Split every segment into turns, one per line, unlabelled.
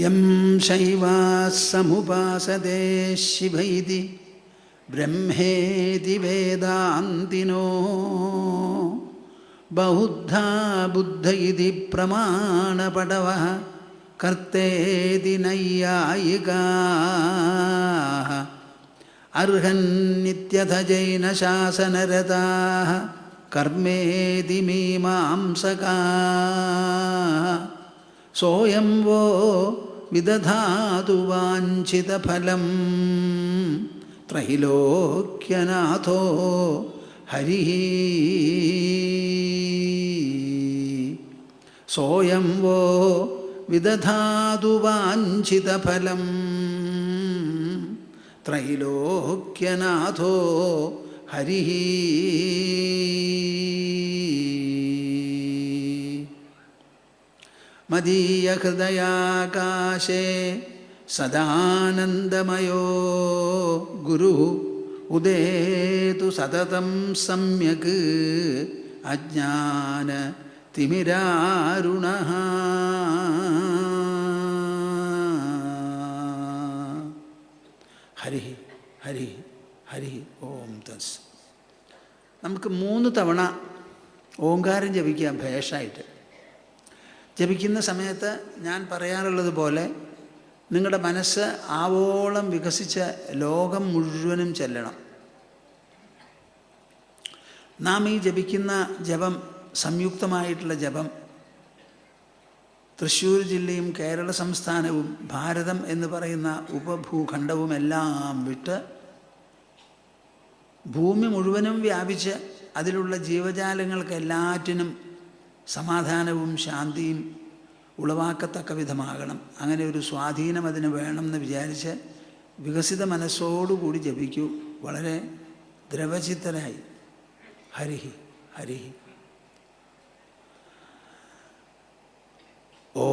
യം ശൈവാഃ സമുപാസതേ ശിവൈതി ബ്രഹ്മേതി വേദാന്തിനോ ബൗദ്ധാ ബുദ്ധ ഇതി പ്രമാണപടവഃ കർത്തേതി നൈയായികാഃ അർഹന്നിത്യഥ ജൈനശാസനരതാഃ കർമ്മേതി മീമാംസകാഃ സോയം വോ വിദധാതു വാഞ്ചിതഫലം ത്രൈലോക്യനാഥോ ഹരിഃ സോയം വോ വിദധാതു വാഞ്ചിതഫലം ത്രൈലോക്യനാഥോ ഹരിഃ. മദീയഹൃദയാകാശേ സദാനന്ദമയോ ഗുരുഃ ഉദേതു സതതം സമ്യക് അജ്ഞാനതിമിരാരുണഃ. ഹരി ഹരി ഹരി ഓം തസ്. നമുക്ക് 3 തവണ ഓംകാരം ജപിക്കാം ഭേഷായിട്ട്. ജപിക്കുന്ന സമയത്ത് ഞാൻ പറയാറുള്ളത് പോലെ നിങ്ങളുടെ മനസ്സ് ആവോളം വികസിച്ച ലോകം മുഴുവനും ചെല്ലണം. നാം ഈ ജപിക്കുന്ന ജപം, സംയുക്തമായിട്ടുള്ള ജപം, തൃശ്ശൂർ ജില്ലയും കേരള സംസ്ഥാനവും ഭാരതം എന്ന് പറയുന്ന ഉപഭൂഖണ്ഡവുമെല്ലാം വിട്ട് ഭൂമി മുഴുവനും വ്യാപിച്ച് അതിലുള്ള ജീവജാലങ്ങൾക്ക് എല്ലാറ്റിനും സമാധാനവും ശാന്തിയും ഉളവാക്കത്തക്ക വിധമാകണം. അങ്ങനെ ഒരു സ്വാധീനം അതിന് വേണമെന്ന് വിചാരിച്ച് വികസിത മനസ്സോടുകൂടി ജപിക്കൂ, വളരെ ദ്രവചിത്തരായി. ഹരിഹി ഹരിഹി. ഓ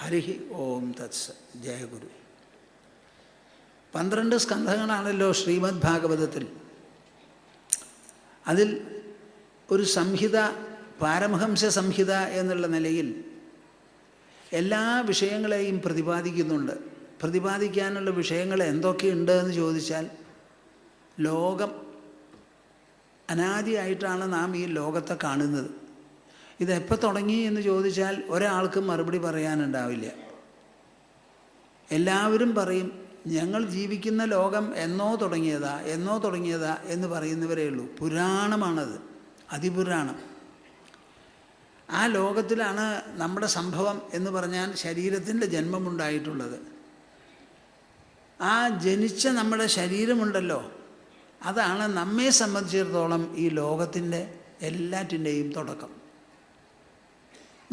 ഹരിഹി ഓം തത്സ്. ജയഗുരു. 12 സ്കന്ധങ്ങളാണല്ലോ ശ്രീമദ് ഭാഗവതത്തിൽ. അതിൽ ഒരു സംഹിത, പാരമഹംസ സംഹിത എന്നുള്ള നിലയിൽ എല്ലാ വിഷയങ്ങളെയും പ്രതിപാദിക്കുന്നുണ്ട്. പ്രതിപാദിക്കാനുള്ള വിഷയങ്ങൾ എന്തൊക്കെയുണ്ട് എന്ന് ചോദിച്ചാൽ, ലോകം അനാദിയായിട്ടാണ് നാം ഈ ലോകത്തെ കാണുന്നത്. ഇതെപ്പോൾ തുടങ്ങി എന്ന് ചോദിച്ചാൽ ഒരാൾക്കും മറുപടി പറയാനുണ്ടാവില്ല. എല്ലാവരും പറയും ഞങ്ങൾ ജീവിക്കുന്ന ലോകം എന്നോ തുടങ്ങിയതാ എന്ന് പറയുന്നവരേ ഉള്ളൂ. പുരാണമാണത്, അതിപുരാണം. ആ ലോകത്തിലാണ് നമ്മുടെ സംഭവം എന്ന് പറഞ്ഞാൽ ശരീരത്തിൻ്റെ ജന്മമുണ്ടായിട്ടുള്ളത്. ആ ജനിച്ച നമ്മുടെ ശരീരമുണ്ടല്ലോ, അതാണ് നമ്മെ സംബന്ധിച്ചിടത്തോളം ഈ ലോകത്തിൻ്റെ എല്ലാറ്റിൻ്റെയും തുടക്കം.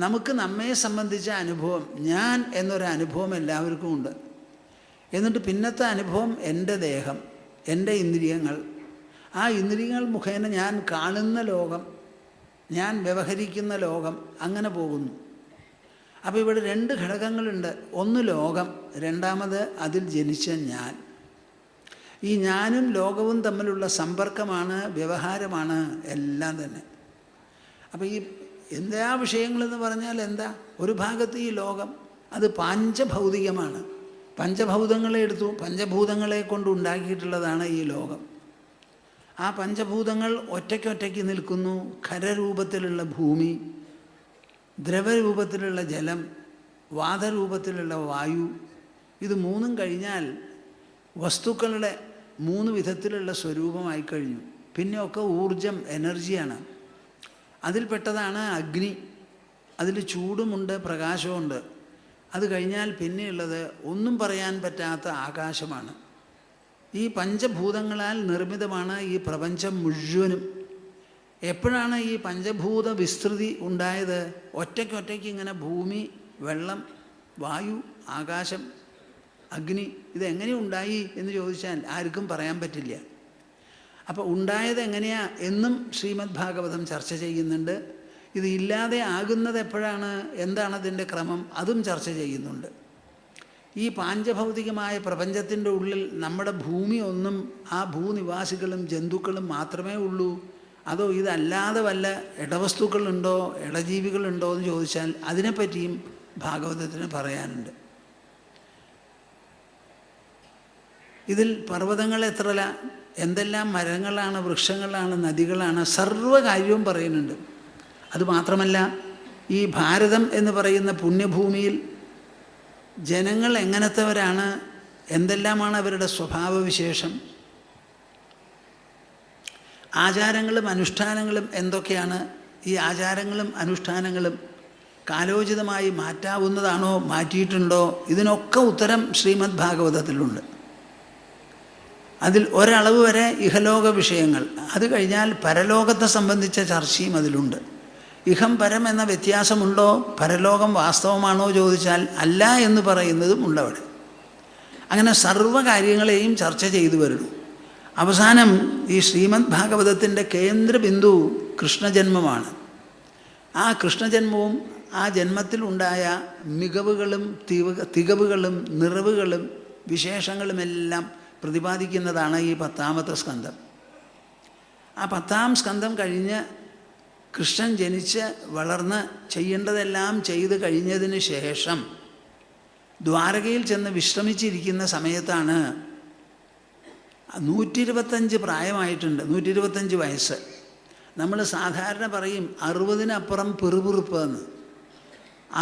നമുക്ക് നമ്മെ സംബന്ധിച്ച അനുഭവം, ഞാൻ എന്നൊരനുഭവം എല്ലാവർക്കും ഉണ്ട്. എന്നിട്ട് പിന്നത്തെ അനുഭവം എൻ്റെ ദേഹം, എൻ്റെ ഇന്ദ്രിയങ്ങൾ. ആ ഇന്ദ്രിയങ്ങൾ മുഖേന ഞാൻ കാണുന്ന ലോകം, ഞാൻ വ്യവഹരിക്കുന്ന ലോകം, അങ്ങനെ പോകുന്നു. അപ്പോൾ ഇവിടെ 2 ഘടകങ്ങളുണ്ട്. ഒന്ന് ലോകം, രണ്ടാമത് അതിൽ ജനിച്ച ഞാൻ. ഈ ഞാനും ലോകവും തമ്മിലുള്ള സമ്പർക്കമാണ്, വ്യവഹാരമാണ് എല്ലാം തന്നെ. അപ്പോൾ ഈ എന്താ വിഷയങ്ങളെന്ന് പറഞ്ഞാൽ എന്താ? ഒരു ഭാഗത്ത് ഈ ലോകം, അത് പാഞ്ചഭൗതികമാണ്. പഞ്ചഭൂതങ്ങളെ എടുത്തു, പഞ്ചഭൂതങ്ങളെ കൊണ്ട് ഉണ്ടാക്കിയിട്ടുള്ളതാണ് ഈ ലോകം. ആ പഞ്ചഭൂതങ്ങൾ ഒറ്റയ്ക്കൊറ്റയ്ക്ക് നിൽക്കുന്നു. ഖരരൂപത്തിലുള്ള ഭൂമി, ദ്രവരൂപത്തിലുള്ള ജലം, വാതരൂപത്തിലുള്ള വായു. ഇത് 3 കഴിഞ്ഞാൽ വസ്തുക്കളുടെ 3 വിധത്തിലുള്ള സ്വരൂപമായി കഴിഞ്ഞു. പിന്നെയൊക്കെ ഊർജം, എനർജിയാണ്. അതിൽപ്പെട്ടതാണ് അഗ്നി. അതിൽ ചൂടുമുണ്ട്, പ്രകാശമുണ്ട്. അത് കഴിഞ്ഞാൽ പിന്നെയുള്ളത് ഒന്നും പറയാൻ പറ്റാത്ത ആകാശമാണ്. ഈ പഞ്ചഭൂതങ്ങളാൽ നിർമ്മിതമാണ് ഈ പ്രപഞ്ചം മുഴുവനും. എപ്പോഴാണ് ഈ പഞ്ചഭൂത വിസ്തൃതി ഉണ്ടായത്? ഒറ്റയ്ക്കൊറ്റയ്ക്ക് ഇങ്ങനെ ഭൂമി, വെള്ളം, വായു, ആകാശം, അഗ്നി ഇതെങ്ങനെ ഉണ്ടായി എന്ന് ചോദിച്ചാൽ ആർക്കും പറയാൻ പറ്റില്ല. അപ്പോൾ ഉണ്ടായത് എങ്ങനെയാ എന്നും ശ്രീമദ് ഭാഗവതം ചർച്ച ചെയ്യുന്നുണ്ട്. ഇത് ഇല്ലാതെ ആകുന്നത് എപ്പോഴാണ്, എന്താണ് അതിൻ്റെ ക്രമം, അതും ചർച്ച ചെയ്യുന്നുണ്ട്. ഈ പാഞ്ചഭൗതികമായ പ്രപഞ്ചത്തിൻ്റെ ഉള്ളിൽ നമ്മുടെ ഭൂമി ഒന്നും ആ ഭൂനിവാസികളും ജന്തുക്കളും മാത്രമേ ഉള്ളൂ? അതോ ഇതല്ലാതെ വല്ല ഇടവസ്തുക്കളുണ്ടോ, ഇടജീവികളുണ്ടോ എന്ന് ചോദിച്ചാൽ അതിനെപ്പറ്റിയും ഭാഗവതത്തിന് പറയാനുണ്ട്. ഇതിൽ പർവ്വതങ്ങൾ എത്രല, എന്തെല്ലാം മരങ്ങളാണ്, വൃക്ഷങ്ങളാണ്, നദികളാണ്, സർവ്വകാര്യവും പറയുന്നുണ്ട്. അതുമാത്രമല്ല, ഈ ഭാരതം എന്ന് പറയുന്ന പുണ്യഭൂമിയിൽ ജനങ്ങൾ എങ്ങനത്തെവരാണ്, എന്തെല്ലാമാണ് അവരുടെ സ്വഭാവവിശേഷം, ആചാരങ്ങളും അനുഷ്ഠാനങ്ങളും എന്തൊക്കെയാണ്, ഈ ആചാരങ്ങളും അനുഷ്ഠാനങ്ങളും കാലോചിതമായി മാറ്റാവുന്നതാണോ, മാറ്റിയിട്ടുണ്ടോ, ഇതിനൊക്കെ ഉത്തരം ശ്രീമദ് ഭാഗവതത്തിലുണ്ട്. അതിൽ ഒരളവ് വരെ ഇഹലോക വിഷയങ്ങൾ, അത് കഴിഞ്ഞാൽ പരലോകത്തെ സംബന്ധിച്ച ചർച്ചയും അതിലുണ്ട്. ഇഹം പരം എന്ന വ്യത്യാസമുണ്ടോ, പരലോകം വാസ്തവമാണോ ചോദിച്ചാൽ അല്ല എന്ന് പറയുന്നതും ഉണ്ടവിടെ. അങ്ങനെ സർവ്വകാര്യങ്ങളെയും ചർച്ച ചെയ്തു വരുന്നു. അവസാനം ഈ ശ്രീമദ് ഭാഗവതത്തിൻ്റെ കേന്ദ്രബിന്ദു കൃഷ്ണജന്മമാണ്. ആ കൃഷ്ണജന്മവും ആ ജന്മത്തിലുണ്ടായ മികവുകളും തികവുകളും നിറവുകളും വിശേഷങ്ങളുമെല്ലാം പ്രതിപാദിക്കുന്നതാണ് ഈ 10ാമത്തെ സ്കന്ധം. ആ 10ാം സ്കന്ധം കഴിഞ്ഞ് കൃഷ്ണൻ ജനിച്ച് വളർന്ന് ചെയ്യേണ്ടതെല്ലാം ചെയ്ത് കഴിഞ്ഞതിന് ശേഷം ദ്വാരകയിൽ ചെന്ന് വിശ്രമിച്ചിരിക്കുന്ന സമയത്താണ് 125 പ്രായമായിട്ടുണ്ട്, 125 വയസ്സ്. നമ്മൾ സാധാരണ പറയും 60-നപ്പുറം പിറുപിറുപ്പ് എന്ന്.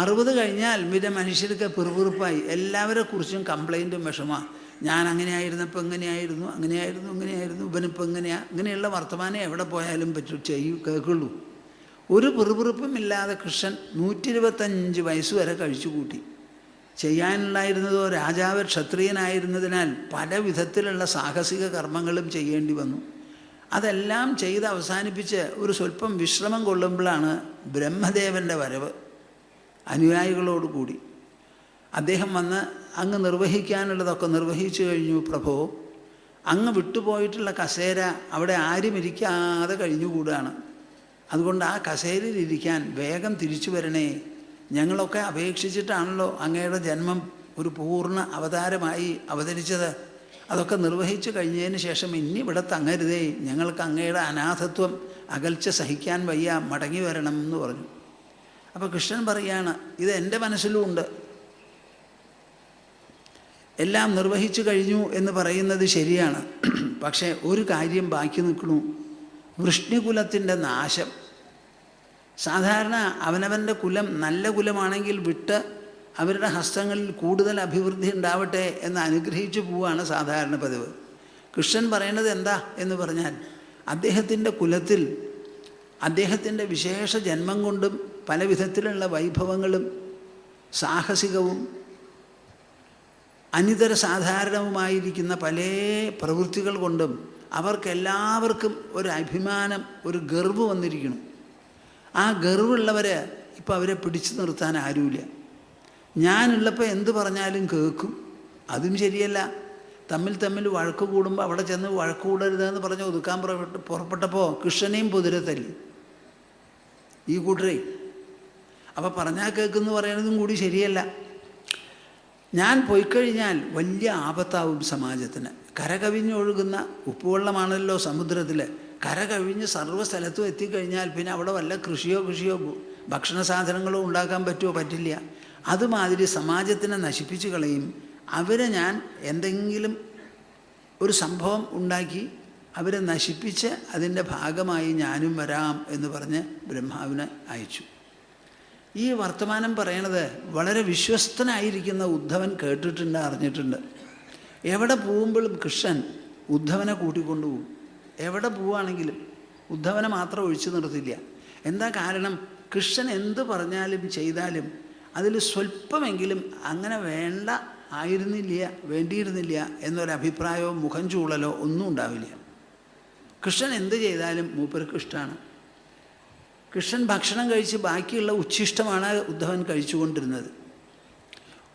60 കഴിഞ്ഞാൽ പിന്നെ മനുഷ്യർക്ക് പിറുപിറുപ്പായി, എല്ലാവരെക്കുറിച്ചും കംപ്ലൈൻറ്റും വിഷമമാണ്. ഞാൻ അങ്ങനെയായിരുന്നപ്പോൾ ഇങ്ങനെയായിരുന്നു, ഇങ്ങനെയായിരുന്നു, ഇവനിപ്പോൾ ഇങ്ങനെയാണ്, ഇങ്ങനെയുള്ള വർത്തമാനം എവിടെ പോയാലും കേൾക്കുള്ളൂ. ഒരു പിറുപിറുപ്പുമില്ലാതെ കൃഷ്ണൻ 125 വയസ്സ് വരെ കഴിച്ചു കൂട്ടി. ചെയ്യാനുണ്ടായിരുന്നതോ, രാജാവ് ക്ഷത്രിയനായിരുന്നതിനാൽ പല വിധത്തിലുള്ള സാഹസിക കർമ്മങ്ങളും ചെയ്യേണ്ടി വന്നു. അതെല്ലാം ചെയ്ത് അവസാനിപ്പിച്ച് ഒരു സ്വല്പം വിശ്രമം കൊള്ളുമ്പോഴാണ് ബ്രഹ്മദേവൻ്റെ വരവ് അനുയായികളോടുകൂടി. അദ്ദേഹം വന്ന് അങ്ങ് നിർവഹിക്കാനുള്ളതൊക്കെ നിർവഹിച്ചു കഴിഞ്ഞു പ്രഭോ, അങ്ങ് വിട്ടുപോയിട്ടുള്ള കസേര അവിടെ ആരും ഇരിക്കാതെ കഴിഞ്ഞുകൂടാണ്. അതുകൊണ്ട് ആ കസേരയിലിരിക്കാൻ വേഗം തിരിച്ചു വരണേ. ഞങ്ങളൊക്കെ അപേക്ഷിച്ചിട്ടാണല്ലോ അങ്ങയുടെ ജന്മം ഒരു പൂർണ്ണ അവതാരമായി അവതരിച്ചത്. അതൊക്കെ നിർവഹിച്ചു കഴിഞ്ഞതിന് ശേഷം ഇനി ഇവിടെ തങ്ങരുതേ, ഞങ്ങൾക്ക് അങ്ങയുടെ അനാഥത്വം, അകൽച്ച സഹിക്കാൻ വയ്യ, മടങ്ങി വരണം എന്ന് പറഞ്ഞു. അപ്പോൾ കൃഷ്ണൻ പറയാണ്, ഇത് എൻ്റെ മനസ്സിലുമുണ്ട്. എല്ലാം നിർവഹിച്ചു കഴിഞ്ഞു എന്ന് പറയുന്നത് ശരിയാണ്. പക്ഷേ ഒരു കാര്യം ബാക്കി നിൽക്കണു, വൃഷ്ണികുലത്തിൻ്റെ നാശം. സാധാരണ അവനവൻ്റെ കുലം നല്ല കുലമാണെങ്കിൽ വിട്ട് അവരുടെ ഹസ്തങ്ങളിൽ കൂടുതൽ അഭിവൃദ്ധി ഉണ്ടാവട്ടെ എന്ന് അനുഗ്രഹിച്ചു പോവുകയാണ് സാധാരണ പതിവ്. കൃഷ്ണൻ പറയേണ്ടത് എന്താ എന്ന് പറഞ്ഞാൽ, അദ്ദേഹത്തിൻ്റെ കുലത്തിൽ അദ്ദേഹത്തിൻ്റെ വിശേഷ ജന്മം കൊണ്ടും പല വിധത്തിലുള്ള വൈഭവങ്ങളും സാഹസികവും അനിതര സാധാരണവുമായിരിക്കുന്ന പല പ്രവൃത്തികൾ കൊണ്ടും അവർക്കെല്ലാവർക്കും ഒരു അഭിമാനം, ഒരു ഗർവ് വന്നിരിക്കണം. ആ ഗർവുള്ളവർ ഇപ്പം അവരെ പിടിച്ചു നിർത്താൻ ആരുമില്ല. ഞാനുള്ളപ്പോൾ എന്ത് പറഞ്ഞാലും കേൾക്കും, അതും ശരിയല്ല. തമ്മിൽ വഴക്ക് കൂടുമ്പോൾ അവിടെ ചെന്ന് വഴക്ക് കൂടരുതെന്ന് പറഞ്ഞ് ഒതുക്കാൻ പുറപ്പെട്ടപ്പോൾ കൃഷ്ണനെയും പൊതിരെ തല്ലി ഈ കൂട്ടരെ. അപ്പോൾ പറഞ്ഞാൽ കേൾക്കുമെന്ന് പറയുന്നതും കൂടി ശരിയല്ല. ഞാൻ പോയിക്കഴിഞ്ഞാൽ വലിയ ആപത്താവും സമാജത്തിന്. കരകവിഞ്ഞൊഴുകുന്ന ഉപ്പുവെള്ളമാണല്ലോ സമുദ്രത്തിൽ. കരകവിഞ്ഞ് സർവ്വസ്ഥലത്തും എത്തിക്കഴിഞ്ഞാൽ പിന്നെ അവിടെ വല്ല കൃഷിയോ ഭക്ഷണ സാധനങ്ങളോ ഉണ്ടാക്കാൻ പറ്റുമോ? പറ്റില്ല. അതുമാതിരി സമാജത്തിനെ നശിപ്പിച്ച് കളയും. അവരെ ഞാൻ എന്തെങ്കിലും ഒരു സംഭവം ഉണ്ടാക്കി അവരെ നശിപ്പിച്ച് അതിൻ്റെ ഭാഗമായി ഞാനും വരാം എന്ന് പറഞ്ഞ് ബ്രഹ്മാവിനെ അയച്ചു. ഈ വർത്തമാനം പറയണത് വളരെ വിശ്വസ്തനായിരിക്കുന്ന ഉദ്ധവൻ കേട്ടിട്ടുണ്ട്, അറിഞ്ഞിട്ടുണ്ട്. എവിടെ പോകുമ്പോഴും കൃഷ്ണൻ ഉദ്ധവനെ കൂട്ടിക്കൊണ്ടുപോകും. എവിടെ പോവുകയാണെങ്കിലും ഉദ്ധവനെ മാത്രം ഒഴിച്ചു നിർത്തില്ല. എന്താ കാരണം? കൃഷ്ണൻ എന്ത് പറഞ്ഞാലും ചെയ്താലും അതിൽ സ്വല്പമെങ്കിലും അങ്ങനെ വേണ്ടിയിരുന്നില്ല എന്നൊരഭിപ്രായമോ മുഖം ചൂളലോ ഒന്നും ഉണ്ടാവില്ല. കൃഷ്ണൻ എന്ത് ചെയ്താലും മൂപ്പർക്ക് ഇഷ്ടമാണ്. കൃഷ്ണൻ ഭക്ഷണം കഴിച്ച് ബാക്കിയുള്ള ഉച്ഛിഷ്ടമാണ് ഉദ്ധവൻ കഴിച്ചുകൊണ്ടിരുന്നത്.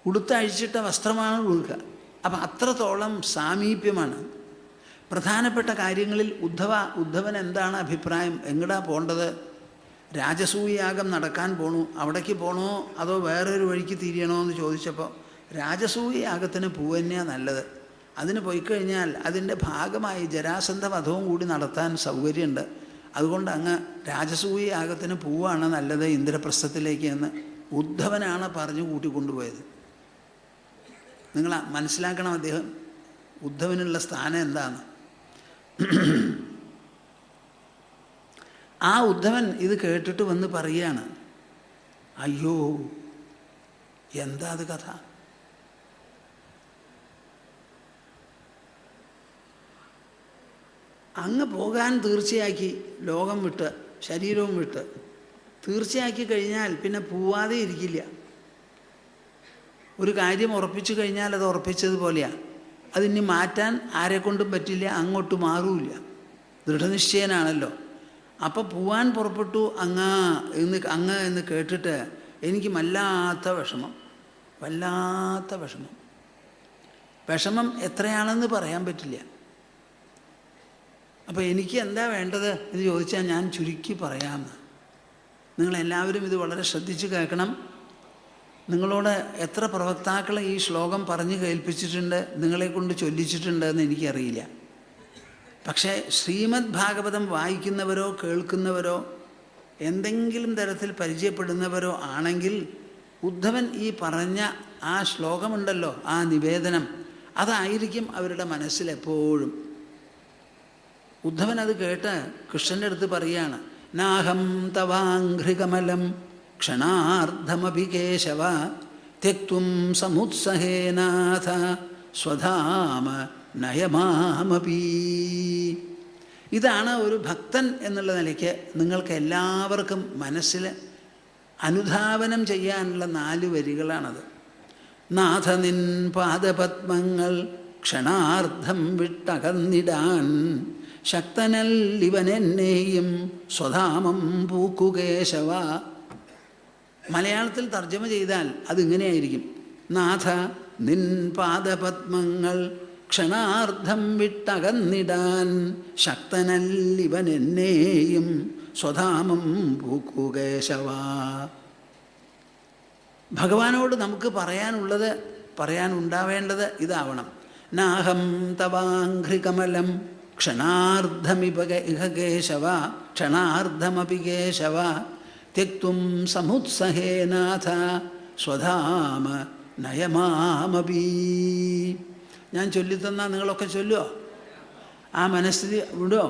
ഉടുത്തഴിച്ചിട്ട വസ്ത്രമാണ് ഉടുക്കുക. അപ്പം അത്രത്തോളം സാമീപ്യമാണ്. പ്രധാനപ്പെട്ട കാര്യങ്ങളിൽ ഉദ്ധവൻ എന്താണ് അഭിപ്രായം, എങ്ങടാ പോണ്ടത്, രാജസൂയാഗം നടക്കാൻ പോണു, അവിടേക്ക് പോകണോ അതോ വേറൊരു വഴിക്ക് തിരിയണോ എന്ന് ചോദിച്ചപ്പോൾ രാജസൂയാഗത്തിന് പോവുക നല്ലത്. അതിന് പോയിക്കഴിഞ്ഞാൽ അതിൻ്റെ ഭാഗമായി ജരാസന്ധ വധവും കൂടി നടത്താൻ സൗകര്യമുണ്ട്. അതുകൊണ്ട് അങ്ങ് രാജസൂയാഗത്തിന് പോവുകയാണ് നല്ലത് ഇന്ദ്രപ്രസ്ഥത്തിലേക്ക് എന്ന് ഉദ്ധവനാണ് പറഞ്ഞു കൂട്ടിക്കൊണ്ടുപോയത്. നിങ്ങൾ മനസ്സിലാക്കണം അദ്ദേഹം ഉദ്ധവനുള്ള സ്ഥാനം എന്താണ്. ആ ഉദ്ധവൻ ഇത് കേട്ടിട്ട് വന്ന് പറയുകയാണ്, അയ്യോ എന്താ അത് കഥ, അങ്ങ് പോകാൻ തീർച്ചയാക്കി, ലോകം വിട്ട് ശരീരവും വിട്ട് തീർച്ചയാക്കി കഴിഞ്ഞാൽ പിന്നെ പോവാതെ ഇരിക്കില്ല. ഒരു കാര്യം ഉറപ്പിച്ചു കഴിഞ്ഞാൽ അത് ഉറപ്പിച്ചതുപോലെയാണ്. അതിനി മാറ്റാൻ ആരെക്കൊണ്ടും പറ്റില്ല, അങ്ങോട്ട് മാറൂല്ല, ദൃഢനിശ്ചയനാണല്ലോ. അപ്പോൾ പോവാൻ പുറപ്പെട്ടു അങ്ങ് എന്ന് കേട്ടിട്ട് എനിക്ക് വല്ലാത്ത വിഷമം എത്രയാണെന്ന് പറയാൻ പറ്റില്ല. അപ്പോൾ എനിക്ക് എന്താ വേണ്ടത് എന്ന് ചോദിച്ചാൽ ഞാൻ ചുരുക്കി പറയാമെന്ന്. നിങ്ങളെല്ലാവരും ഇത് വളരെ ശ്രദ്ധിച്ച് കേൾക്കണം. നിങ്ങളോട് എത്ര പ്രവക്താക്കൾ ഈ ശ്ലോകം പറഞ്ഞു കേൾപ്പിച്ചിട്ടുണ്ട്, നിങ്ങളെക്കൊണ്ട് ചൊല്ലിച്ചിട്ടുണ്ട് എന്ന് എനിക്കറിയില്ല. പക്ഷേ ശ്രീമദ് ഭാഗവതം വായിക്കുന്നവരോ കേൾക്കുന്നവരോ എന്തെങ്കിലും തരത്തിൽ പരിചയപ്പെടുന്നവരോ ആണെങ്കിൽ ഉദ്ധവൻ ഈ പറഞ്ഞ ആ ശ്ലോകമുണ്ടല്ലോ, ആ നിവേദനം, അതായിരിക്കും അവരുടെ മനസ്സിലെപ്പോഴും. ഉദ്ധവൻ അത് കേട്ട് കൃഷ്ണൻ്റെ അടുത്ത് പറയുകയാണ്, നാഹം തവാഘ്രികമലം ക്ഷണാർദ്ധമപി കേശവ ത്യക്തും സമുത്സഹേനാഥ സ്വധാമ നയമാമപി. ഇതാണ് ഒരു ഭക്തൻ എന്നുള്ള നിലയ്ക്ക് നിങ്ങൾക്ക് എല്ലാവർക്കും മനസ്സിൽ അനുധാവനം ചെയ്യാനുള്ള 4 വരികളാണത്. നാഥ നിൻ പാദപത്മങ്ങൾ ക്ഷണാർദ്ധം വിട്ടകന്നിടാൻ ശക്തനല്ലിവനെന്നെയും സ്വധാമം പൂക്കുകേശവ. മലയാളത്തിൽ തർജ്ജമ ചെയ്താൽ അതിങ്ങനെയായിരിക്കും, നാഥ നിൻ പാദപത്മങ്ങൾ ക്ഷണാർദ്ധം വിട്ടകന്നിടാൻ ശക്തനല്ലിവനെന്നെയും സ്വധാമം പൂക്കുകേശവ. ഭഗവാനോട് നമുക്ക് പറയാനുണ്ടാവേണ്ടത് ഇതാവണം. നാഹം തവാഘ്രികമലം ക്ഷണാർദ്ധമിപകേശവ ക്ഷണാർദ്ധമപി കേശവ ത്യക്തും സമുത്സഹേനാഥ സ്വധാമ നയമാമപി. ഞാൻ ചൊല്ലിത്തന്നാൽ നിങ്ങളൊക്കെ ചൊല്ലുമോ? ആ മനസ്ഥിതി വിടുമോ?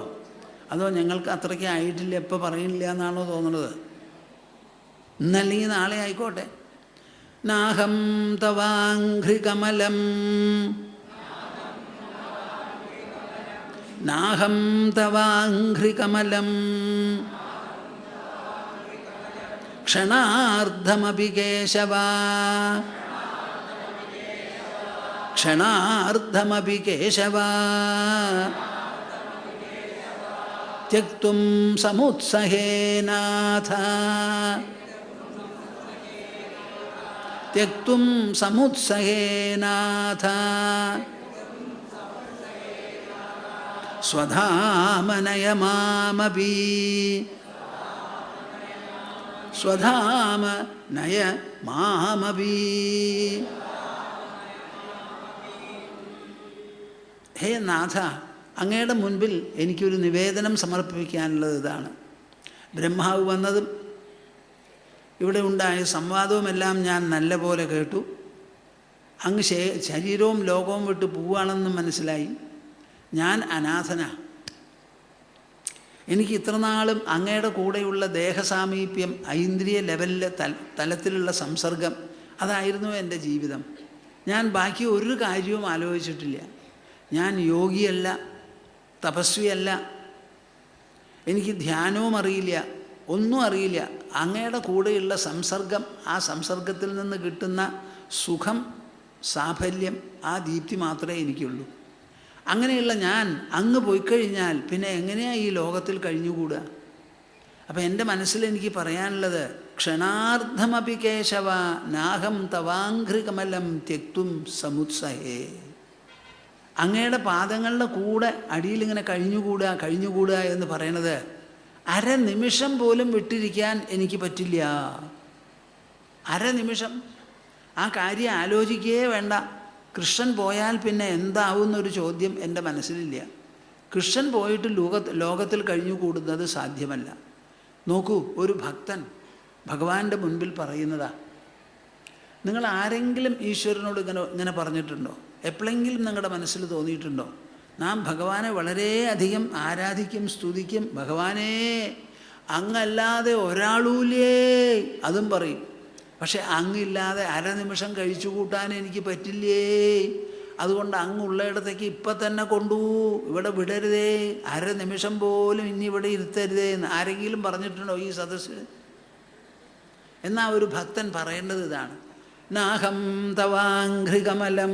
അതോ ഞങ്ങൾക്ക് അത്രയ്ക്ക് ആയിട്ടില്ല, എപ്പോൾ പറയില്ല എന്നാണോ തോന്നുന്നത്? ഇന്നല്ലെങ്കിൽ നാളെ ആയിക്കോട്ടെ. നാഹം തവാഘ്രികമലം നാഹം തവാഘ്രികമലം ക്ഷണാർദ്ധമപി കേശവ ക്ഷണാർദ്ധമപി കേശവ ത്യക്തും സമുത്സഹേനാഥ ത്യക്തും സമുത്സഹേനാഥ സ്വധാമനയമാമപി സ്വധാമ നയ മാമപി. ഹേ നാഥ, അങ്ങയുടെ മുൻപിൽ എനിക്കൊരു നിവേദനം സമർപ്പിക്കാനുള്ളത് ഇതാണ്. ബ്രഹ്മാവ് വന്നതും ഇവിടെ ഉണ്ടായ സംവാദവുമെല്ലാം ഞാൻ നല്ല പോലെ കേട്ടു. അങ്ങ് ശരീരവും ലോകവും വിട്ട് പോവുകയാണെന്ന് മനസ്സിലായി. ഞാൻ അനാഥനാ. എനിക്ക് ഇത്രനാളും അങ്ങയുടെ കൂടെയുള്ള ദേഹസാമീപ്യം, ഐന്ദ്രിയ ലെവലിലെ തലത്തിലുള്ള സംസർഗം, അതായിരുന്നു എൻ്റെ ജീവിതം. ഞാൻ ബാക്കി ഒരു കാര്യവും ആലോചിച്ചിട്ടില്ല. ഞാൻ യോഗിയല്ല, തപസ്വിയല്ല, എനിക്ക് ധ്യാനവും അറിയില്ല, ഒന്നും അറിയില്ല. അങ്ങയുടെ കൂടെയുള്ള സംസർഗം, ആ സംസർഗത്തിൽ നിന്ന് കിട്ടുന്ന സുഖം, സാഫല്യം, ആ ദീപ്തി മാത്രമേ എനിക്കുള്ളൂ. അങ്ങനെയുള്ള ഞാൻ അങ്ങ് പോയിക്കഴിഞ്ഞാൽ പിന്നെ എങ്ങനെയാണ് ഈ ലോകത്തിൽ കഴിഞ്ഞുകൂടുക? അപ്പം എൻ്റെ മനസ്സിൽ എനിക്ക് പറയാനുള്ളത്, ക്ഷണാർദ്ധമപി കേശവ നാഹം തവാഘ്രികമലം ത്യക്തും സമുത്സഹേ. അങ്ങയുടെ പാദങ്ങളുടെ കൂടെ അടിയിലിങ്ങനെ കഴിഞ്ഞുകൂടുക എന്ന് പറയണത് അരനിമിഷം പോലും വിട്ടിരിക്കാൻ എനിക്ക് പറ്റില്ല. അരനിമിഷം ആ കാര്യം ആലോചിക്കുകയേ വേണ്ട. കൃഷ്ണൻ പോയാൽ പിന്നെ എന്താവുന്നൊരു ചോദ്യം എൻ്റെ മനസ്സിലില്ല. കൃഷ്ണൻ പോയിട്ട് ലോകത്തിൽ കഴിഞ്ഞുകൂടുന്നത് സാധ്യമല്ല. നോക്കൂ, ഒരു ഭക്തൻ ഭഗവാന്റെ മുൻപിൽ പറയുന്നതാ. നിങ്ങൾ ആരെങ്കിലും ഈശ്വരനോട് ഇങ്ങനെ പറഞ്ഞിട്ടുണ്ടോ? എപ്പോഴെങ്കിലും നിങ്ങളുടെ മനസ്സിൽ തോന്നിയിട്ടുണ്ടോ? നാം ഭഗവാനെ വളരെയധികം ആരാധിക്കും, സ്തുതിക്കും. ഭഗവാനേ, അങ്ങല്ലാതെ ഒരാളൂലേ, അതും പറയും. പക്ഷെ അങ്ങില്ലാതെ അരനിമിഷം കഴിച്ചു കൂട്ടാൻ എനിക്ക് പറ്റില്ലേ. അതുകൊണ്ട് അങ്ങുള്ളയിടത്തേക്ക് ഇപ്പം തന്നെ ഇവിടെ വിടരുതേ, അരനിമിഷം പോലും ഇനി ഇവിടെ ഇരുത്തരുതേ എന്ന് ആരെങ്കിലും പറഞ്ഞിട്ടുണ്ടോ ഈ സദസ്സിൽ? എന്നാ ഒരു ഭക്തൻ പറയേണ്ടത് ഇതാണ്: നാഹം തവാഘ്രികമലം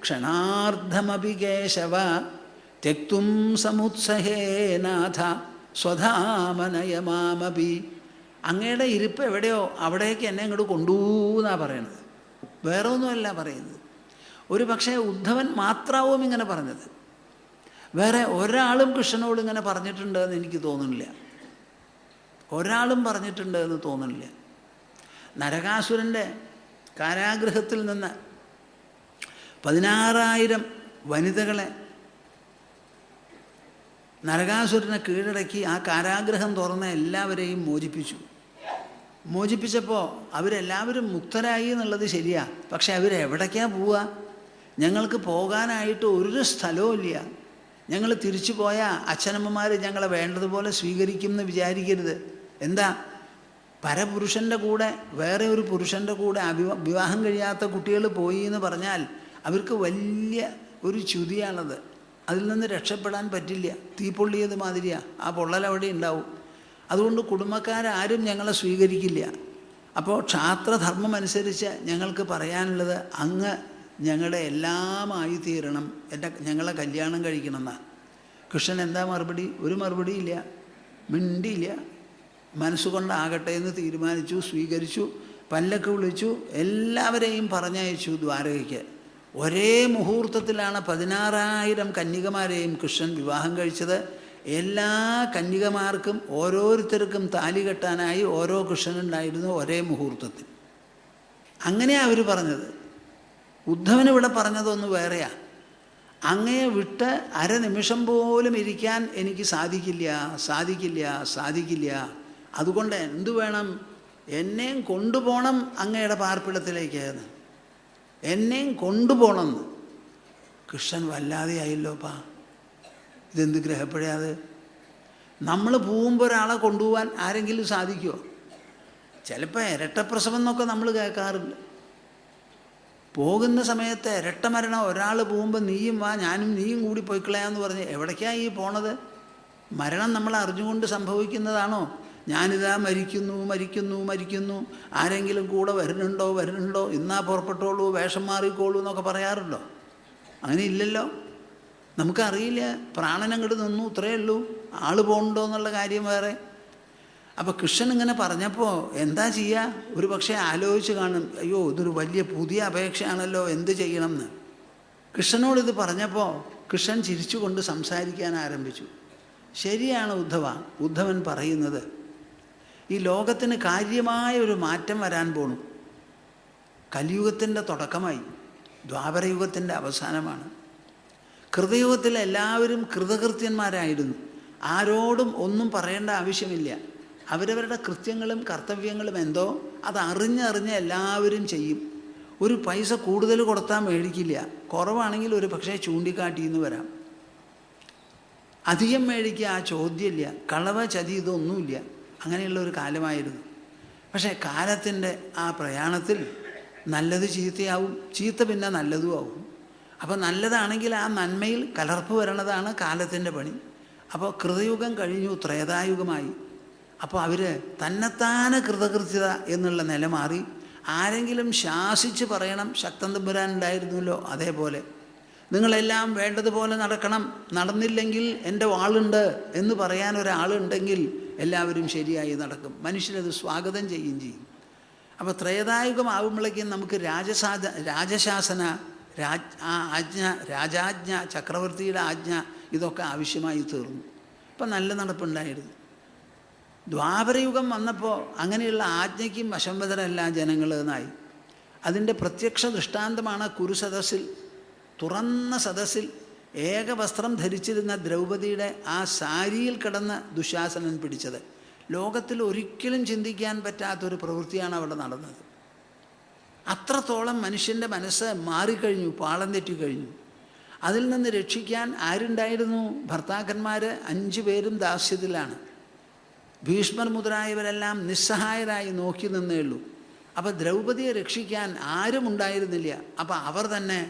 ക്ഷണാർദ്ധമപി കേശവ ത്യക്തും സമുത്സഹേ നാഥ സ്വധാമനയമാമപി. അങ്ങയുടെ ഇരിപ്പ് എവിടെയോ അവിടേക്ക് എന്നെ ഇങ്ങോട്ട് കൊണ്ടുപോകുന്നാണ് പറയണത്, വേറെ ഒന്നുമല്ല പറയുന്നത്. ഒരു പക്ഷേ ഉദ്ധവൻ മാത്രാവും ഇങ്ങനെ പറഞ്ഞത്, വേറെ ഒരാളും കൃഷ്ണനോട് ഇങ്ങനെ പറഞ്ഞിട്ടുണ്ട് എന്ന് എനിക്ക് തോന്നുന്നില്ല. ഒരാളും പറഞ്ഞിട്ടുണ്ട് എന്ന് തോന്നുന്നില്ല. നരകാസുരൻ്റെ കാരാഗൃഹത്തിൽ നിന്ന് 16,000 വനിതകളെ നരകാസുരനെ കീഴടക്കി ആ കാരാഗൃഹം തുറന്ന എല്ലാവരെയും മോചിപ്പിച്ചപ്പോൾ അവരെല്ലാവരും മുക്തരായി എന്നുള്ളത് ശരിയാ. പക്ഷെ അവരെവിടേക്കാണ് പോവുക? ഞങ്ങൾക്ക് പോകാനായിട്ട് ഒരു സ്ഥലവും ഇല്ല. ഞങ്ങൾ തിരിച്ചു പോയാൽ അച്ഛനമ്മമാർ ഞങ്ങളെ വേണ്ടതുപോലെ സ്വീകരിക്കും എന്ന് വിചാരിക്കരുത്. എന്താ, പരപുരുഷൻ്റെ കൂടെ വേറെ ഒരു പുരുഷൻ്റെ കൂടെ വിവാഹം കഴിയാത്ത കുട്ടികൾ പോയി എന്ന് പറഞ്ഞാൽ അവർക്ക് വലിയ ഒരു ച്യുതിയാണത്. അതിൽ നിന്ന് രക്ഷപ്പെടാൻ പറ്റില്ല. തീപ്പൊള്ളിയത് മാതിരിയാണ്, ആ പൊള്ളലവിടെ ഉണ്ടാവും. അതുകൊണ്ട് കുടുംബക്കാരും ഞങ്ങളെ സ്വീകരിക്കില്ല. അപ്പോൾ ക്ഷാത്രധർമ്മം അനുസരിച്ച് ഞങ്ങൾക്ക് പറയാനുള്ളത്, അങ്ങ് ഞങ്ങളുടെ എല്ലാമായി തീരണം, ഞങ്ങളെ കല്യാണം കഴിക്കണം എന്നാണ്. കൃഷ്ണൻ എന്താ മറുപടി? ഒരു മറുപടിയില്ല, മിണ്ടിയില്ല. മനസ്സുകൊണ്ടാകട്ടെ എന്ന് തീരുമാനിച്ചു, സ്വീകരിച്ചു, പല്ലക്ക് വിളിച്ചു, എല്ലാവരെയും പറഞ്ഞയച്ചു ദ്വാരകയ്ക്ക്. ഒരേ മുഹൂർത്തത്തിലാണ് 16,000 കന്യകമാരെയും കൃഷ്ണൻ വിവാഹം കഴിച്ചത്. എല്ലാ കന്യകമാർക്കും ഓരോരുത്തർക്കും താലി കെട്ടാനായി ഓരോ കൃഷ്ണനുണ്ടായിരുന്നു ഒരേ മുഹൂർത്തത്തിൽ. അങ്ങനെയാണ് അവർ പറഞ്ഞത്. ഉദ്ധവനിവിടെ പറഞ്ഞതൊന്ന് വേറെയാ. അങ്ങയെ വിട്ട് അരനിമിഷം പോലും ഇരിക്കാൻ എനിക്ക് സാധിക്കില്ല. അതുകൊണ്ട് എന്തു വേണം? എന്നെയും കൊണ്ടുപോകണം അങ്ങയുടെ പാർപ്പിടത്തിലേക്ക്, എന്നെയും കൊണ്ടുപോകണം. കൃഷ്ണൻ വല്ലാതെയായില്ലോപ്പാ, ഇതെന്ത് ഗ്രഹപ്പഴയത്? നമ്മൾ പോകുമ്പോൾ ഒരാളെ കൊണ്ടുപോകാൻ ആരെങ്കിലും സാധിക്കുമോ? ചിലപ്പോൾ ഇരട്ടപ്രസവം എന്നൊക്കെ നമ്മൾ കേൾക്കാറുണ്ട്. പോകുന്ന സമയത്ത് ഇരട്ട മരണം. ഒരാൾ പോകുമ്പോൾ നീയും വാ, ഞാനും നീയും കൂടി പോയിക്കളയാന്ന് പറഞ്ഞ് എവിടേക്കാണ് ഈ പോണത്? മരണം നമ്മൾ അറിഞ്ഞുകൊണ്ട് സംഭവിക്കുന്നതാണോ? ഞാനിതാ മരിക്കുന്നു, ആരെങ്കിലും കൂടെ വരുന്നുണ്ടോ, ഇന്നാ പുറപ്പെട്ടോളൂ, വേഷം മാറിക്കോളൂ എന്നൊക്കെ പറയാറുണ്ടോ? അങ്ങനെ ഇല്ലല്ലോ. നമുക്കറിയില്ല. പ്രാണൻ അങ്ങോട്ട് നിന്നു, ഇത്രയേ ഉള്ളൂ. ആൾ പോകണ്ടോ എന്നുള്ള കാര്യം വേറെ. അപ്പോൾ കൃഷ്ണൻ ഇങ്ങനെ പറഞ്ഞപ്പോൾ എന്താ ചെയ്യുക? ഒരു പക്ഷേ ആലോചിച്ച് കാണും, അയ്യോ ഇതൊരു വലിയ പുതിയ അപേക്ഷയാണല്ലോ, എന്ത് ചെയ്യണം എന്ന്. കൃഷ്ണനോട് ഇത് പറഞ്ഞപ്പോൾ കൃഷ്ണൻ ചിരിച്ചുകൊണ്ട് സംസാരിക്കാൻ ആരംഭിച്ചു. ശരിയാണ് ഉദ്ധവൻ പറയുന്നത്. ഈ ലോകത്തിന് കാര്യമായ ഒരു മാറ്റം വരാൻ പോണു. കലിയുഗത്തിൻ്റെ തുടക്കമായി, ദ്വാപരയുഗത്തിൻ്റെ അവസാനമാണ്. കൃതയുഗത്തിൽ എല്ലാവരും കൃതകൃത്യന്മാരായിരുന്നു. ആരോടും ഒന്നും പറയേണ്ട ആവശ്യമില്ല. അവരവരുടെ കൃത്യങ്ങളും കർത്തവ്യങ്ങളും എന്തോ അത് അറിഞ്ഞ് എല്ലാവരും ചെയ്യും. ഒരു പൈസ കൂടുതൽ കൊടുത്താൽ മേടിക്കില്ല. കുറവാണെങ്കിൽ ഒരു പക്ഷേ ചൂണ്ടിക്കാട്ടിയെന്ന് വരാം. അധികം മേടിക്കുക ആ ചോദ്യമില്ല. കളവ് ചതി ഇതൊന്നുമില്ല. അങ്ങനെയുള്ള ഒരു കാലമായിരുന്നു. പക്ഷേ കാലത്തിൻ്റെ ആ പ്രയാണത്തിൽ നല്ലത് ചീത്തയാവും, ചീത്ത പിന്നെ നല്ലതും ആവും. അപ്പോൾ നല്ലതാണെങ്കിൽ ആ നന്മയിൽ കലർപ്പ് വരണതാണ് കാലത്തിൻ്റെ പണി. അപ്പോൾ കൃതയുഗം കഴിഞ്ഞു, ത്രേതായുഗമായി. അപ്പോൾ അവർ തന്നെത്താനെ കൃതകൃത്യത എന്നുള്ള നില മാറി. ആരെങ്കിലും ശാസിച്ച് പറയണം, ശക്തൻ തമ്പുരാൻ ഉണ്ടായിരുന്നല്ലോ അതേപോലെ നിങ്ങളെല്ലാം വേണ്ടതുപോലെ നടക്കണം, നടന്നില്ലെങ്കിൽ എൻ്റെ വാളുണ്ട് എന്ന് പറയാൻ ഒരാളുണ്ടെങ്കിൽ എല്ലാവരും ശരിയായി നടക്കും. മനുഷ്യരത് സ്വാഗതം ചെയ്യുകയും ചെയ്യും. അപ്പോൾ ത്രേതായുഗം ആകുമ്പോഴേക്കും നമുക്ക് രാജശാസന, ആജ്ഞ, രാജാജ്ഞ, ചക്രവർത്തിയുടെ ആജ്ഞ ഇതൊക്കെ ആവശ്യമായി തീർന്നു. ഇപ്പം നല്ല നടപ്പുണ്ടായിരുന്നു. ദ്വാപരയുഗം വന്നപ്പോൾ അങ്ങനെയുള്ള ആജ്ഞയ്ക്കും വശംവദരല്ല ജനങ്ങൾ എന്നായി. അതിൻ്റെ പ്രത്യക്ഷ ദൃഷ്ടാന്തമാണ് കുരുസദസ്സിൽ, തുറന്ന സദസ്സിൽ ഏകവസ്ത്രം ധരിച്ചിരുന്ന ദ്രൗപദിയുടെ ആ സാരിയിൽ കിടന്ന് ദുശാസനൻ പിടിച്ചത്. ലോകത്തിൽ ഒരിക്കലും ചിന്തിക്കാൻ പറ്റാത്തൊരു പ്രവൃത്തിയാണ് അവിടെ നടന്നത്. അത്രത്തോളം മനുഷ്യൻ്റെ മനസ്സ് മാറിക്കഴിഞ്ഞു, പാളം തെറ്റിക്കഴിഞ്ഞു. അതിൽ നിന്ന് രക്ഷിക്കാൻ ആരുണ്ടായിരുന്നു? ഭർത്താക്കന്മാർ 5 പേരും ദാസ്യത്തിലാണ്. ഭീഷ്മർ മുതലായവരെല്ലാം നിസ്സഹായരായി നോക്കി നിന്നേ ഉള്ളൂ. അപ്പോൾ ദ്രൗപദിയെ രക്ഷിക്കാൻ ആരും ഉണ്ടായിരുന്നില്ല. അപ്പോൾ അവർ തന്നെ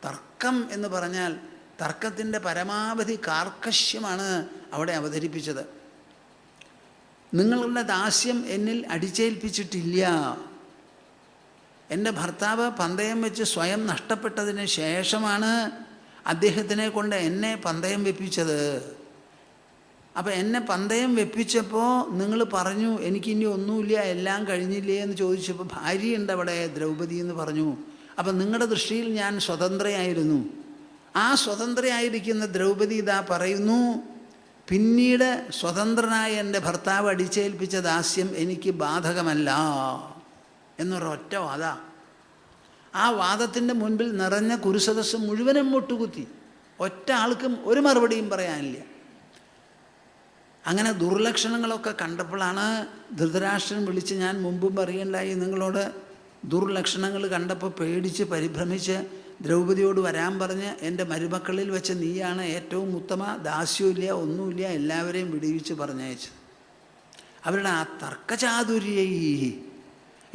തർക്കം എന്ന് പറഞ്ഞാൽ തർക്കത്തിൻ്റെ പരമാവധി കാർക്കശ്യമാണ് അവിടെ അവതരിപ്പിച്ചത്. നിങ്ങളുടെ ദാസ്യം എന്നിൽ അടിച്ചേൽപ്പിച്ചിട്ടില്ല. എൻ്റെ ഭർത്താവ് പന്തയം വെച്ച് സ്വയം നഷ്ടപ്പെട്ടതിന് ശേഷമാണ് അദ്ദേഹത്തിനെ കൊണ്ട് എന്നെ പന്തയം വെപ്പിച്ചത്. അപ്പോൾ എന്നെ പന്തയം വെപ്പിച്ചപ്പോൾ നിങ്ങൾ പറഞ്ഞു എനിക്കിനി ഒന്നുമില്ല, എല്ലാം കഴിഞ്ഞില്ലേ എന്ന് ചോദിച്ചപ്പോൾ ഭാര്യയുണ്ട് അവിടെ, ദ്രൗപദി എന്ന് പറഞ്ഞു. അപ്പം നിങ്ങളുടെ ദൃഷ്ടിയിൽ ഞാൻ സ്വതന്ത്രയായിരുന്നു. ആ സ്വതന്ത്രയായിരിക്കുന്ന ദ്രൗപദി ഇതാ പറയുന്നു, പിന്നീട് സ്വതന്ത്രനായ എൻ്റെ ഭർത്താവ് അടിച്ചേൽപ്പിച്ച ദാസ്യം എനിക്ക് ബാധകമല്ല എന്നൊരൊറ്റ വാദ. ആ വാദത്തിൻ്റെ മുൻപിൽ നിറഞ്ഞ കുരുസദസ്സ് മുഴുവനും മുട്ടുകുത്തി. ഒറ്റ ആൾക്കും ഒരു മറുപടിയും പറയാനില്ല. അങ്ങനെ ദുർലക്ഷണങ്ങളൊക്കെ കണ്ടപ്പോഴാണ് ധൃതരാഷ്ട്രൻ വിളിച്ച്, ഞാൻ മുമ്പും പറയണ്ടായി നിങ്ങളോട്, ദുർലക്ഷണങ്ങൾ കണ്ടപ്പോൾ പേടിച്ച് പരിഭ്രമിച്ച് ദ്രൗപദിയോട് വരാൻ പറഞ്ഞ്, എൻ്റെ മരുമക്കളിൽ വെച്ച് നീയാണ് ഏറ്റവും ഉത്തമ, ദാസ്യമില്ല ഒന്നുമില്ല, എല്ലാവരെയും വിടിവിച്ച് പറഞ്ഞയച്ചു. അവരുടെ ആ തർക്കചാതുര്യൈ.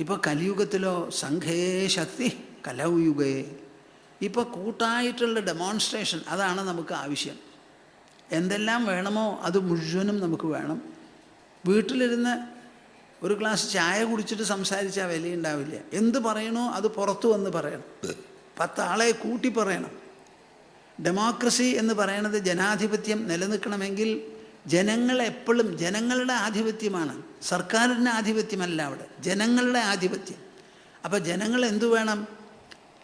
ഇപ്പോൾ കലിയുഗത്തിലോ സംഘേ ശക്തി കലൗയുഗേ. ഇപ്പോൾ കൂട്ടായിട്ടുള്ള ഡെമോൺസ്ട്രേഷൻ, അതാണ് നമുക്ക് ആവശ്യം. എന്തെല്ലാം വേണമോ അത് മുഴുവനും നമുക്ക് വേണം. വീട്ടിലിരുന്ന് ഒരു ഗ്ലാസ് ചായ കുടിച്ചിട്ട് സംസാരിച്ചാൽ വിലയുണ്ടാവില്ല. എന്ത് പറയണോ അത് പുറത്തു വന്ന് പറയണം, 10 ആളെ കൂട്ടി പറയണം. ഡെമോക്രസി എന്ന് പറയുന്നത് ജനാധിപത്യം നിലനിൽക്കണമെങ്കിൽ ജനങ്ങൾ എപ്പോഴും ജനങ്ങളുടെ ആധിപത്യമാണ്, സർക്കാരിൻ്റെ ആധിപത്യമല്ല അവിടെ, ജനങ്ങളുടെ ആധിപത്യം. അപ്പോൾ ജനങ്ങൾ എന്തു വേണം?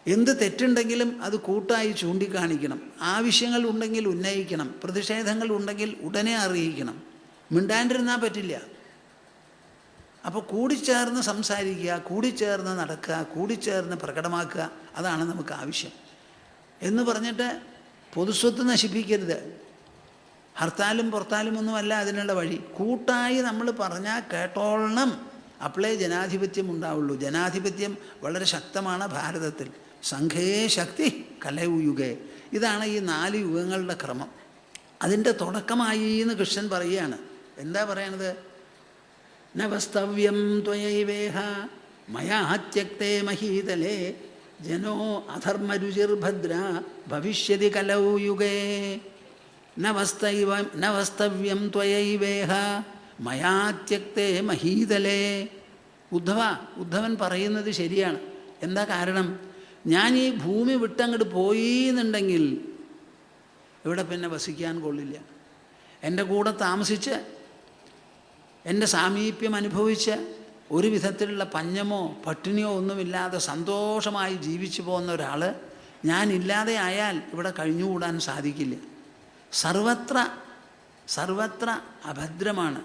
എന്ത് തെറ്റുണ്ടെങ്കിലും അത് കൂട്ടായി ചൂണ്ടിക്കാണിക്കണം, ആവശ്യങ്ങൾ ഉണ്ടെങ്കിൽ ഉന്നയിക്കണം, പ്രതിഷേധങ്ങൾ ഉണ്ടെങ്കിൽ ഉടനെ അറിയിക്കണം. മിണ്ടാണ്ടിരുന്നാൽ പറ്റില്ല. അപ്പോൾ കൂടിച്ചേർന്ന് സംസാരിക്കുക, കൂടിച്ചേർന്ന് നടക്കുക, കൂടിച്ചേർന്ന് പ്രകടമാക്കുക, അതാണ് നമുക്ക് ആവശ്യം. എന്ന് പറഞ്ഞിട്ട് പൊതുസ്വത്ത് നശിപ്പിക്കരുത്. ഹർത്താലും പുറത്താലും ഒന്നുമല്ല അതിനുള്ള വഴി. കൂട്ടായി നമ്മൾ പറഞ്ഞാൽ കേട്ടോളണം, അപ്പോഴേ ജനാധിപത്യം ഉണ്ടാവുള്ളൂ. ജനാധിപത്യം വളരെ ശക്തമാണ് ഭാരതത്തിൽ. സംഘേ ശക്തി കലയുഗേ. ഇതാണ് ഈ 4 യുഗങ്ങളുടെ ക്രമം. അതിൻ്റെ തുടക്കമായി എന്ന് കൃഷ്ണൻ പറയുകയാണ്. എന്താ പറയണത്? നവസ്തവ്യം ത്വയൈവേഹ മയാ ത്യക്തേ മഹീതലേ ജനോ അധർമ്മരുചിർഭദ്ര ഭവിഷ്യതി കലൗയുഗേ. നവസ്തവ്യം ത്വയൈവേഹ മയാ ത്യക്തേ മഹീതലേ. ഉദ്ധവൻ പറയുന്നത് ശരിയാണ്. എന്താ കാരണം? ഞാൻ ഈ ഭൂമി വിട്ടങ്ങോട്ട് പോയി എന്നുണ്ടെങ്കിൽ ഇവിടെ പിന്നെ വസിക്കാൻ കൊള്ളില്ല. എൻ്റെ കൂടെ താമസിച്ച് എൻ്റെ സാമീപ്യം അനുഭവിച്ച് ഒരു വിധത്തിലുള്ള പഞ്ഞമോ പട്ടിണിയോ ഒന്നുമില്ലാതെ സന്തോഷമായി ജീവിച്ചു പോകുന്ന ഒരാൾ ഞാനില്ലാതെ ആയാൽ ഇവിടെ കഴിഞ്ഞുകൂടാൻ സാധിക്കില്ല. സർവത്ര അഭദ്രമാണ്.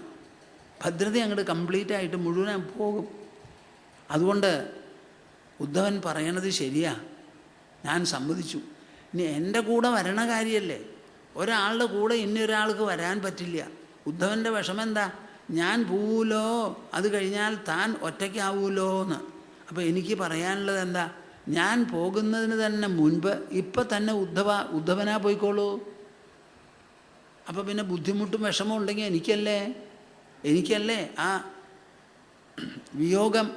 ഭദ്രത അങ്ങോട്ട് കംപ്ലീറ്റ് ആയിട്ട് മുഴുവൻ പോകും. അതുകൊണ്ട് ഉദ്ധവൻ പറയണത് ശരിയാ, ഞാൻ സമ്മതിച്ചു. ഇനി എൻ്റെ കൂടെ വരണ കാര്യമല്ലേ, ഒരാളുടെ കൂടെ ഇന്നൊരാൾക്ക് വരാൻ പറ്റില്ല. ഉദ്ധവൻ്റെ വിഷമം എന്താ? ഞാൻ പോവുമല്ലോ, അത് കഴിഞ്ഞാൽ താൻ ഒറ്റയ്ക്കാവൂലോ എന്ന്. അപ്പോൾ എനിക്ക് പറയാനുള്ളത് എന്താ? ഞാൻ പോകുന്നതിന് തന്നെ മുൻപ് ഇപ്പം തന്നെ ഉദ്ധവനാ പോയിക്കോളൂ. അപ്പോൾ പിന്നെ ബുദ്ധിമുട്ടും വിഷമം ഉണ്ടെങ്കിൽ എനിക്കല്ലേ ആ വിയോഗം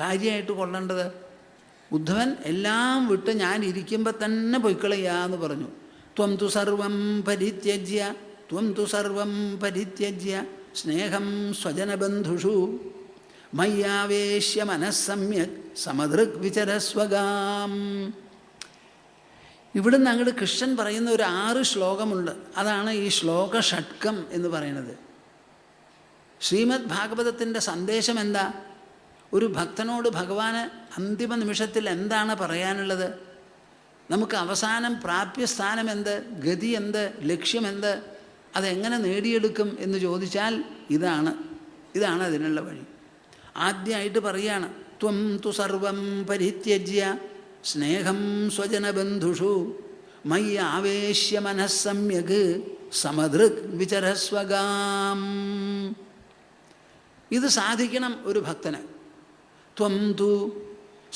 കാര്യമായിട്ട് കൊള്ളേണ്ടത്. ഉദ്ധവൻ എല്ലാം വിട്ട് ഞാൻ ഇരിക്കുമ്പോൾ തന്നെ പൊയ്ക്കളയാന്ന് പറഞ്ഞു. ത്വം തു സർവം പരിത്യജ്യ ത്വം തു സർവം പരിത്യജ്യ സ്നേഹം സ്വജനബന്ധുഷു മയ്യാവേശ്യ മനസ്സമ്യക് സമദൃക് വിചരസ്വഗാം. ഇവിടുന്ന് അങ്ങോട്ട് കൃഷ്ണൻ പറയുന്ന ഒരു 6 ശ്ലോകമുണ്ട്. അതാണ് ഈ ശ്ലോക ഷഡ്കം എന്ന് പറയുന്നത്. ശ്രീമദ് ഭാഗവതത്തിൻ്റെ സന്ദേശം എന്താ? ഒരു ഭക്തനോട് ഭഗവാന് അന്തിമ നിമിഷത്തിൽ എന്താണ് പറയാനുള്ളത്? നമുക്ക് അവസാനം പ്രാപ്യസ്ഥാനം എന്ത്, ഗതി എന്ത്, ലക്ഷ്യമെന്ത്, അതെങ്ങനെ നേടിയെടുക്കും എന്ന് ചോദിച്ചാൽ ഇതാണ് അതിനുള്ള വഴി. ആദ്യമായിട്ട് പറയാണ്, ത്വം തു സർവം പരിത്യജ്യ സ്നേഹം സ്വജനബന്ധുഷു മയ്യ ആവേശ്യ മനസ്സമ്യക് സമദൃക് വിചരസ്വഗാം. ഇത് സാധിക്കണം ഒരു ഭക്തന്. ത്വം തു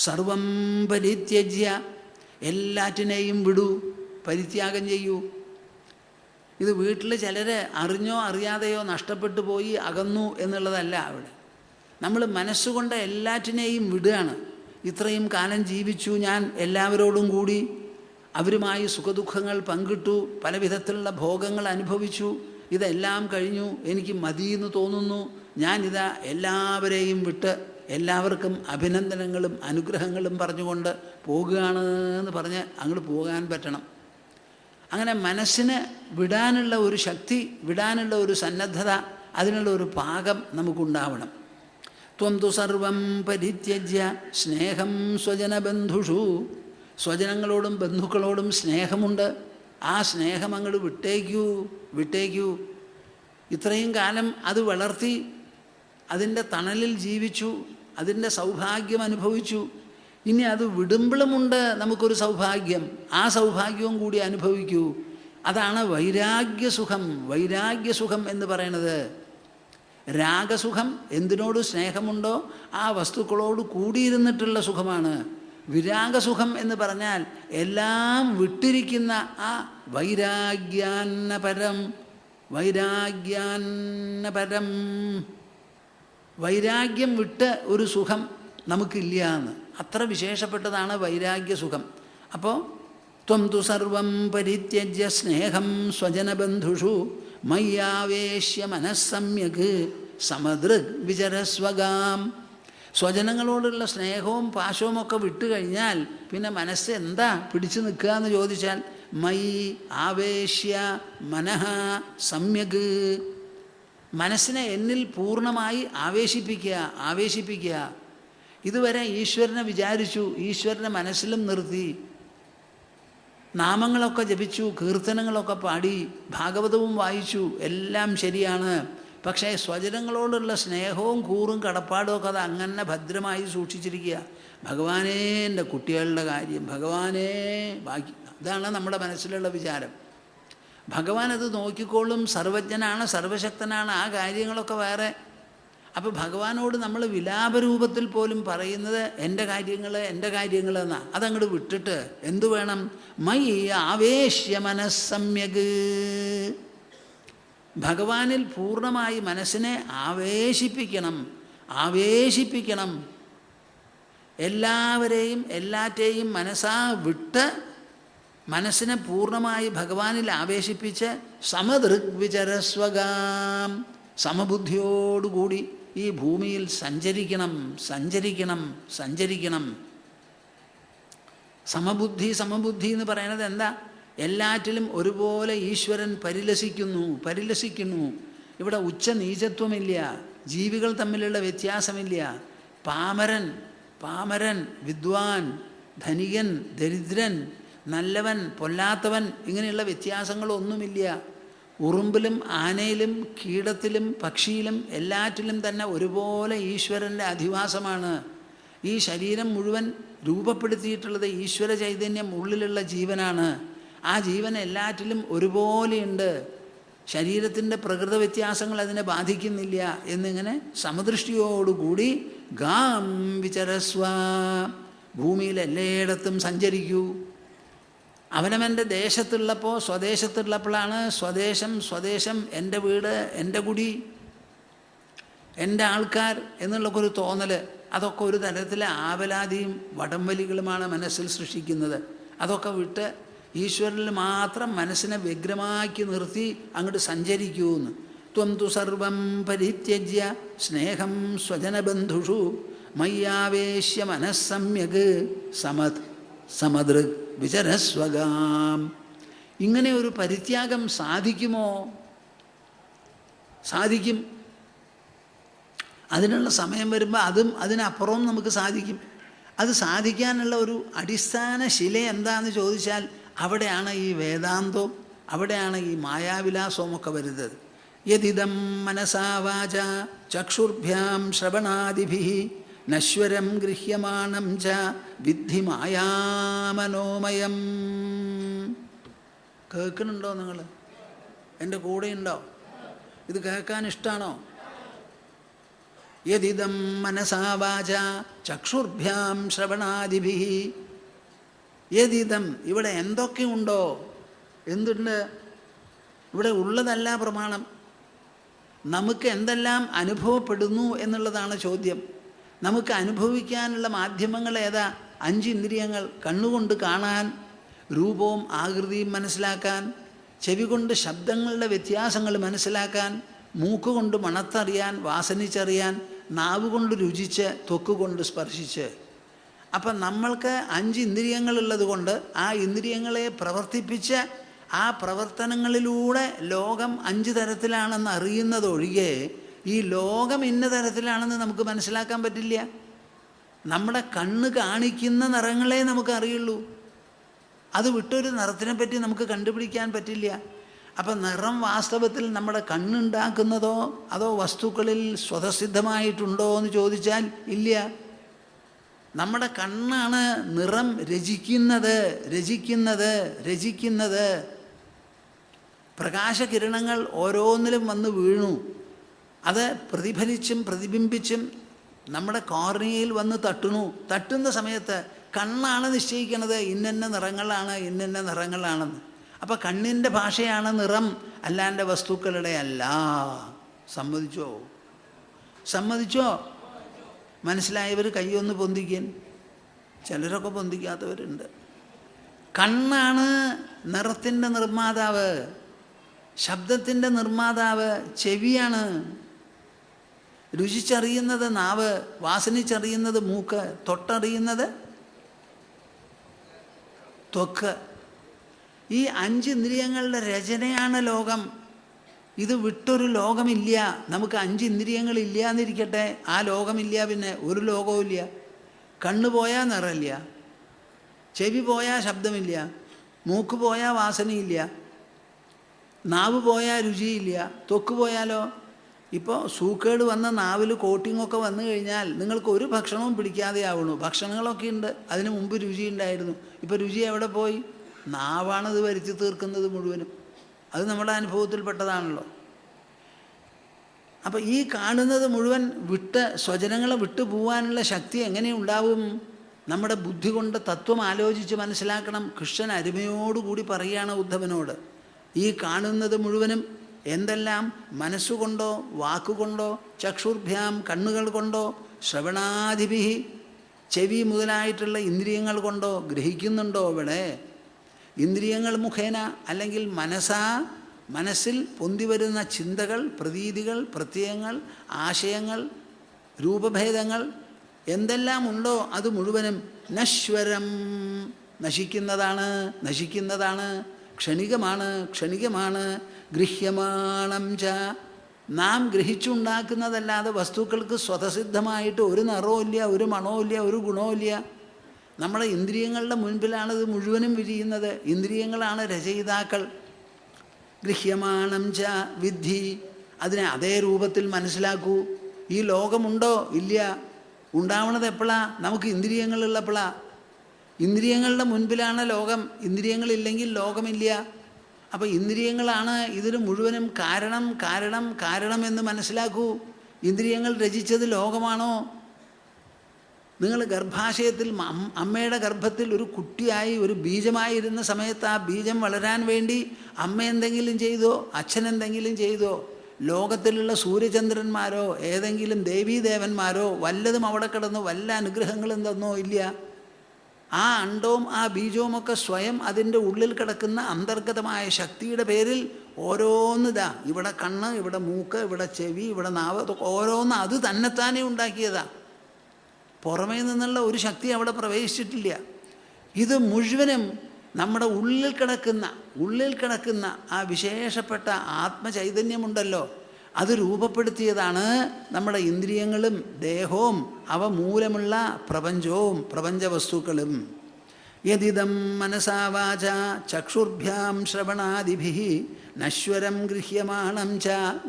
സർവം പരിത്യജ്യ, എല്ലാറ്റിനെയും വിടൂ, പരിത്യാഗം ചെയ്യൂ. ഇത് വീട്ടിൽ ചിലർ അറിഞ്ഞോ അറിയാതെയോ നഷ്ടപ്പെട്ടു പോയി അകന്നു എന്നുള്ളതല്ല. അവിടെ നമ്മൾ മനസ്സുകൊണ്ട് എല്ലാറ്റിനെയും വിടുകയാണ്. ഇത്രയും കാലം ജീവിച്ചു ഞാൻ എല്ലാവരോടും കൂടി, അവരുമായി സുഖദുഃഖങ്ങൾ പങ്കിട്ടു, പല വിധത്തിലുള്ള ഭോഗങ്ങൾ അനുഭവിച്ചു. ഇതെല്ലാം കഴിഞ്ഞു, എനിക്ക് മതിയെന്ന് തോന്നുന്നു. ഞാനിതാ എല്ലാവരെയും വിട്ട് എല്ലാവർക്കും അഭിനന്ദനങ്ങളും അനുഗ്രഹങ്ങളും പറഞ്ഞുകൊണ്ട് പോകുകയാണ് എന്ന് പറഞ്ഞ് അങ്ങോട്ട് പോകാൻ പറ്റണം. അങ്ങനെ മനസ്സിന് വിടാനുള്ള ഒരു ശക്തി, വിടാനുള്ള ഒരു സന്നദ്ധത, അതിനുള്ള ഒരു പാകം നമുക്കുണ്ടാവണം. ത്വം തു സർവം പരിത്യജ്യ സ്നേഹം സ്വജനബന്ധുഷു. സ്വജനങ്ങളോടും ബന്ധുക്കളോടും സ്നേഹമുണ്ട്. ആ സ്നേഹം അങ്ങോട്ട് വിട്ടേക്കൂ. ഇത്രയും കാലം അത് വളർത്തി, അതിൻ്റെ തണലിൽ ജീവിച്ചു, അതിൻ്റെ സൗഭാഗ്യം അനുഭവിച്ചു. ഇനി അത് വിടുമ്പോഴുമുണ്ട് നമുക്കൊരു സൗഭാഗ്യം. ആ സൗഭാഗ്യവും കൂടി അനുഭവിക്കൂ. അതാണ് വൈരാഗ്യസുഖം. വൈരാഗ്യസുഖം എന്ന് പറയുന്നത് രാഗസുഖം, എന്തിനോട് സ്നേഹമുണ്ടോ ആ വസ്തുക്കളോട് കൂടിയിരുന്നിട്ടുള്ള സുഖമാണ്. വിരാഗസുഖം എന്ന് പറഞ്ഞാൽ എല്ലാം വിട്ടിരിക്കുന്ന ആ വൈരാഗ്യാന്നപരം. വൈരാഗ്യം വിട്ട് ഒരു സുഖം നമുക്കില്ല എന്ന്. അത്ര വിശേഷപ്പെട്ടതാണ് വൈരാഗ്യസുഖം. അപ്പോൾ ത്വം തു സർവം പരിത്യജ്യ സ്നേഹം സ്വജനബന്ധുഷു മയ്യാവേശ്യ മനസ്സമ്യക് സമദൃക് വിചരസ്വഗാം. സ്വജനങ്ങളോടുള്ള സ്നേഹവും പാശവും ഒക്കെ വിട്ടുകഴിഞ്ഞാൽ പിന്നെ മനസ്സ് എന്താ പിടിച്ചു നിൽക്കുക എന്ന് ചോദിച്ചാൽ മയി ആവേശ്യ മനഃ സമ്യക്. മനസ്സിനെ എന്നിൽ പൂർണ്ണമായി ആവേശിപ്പിക്കുക. ഇതുവരെ ഈശ്വരനെ വിചാരിച്ചു, ഈശ്വരനെ മനസ്സിലും നിർത്തി, നാമങ്ങളൊക്കെ ജപിച്ചു, കീർത്തനങ്ങളൊക്കെ പാടി, ഭാഗവതവും വായിച്ചു, എല്ലാം ശരിയാണ്. പക്ഷേ സ്വജനങ്ങളോടുള്ള സ്നേഹവും കൂറും കടപ്പാടും ഒക്കെ അത് അങ്ങനെ ഭദ്രമായി സൂക്ഷിച്ചിരിക്കുക. ഭഗവാനേ എൻ്റെ കുട്ടികളുടെ കാര്യം, ഭഗവാനേ ബാക്കി, അതാണ് നമ്മുടെ മനസ്സിലുള്ള വിചാരം. ഭഗവാൻ അത് നോക്കിക്കോളും, സർവജ്ഞനാണ്, സർവശക്തനാണ്, ആ കാര്യങ്ങളൊക്കെ വേറെ. അപ്പോൾ ഭഗവാനോട് നമ്മൾ വിലാപരൂപത്തിൽ പോലും പറയുന്നത് എൻ്റെ കാര്യങ്ങൾ എന്നാണ്. അതങ്ങോട്ട് വിട്ടിട്ട് എന്തു വേണം? മൈ ആവേശ്യ മനസ്സമ്യക്. ഭഗവാനിൽ പൂർണ്ണമായി മനസ്സിനെ ആവേശിപ്പിക്കണം. എല്ലാവരെയും എല്ലാറ്റെയും മനസ്സാ വിട്ട് മനസ്സിനെ പൂർണ്ണമായി ഭഗവാനിൽ ആവേശിപ്പിച്ച് സമദൃക് വിചരസ്വഗാം. സമബുദ്ധിയോടുകൂടി ഈ ഭൂമിയിൽ സഞ്ചരിക്കണം. സമബുദ്ധി എന്ന് പറയുന്നത് എന്താ? എല്ലാറ്റിലും ഒരുപോലെ ഈശ്വരൻ പരിലസിക്കുന്നു. ഇവിടെ ഉച്ചനീചത്വമില്ല, ജീവികൾ തമ്മിലുള്ള വ്യത്യാസമില്ല. പാമരൻ, വിദ്വാൻ, ധനികൻ, ദരിദ്രൻ, നല്ലവൻ, പൊല്ലാത്തവൻ, ഇങ്ങനെയുള്ള വ്യത്യാസങ്ങളൊന്നുമില്ല. ഉറുമ്പിലും ആനയിലും കീടത്തിലും പക്ഷിയിലും എല്ലാറ്റിലും തന്നെ ഒരുപോലെ ഈശ്വരൻ്റെ അധിവാസമാണ്. ഈ ശരീരം മുഴുവൻ രൂപപ്പെടുത്തിയിട്ടുള്ളത് ഈശ്വര ചൈതന്യം ഉള്ളിലുള്ള ജീവനാണ്. ആ ജീവൻ എല്ലാറ്റിലും ഒരുപോലെയുണ്ട്. ശരീരത്തിൻ്റെ പ്രകൃത വ്യത്യാസങ്ങൾ അതിനെ ബാധിക്കുന്നില്ല എന്നിങ്ങനെ സമദൃഷ്ടിയോടുകൂടി ഗാം വിചരസ്വ. ഭൂമിയിൽ എല്ലായിടത്തും സഞ്ചരിക്കൂ. അവനവൻ്റെ ദേശത്തുള്ളപ്പോൾ, സ്വദേശത്തുള്ളപ്പോഴാണ് സ്വദേശം, എൻ്റെ വീട്, എൻ്റെ കുടി, എൻ്റെ ആൾക്കാർ എന്നുള്ളൊരു തോന്നൽ. അതൊക്കെ ഒരു തരത്തിലെ ആവലാതിയും വടംവലികളുമാണ് മനസ്സിൽ സൃഷ്ടിക്കുന്നത്. അതൊക്കെ വിട്ട് ഈശ്വരനിൽ മാത്രം മനസ്സിനെ വ്യഗ്രമാക്കി നിർത്തി അങ്ങോട്ട് സഞ്ചരിക്കൂന്ന്. ത്വം തു സർവം പരിത്യജ്യ സ്നേഹം സ്വജനബന്ധുഷു മയ്യാവേശ്യ മനസ്സമ്യക് സമദൃക് വിചരസ്വഗാം. ഇങ്ങനെ ഒരു പരിത്യാഗം സാധിക്കുമോ? സാധിക്കും. അതിനുള്ള സമയം വരുമ്പോൾ അതിനപ്പുറവും നമുക്ക് സാധിക്കും. അത് സാധിക്കാനുള്ള ഒരു അടിസ്ഥാന ശില എന്താണെന്ന് ചോദിച്ചാൽ അവിടെയാണ് ഈ വേദാന്തവും അവിടെയാണ് ഈ മായാവിലാസവും ഒക്കെ വരുന്നത്. യദിദം മനസാ വാച ചക്ഷുർഭ്യാം ശ്രവണാദിഭിഃ നശ്വരം ഗൃഹ്യമാണം ച വിദ്ധി മായാമനോമയം. കേൾക്കുന്നുണ്ടോ നിങ്ങൾ? എൻ്റെ കൂടെയുണ്ടോ? ഇത് കേൾക്കാൻ ഇഷ്ടമാണോ? യദിദം മനസാ വാച ചക്ഷുർഭ്യാം ശ്രവണാദിഭിഃ. യദിദം, ഇവിടെ എന്തൊക്കെയുണ്ടോ? എന്തുണ്ട്? ഇവിടെ ഉള്ളതല്ല പ്രമാണം. നമുക്ക് എന്തെല്ലാം അനുഭവപ്പെടുന്നു എന്നുള്ളതാണ് ചോദ്യം. നമുക്ക് അനുഭവിക്കാനുള്ള മാധ്യമങ്ങൾ ഏതാ? 5 ഇന്ദ്രിയങ്ങൾ. കണ്ണുകൊണ്ട് കാണാൻ, രൂപവും ആകൃതിയും മനസ്സിലാക്കാൻ, ചെവി കൊണ്ട് ശബ്ദങ്ങളുടെ വ്യത്യാസങ്ങൾ മനസ്സിലാക്കാൻ, മൂക്കുകൊണ്ട് മണത്തറിയാൻ, വാസനിച്ചറിയാൻ, നാവ് കൊണ്ട് രുചിച്ച്, ത്വക്ക് സ്പർശിച്ച്. അപ്പം നമ്മൾക്ക് 5 ഇന്ദ്രിയങ്ങളുള്ളത് കൊണ്ട് ആ ഇന്ദ്രിയങ്ങളെ പ്രവർത്തിപ്പിച്ച് ആ പ്രവർത്തനങ്ങളിലൂടെ ലോകം 5 തരത്തിലാണെന്ന് അറിയുന്നതൊഴികെ ഈ ലോകം ഇന്ന തരത്തിലാണെന്ന് നമുക്ക് മനസ്സിലാക്കാൻ പറ്റില്ല. നമ്മുടെ കണ്ണ് കാണിക്കുന്ന നിറങ്ങളെ നമുക്ക് അറിയുള്ളൂ. അത് വിട്ടൊരു നിറത്തിനെ പറ്റി നമുക്ക് കണ്ടുപിടിക്കാൻ പറ്റില്ല. അപ്പം നിറം വാസ്തവത്തിൽ നമ്മുടെ കണ്ണുണ്ടാക്കുന്നതോ അതോ വസ്തുക്കളിൽ സ്വതസിദ്ധമായിട്ടുണ്ടോ എന്ന് ചോദിച്ചാൽ ഇല്ല. നമ്മുടെ കണ്ണാണ് നിറം രചിക്കുന്നത്. പ്രകാശകിരണങ്ങൾ ഓരോന്നിലും വന്ന് വീണു. അത് പ്രതിഫലിച്ചും പ്രതിബിംബിച്ചും നമ്മുടെ കോർണിയയിൽ വന്ന് തട്ടുന്ന സമയത്ത് കണ്ണാണ് നിശ്ചയിക്കുന്നത് ഇന്ന നിറങ്ങളാണെന്ന്. അപ്പം കണ്ണിൻ്റെ ഭാഷയാണ് നിറം, അല്ലാണ്ട് വസ്തുക്കളുടെ അല്ല. സമ്മതിച്ചോ? മനസ്സിലായവർ കൈയൊന്ന് പൊന്തിക്കാൻ. ചിലരൊക്കെ പൊന്തിക്കാത്തവരുണ്ട്. കണ്ണാണ് നിറത്തിൻ്റെ നിർമ്മാതാവ്, ശബ്ദത്തിൻ്റെ നിർമ്മാതാവ് ചെവിയാണ്, രുചിച്ചറിയുന്നത് നാവ്, വാസനിച്ചറിയുന്നത് മൂക്ക്, തൊട്ടറിയുന്നത് ത്വക്ക്. ഈ 5 ഇന്ദ്രിയങ്ങളുടെ രചനയാണ് ലോകം. ഇത് വിട്ടൊരു ലോകമില്ല. നമുക്ക് 5 ഇന്ദ്രിയങ്ങളില്ല എന്നിരിക്കട്ടെ, ആ ലോകമില്ല, പിന്നെ ഒരു ലോകവും ഇല്ല. കണ്ണ് പോയാൽ നിറമില്ല, ചെവി പോയാൽ ശബ്ദമില്ല, മൂക്ക് പോയാൽ വാസനയില്ല, നാവ് പോയാൽ രുചിയില്ല, ത്വക്ക് പോയാലോ? ഇപ്പോൾ സൂക്കേട് വന്ന നാവിൽ കോട്ടിങ്ങൊക്കെ വന്നു കഴിഞ്ഞാൽ നിങ്ങൾക്ക് ഒരു ഭക്ഷണവും പിടിക്കാതെ ആവണു. ഭക്ഷണങ്ങളൊക്കെ ഉണ്ട്, അതിന് മുമ്പ് രുചി ഉണ്ടായിരുന്നു. ഇപ്പോൾ രുചി എവിടെ പോയി? നാവാണത് വരുത്തി തീർക്കുന്നത് മുഴുവനും. അത് നമ്മുടെ അനുഭവത്തിൽപ്പെട്ടതാണല്ലോ. അപ്പം ഈ കാണുന്നത് മുഴുവൻ സ്വജനങ്ങളെ വിട്ടു പോകാനുള്ള ശക്തി എങ്ങനെ ഉണ്ടാവും? നമ്മുടെ ബുദ്ധി കൊണ്ട് തത്വം ആലോചിച്ച് മനസ്സിലാക്കണം. കൃഷ്ണൻ അരുമയോടുകൂടി പറയുകയാണ് ഉദ്ധവനോട്, ഈ കാണുന്നത് മുഴുവനും എന്തെല്ലാം മനസ്സുകൊണ്ടോ വാക്കുകൊണ്ടോ ചക്ഷുർഭ്യാം കണ്ണുകൾ കൊണ്ടോ ശ്രവണാദിഭിഃ ചെവി മുതലായിട്ടുള്ള ഇന്ദ്രിയങ്ങൾ കൊണ്ടോ ഗ്രഹിക്കുന്നുണ്ടോ? ഇവിടെ ഇന്ദ്രിയങ്ങൾ മുഖേന അല്ലെങ്കിൽ മനസ്സിൽ പൊന്തിവരുന്ന ചിന്തകൾ, പ്രതീതികൾ, പ്രത്യയങ്ങൾ, ആശയങ്ങൾ, രൂപഭേദങ്ങൾ എന്തെല്ലാം ഉണ്ടോ അത് മുഴുവനും നശ്വരം, നശിക്കുന്നതാണ്, ക്ഷണികമാണ്, ഗൃഹ്യമാണം ച, നാം ഗ്രഹിച്ചുണ്ടാക്കുന്നതല്ലാതെ വസ്തുക്കൾക്ക് സ്വതസിദ്ധമായിട്ട് ഒരു നിറവുമില്ല, ഒരു മണവുമില്ല, ഒരു ഗുണവുമില്ല. നമ്മുടെ ഇന്ദ്രിയങ്ങളുടെ മുൻപിലാണിത് മുഴുവനും വിരിയുന്നത്. ഇന്ദ്രിയങ്ങളാണ് രചയിതാക്കൾ. ഗൃഹ്യമാണം ച വിദ്ധി, അതിനെ അതേ രൂപത്തിൽ മനസ്സിലാക്കൂ. ഈ ലോകമുണ്ടോ? ഇല്ല. ഉണ്ടാവണത് എപ്പോഴാണ്? നമുക്ക് ഇന്ദ്രിയങ്ങളുള്ളപ്പോഴാണ്. ഇന്ദ്രിയങ്ങളുടെ മുൻപിലാണ് ലോകം. ഇന്ദ്രിയങ്ങളില്ലെങ്കിൽ ലോകമില്ല. അപ്പോൾ ഇന്ദ്രിയങ്ങളാണ് ഇതിന് മുഴുവനും കാരണം എന്ന് മനസ്സിലാക്കൂ. ഇന്ദ്രിയങ്ങൾ രചിച്ചത് ലോകമാണോ? നിങ്ങൾ ഗർഭാശയത്തിൽ അമ്മയുടെ ഗർഭത്തിൽ ഒരു കുട്ടിയായി ഒരു ബീജമായിരുന്ന സമയത്ത് ആ ബീജം വളരാൻ വേണ്ടി അമ്മ എന്തെങ്കിലും ചെയ്തോ? അച്ഛൻ എന്തെങ്കിലും ചെയ്തോ? ലോകത്തിലുള്ള സൂര്യചന്ദ്രന്മാരോ ഏതെങ്കിലും ദേവീദേവന്മാരോ വല്ലതും അവിടെ കിടന്ന് വല്ല അനുഗ്രഹങ്ങളും തന്നോ ഇല്ല. ആ അണ്ടവും ആ ബീജവുമൊക്കെ സ്വയം അതിൻ്റെ ഉള്ളിൽ കിടക്കുന്ന അന്തർഗതമായ ശക്തിയുടെ പേരിൽ ഓരോന്നിതാ, ഇവിടെ കണ്ണ്, ഇവിടെ മൂക്ക്, ഇവിടെ ചെവി, ഇവിടെ നാവ്, ഓരോന്ന് അത് തന്നെത്താനെ ഉണ്ടാക്കിയതാ. പുറമേ നിന്നുള്ള ഒരു ശക്തി അവിടെ പ്രവേശിച്ചിട്ടില്ല. ഇത് മുഴുവനും നമ്മുടെ ഉള്ളിൽ കിടക്കുന്ന ആ വിശേഷപ്പെട്ട ആത്മചൈതന്യമുണ്ടല്ലോ, അത് രൂപപ്പെടുത്തിയതാണ് നമ്മുടെ ഇന്ദ്രിയങ്ങളും ദേഹവും അവ മൂലമുള്ള പ്രപഞ്ചവും പ്രപഞ്ചവസ്തുക്കളും. യദിദം മനസാ വാചാ ചക്ഷുർഭ്യാം ശ്രവണാദിഭിः നശ്വരം ഗൃഹ്യമാണം ച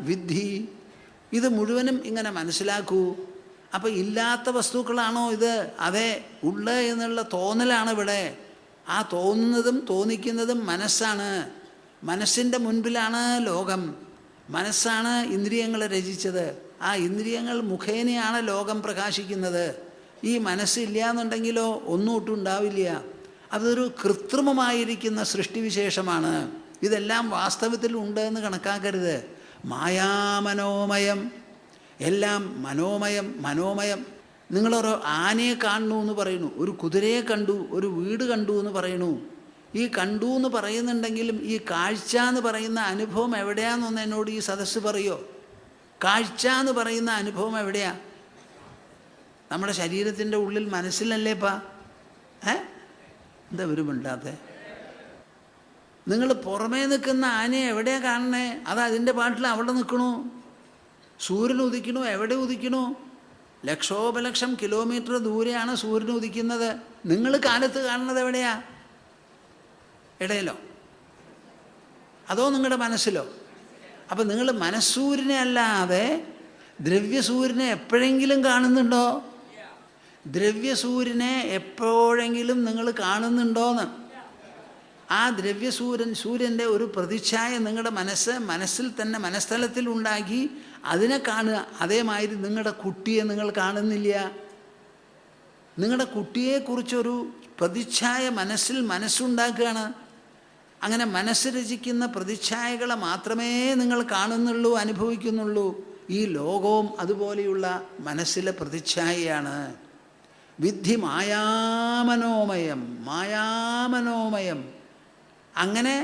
വിദ്ധി. ഇത് മുഴുവനും ഇങ്ങനെ മനസ്സിലാക്കൂ. അപ്പോൾ ഇല്ലാത്ത വസ്തുക്കളാണോ ഇത്? അതെ, ഉള്ള എന്നുള്ള തോന്നലാണ് ഇവിടെ. ആ തോന്നുന്നതും തോന്നിക്കുന്നതും മനസ്സാണ്. മനസ്സിൻ്റെ മുൻപിലാണ് ലോകം. മനസ്സാണ് ഇന്ദ്രിയങ്ങളെ രചിച്ചത്. ആ ഇന്ദ്രിയങ്ങൾ മുഖേനയാണ് ലോകം പ്രകാശിക്കുന്നത്. ഈ മനസ്സില്ല എന്നുണ്ടെങ്കിലോ ഒന്നും ഒട്ടും ഉണ്ടാവില്ല. അതൊരു കൃത്രിമമായിരിക്കുന്ന സൃഷ്ടിവിശേഷമാണ്. ഇതെല്ലാം വാസ്തവത്തിൽ ഉണ്ട് എന്ന് കണക്കാക്കരുത്. മായാമനോമയം, എല്ലാം മനോമയം. നിങ്ങളൊരു ആനയെ കാണുന്നു എന്ന് പറയുന്നു, ഒരു കുതിരയെ കണ്ടു, ഒരു വീട് കണ്ടു എന്ന് പറയുന്നു. ഈ കണ്ടു എന്ന് പറയുന്നുണ്ടെങ്കിലും ഈ കാഴ്ച എന്ന് പറയുന്ന അനുഭവം എവിടെയാണെന്നൊന്ന് എന്നോട് ഈ സദസ്സ് പറയോ? കാഴ്ച എന്ന് പറയുന്ന അനുഭവം എവിടെയാ? നമ്മുടെ ശരീരത്തിൻ്റെ ഉള്ളിൽ, മനസ്സിലല്ലേപ്പാ? എന്താ ഒരു മിണ്ടാത്തെ? നിങ്ങൾ പുറമേ നിൽക്കുന്ന ആനയെ എവിടെയാണ് കാണണേ? അത് അതിൻ്റെ പാട്ടിൽ അവിടെ നിൽക്കണു. സൂര്യൻ ഉദിക്കണു, എവിടെ ഉദിക്കണു? ലക്ഷോപലക്ഷം കിലോമീറ്റർ ദൂരെയാണ് സൂര്യൻ ഉദിക്കുന്നത്. നിങ്ങൾ കാലത്ത് കാണുന്നത് എവിടെയാ? ഇടയിലോ അതോ നിങ്ങളുടെ മനസ്സിലോ? അപ്പം നിങ്ങൾ മനസ്സൂര്യനെ അല്ലാതെ ദ്രവ്യസൂര്യനെ എപ്പോഴെങ്കിലും കാണുന്നുണ്ടോ? ദ്രവ്യസൂര്യനെ എപ്പോഴെങ്കിലും നിങ്ങൾ കാണുന്നുണ്ടോന്ന്? ആ സൂര്യൻ്റെ ഒരു പ്രതിച്ഛായ നിങ്ങളുടെ മനസ്സിൽ തന്നെ മനസ്ഥലത്തിൽ ഉണ്ടാക്കി അതിനെ കാണുക. അതേമാതിരി നിങ്ങളുടെ കുട്ടിയെ നിങ്ങൾ കാണുന്നില്ല. നിങ്ങളുടെ കുട്ടിയെക്കുറിച്ചൊരു പ്രതിച്ഛായ മനസ്സുണ്ടാക്കുകയാണ്. അങ്ങനെ മനസ്സ് രചിക്കുന്ന പ്രതിച്ഛായകളെ മാത്രമേ നിങ്ങൾ കാണുന്നുള്ളൂ, അനുഭവിക്കുന്നുള്ളൂ. ഈ ലോകവും അതുപോലെയുള്ള മനസ്സിലെ പ്രതിച്ഛായയാണ്. വിദ്ധി മായാമനോമയം. അങ്ങനെ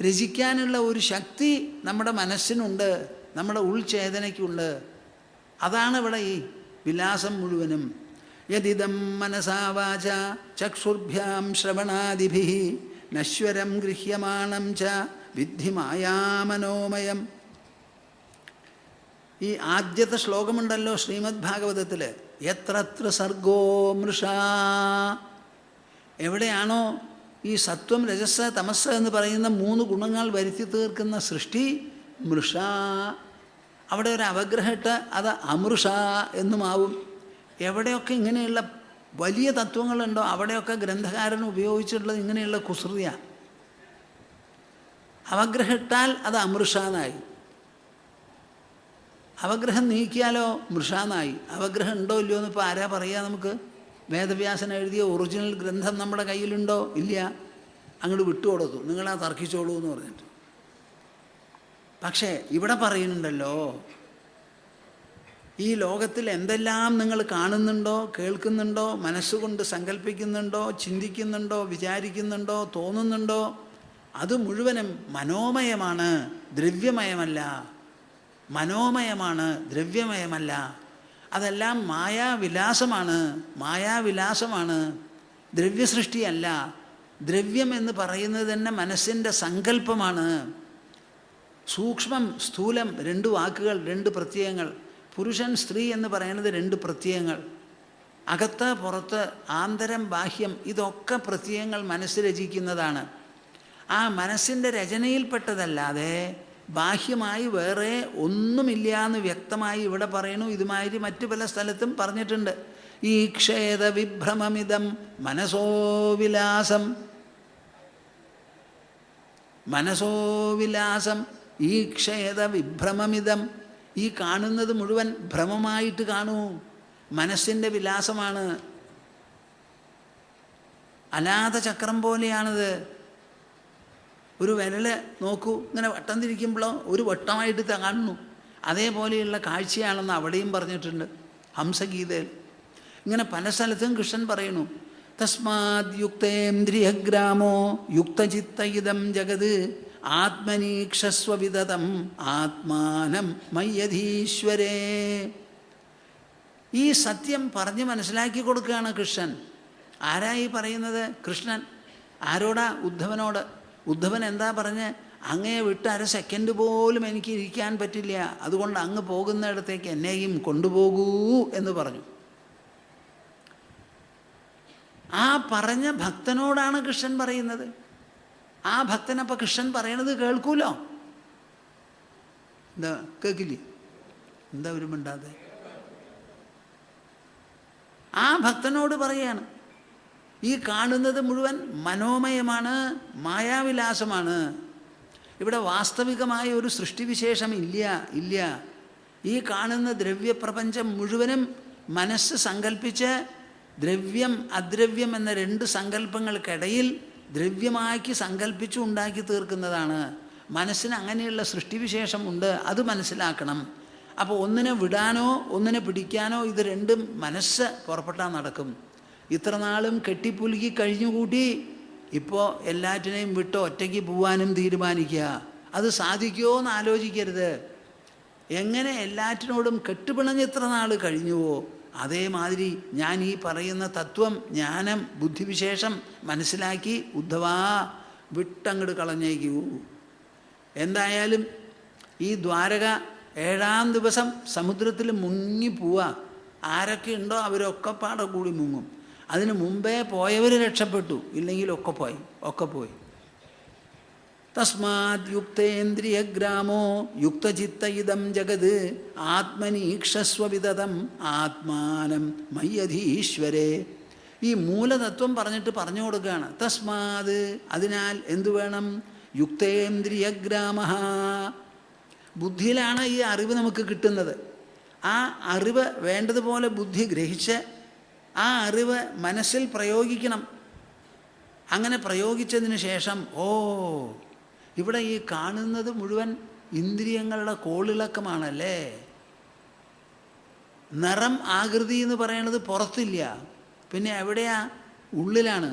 രചിക്കാനുള്ള ഒരു ശക്തി നമ്മുടെ മനസ്സിനുണ്ട്, നമ്മുടെ ഉൾചേതനയ്ക്കുണ്ട്. അതാണ് ഇവിടെ ഈ വിലാസം മുഴുവനും. യദിദം മനസാ വാചാ ചക്ഷുർഭ്യാം ശ്രവണാദിഭിः നശ്വരം ഗൃഹ്യമാണം ച വിദ്ധി മായാമനോമയം. ഈ ആദ്യത്തെ ശ്ലോകമുണ്ടല്ലോ ശ്രീമദ് ഭാഗവതത്തിൽ, യത്രത്ര സർഗോ മൃഷാ. എവിടെയാണോ ഈ സത്വം, രജസ്, തമസ് എന്ന് പറയുന്ന 3 ഗുണങ്ങൾ വരുത്തി തീർക്കുന്ന സൃഷ്ടി മൃഷ, അവിടെ ഒരു അവഗ്രഹമിട്ട് അത് അമൃഷ എന്നുമാവും. എവിടെയൊക്കെ ഇങ്ങനെയുള്ള വലിയ തത്വങ്ങളുണ്ടോ അവിടെയൊക്കെ ഗ്രന്ഥകാരൻ ഉപയോഗിച്ചിട്ടുള്ളത് ഇങ്ങനെയുള്ള കുസൃതിയാണ്. അവഗ്രഹിട്ടാൽ അത് അമൃഷാന്നായി, അവഗ്രഹം നീക്കിയാലോ മൃഷാന്നായി. അവഗ്രഹം ഉണ്ടോ ഇല്ലയോ എന്ന് ഇപ്പോൾ ആരാ പറയുക നമുക്ക്? വേദവ്യാസൻ എഴുതിയ ഒറിജിനൽ ഗ്രന്ഥം നമ്മുടെ കയ്യിലുണ്ടോ? ഇല്ല. അങ്ങോട്ട് വിട്ടുകൊടുത്തു, നിങ്ങളാ തർക്കിച്ചോളൂ എന്ന് പറഞ്ഞിട്ട്. പക്ഷേ ഇവിടെ പറയുന്നുണ്ടല്ലോ, ഈ ലോകത്തിൽ എന്തെല്ലാം നിങ്ങൾ കാണുന്നുണ്ടോ, കേൾക്കുന്നുണ്ടോ, മനസ്സുകൊണ്ട് സങ്കല്പിക്കുന്നുണ്ടോ, ചിന്തിക്കുന്നുണ്ടോ, വിചാരിക്കുന്നുണ്ടോ, തോന്നുന്നുണ്ടോ, അത് മുഴുവനും മനോമയമാണ്, ദ്രവ്യമയമല്ല. മനോമയമാണ്, ദ്രവ്യമയമല്ല. അതെല്ലാം മായാവിലാസമാണ്, ദ്രവ്യസൃഷ്ടിയല്ല. ദ്രവ്യം എന്ന് പറയുന്നത് തന്നെ മനസ്സിൻ്റെ സങ്കല്പമാണ്. സൂക്ഷ്മം, സ്ഥൂലം, 2 വാക്കുകൾ, 2 പ്രത്യയങ്ങൾ. പുരുഷൻ, സ്ത്രീ എന്ന് പറയുന്നത് 2 പ്രത്യയങ്ങൾ. അകത്ത്, പുറത്ത്, ആന്തരം, ബാഹ്യം, ഇതൊക്കെ പ്രത്യയങ്ങൾ മനസ്സ് രചിക്കുന്നതാണ്. ആ മനസ്സിൻ്റെ രചനയിൽപ്പെട്ടതല്ലാതെ ബാഹ്യമായി വേറെ ഒന്നുമില്ല എന്ന് വ്യക്തമായി ഇവിടെ പറയുന്നു. ഇതുമാതിരി മറ്റു പല സ്ഥലത്തും പറഞ്ഞിട്ടുണ്ട്. ഈ ക്ഷേത വിഭ്രമമിതം മനസോ വിലാസം. ഈ ക്ഷേത വിഭ്രമമിതം, ഈ കാണുന്നത് മുഴുവൻ ഭ്രമമായിട്ട് കാണൂ, മനസ്സിൻ്റെ വിലാസമാണ്. അനാഥ ചക്രം പോലെയാണിത്. ഒരു വിരൽ നോക്കൂ, ഇങ്ങനെ വട്ടം തിരിക്കുമ്പോഴോ ഒരു വട്ടമായിട്ട് കാണുന്നു. അതേപോലെയുള്ള കാഴ്ചയാണെന്ന് അവിടെയും പറഞ്ഞിട്ടുണ്ട് ഹംസഗീതയിൽ. ഇങ്ങനെ പല സ്ഥലത്തും കൃഷ്ണൻ പറയുന്നു, തസ്മാത് യുക്തേന്ദ്രിയഗ്രാമോ യുക്തചിത്ത ഇദം ജഗത് ആത്മനീക്ഷസ്വവിദതം ആത്മാനം മയ്യധീശ്വരേ. ഈ സത്യം പറഞ്ഞ് മനസ്സിലാക്കി കൊടുക്കുകയാണ് കൃഷ്ണൻ. ആരായി പറയുന്നത്? കൃഷ്ണൻ. ആരോടാ? ഉദ്ധവനോട്. ഉദ്ധവൻ എന്താ പറഞ്ഞ്? അങ്ങയെ വിട്ട് അര സെക്കൻഡ് പോലും എനിക്ക് ഇരിക്കാൻ പറ്റില്ല, അതുകൊണ്ട് അങ്ങ് പോകുന്നിടത്തേക്ക് എന്നെയും കൊണ്ടുപോകൂ എന്ന് പറഞ്ഞു. ആ പറഞ്ഞ ഭക്തനോടാണ് കൃഷ്ണൻ പറയുന്നത്. ആ ഭക്തനപ്പോൾ കൃഷ്ണൻ പറയണത് കേൾക്കൂലോ? എന്താ കേൾക്കില്ലേ? എന്താ ഒരു മിണ്ടാതെ? ആ ഭക്തനോട് പറയാണ്, ഈ കാണുന്നത് മുഴുവൻ മനോമയമാണ്, മായാവിലാസമാണ്. ഇവിടെ വാസ്തവികമായ ഒരു സൃഷ്ടിവിശേഷം ഇല്ല. ഈ കാണുന്ന ദ്രവ്യപ്രപഞ്ചം മുഴുവനും മനസ്സ് സങ്കല്പിച്ച് ദ്രവ്യം അദ്രവ്യം എന്ന രണ്ട് സങ്കല്പങ്ങൾക്കിടയിൽ ദ്രവ്യമാക്കി സങ്കല്പിച്ച് ഉണ്ടാക്കി തീർക്കുന്നതാണ്. മനസ്സിന് അങ്ങനെയുള്ള സൃഷ്ടിവിശേഷമുണ്ട്, അത് മനസ്സിലാക്കണം. അപ്പോൾ ഒന്നിനെ വിടാനോ ഒന്നിനെ പിടിക്കാനോ ഇത് രണ്ടും മനസ്സ് പുറപ്പെട്ടാൽ നടക്കും. ഇത്ര നാളും കെട്ടിപ്പുലുക്കി കഴിഞ്ഞുകൂട്ടി ഇപ്പോൾ എല്ലാറ്റിനെയും വിട്ട് ഒറ്റയ്ക്ക് പോവാനും തീരുമാനിക്കുക. അത് സാധിക്കുമോ എന്ന് ആലോചിക്കരുത്. എങ്ങനെ എല്ലാറ്റിനോടും കെട്ടുപിണഞ്ഞ് ഇത്ര നാൾ കഴിഞ്ഞുവോ അതേമാതിരി ഞാൻ ഈ പറയുന്ന തത്വം, ജ്ഞാനം, ബുദ്ധിവിശേഷം മനസ്സിലാക്കി ഉദ്ധവാ വിട്ടങ്ങോട്ട് കളഞ്ഞേക്കൂ. എന്തായാലും ഈ ദ്വാരക 7-ാം ദിവസം സമുദ്രത്തിൽ മുങ്ങിപ്പോവുക. ആരൊക്കെ ഉണ്ടോ അവരൊക്കെ പാടെ കൂടി മുങ്ങും. അതിന് മുമ്പേ പോയവർ രക്ഷപ്പെട്ടു, ഇല്ലെങ്കിൽ ഒക്കെ പോയി. തസ്മാത് യുക്തേന്ദ്രിയഗ്രാമോ യുക്തചിത്ത ഇദം ജഗത് ആത്മനീക്ഷസ്വവിദതം ആത്മാനം മയ്യധീശ്വരേ. ഈ മൂലതത്വം പറഞ്ഞിട്ട് പറഞ്ഞു കൊടുക്കുകയാണ്. തസ്മാത് അതിനാൽ എന്തു വേണം? യുക്തേന്ദ്രിയഗ്രാമ. ബുദ്ധിയിലാണ് ഈ അറിവ് നമുക്ക് കിട്ടുന്നത്. ആ അറിവ് വേണ്ടതുപോലെ ബുദ്ധി ഗ്രഹിച്ച് ആ അറിവ് മനസ്സിൽ പ്രയോഗിക്കണം. അങ്ങനെ പ്രയോഗിച്ചതിന് ശേഷം ഇവിടെ ഈ കാണുന്നത് മുഴുവൻ ഇന്ദ്രിയങ്ങളുടെ കോളിളക്കമാണല്ലേ. നിറം, ആകൃതി എന്ന് പറയണത് പുറത്തില്ല, പിന്നെ എവിടെയാ? ഉള്ളിലാണ്.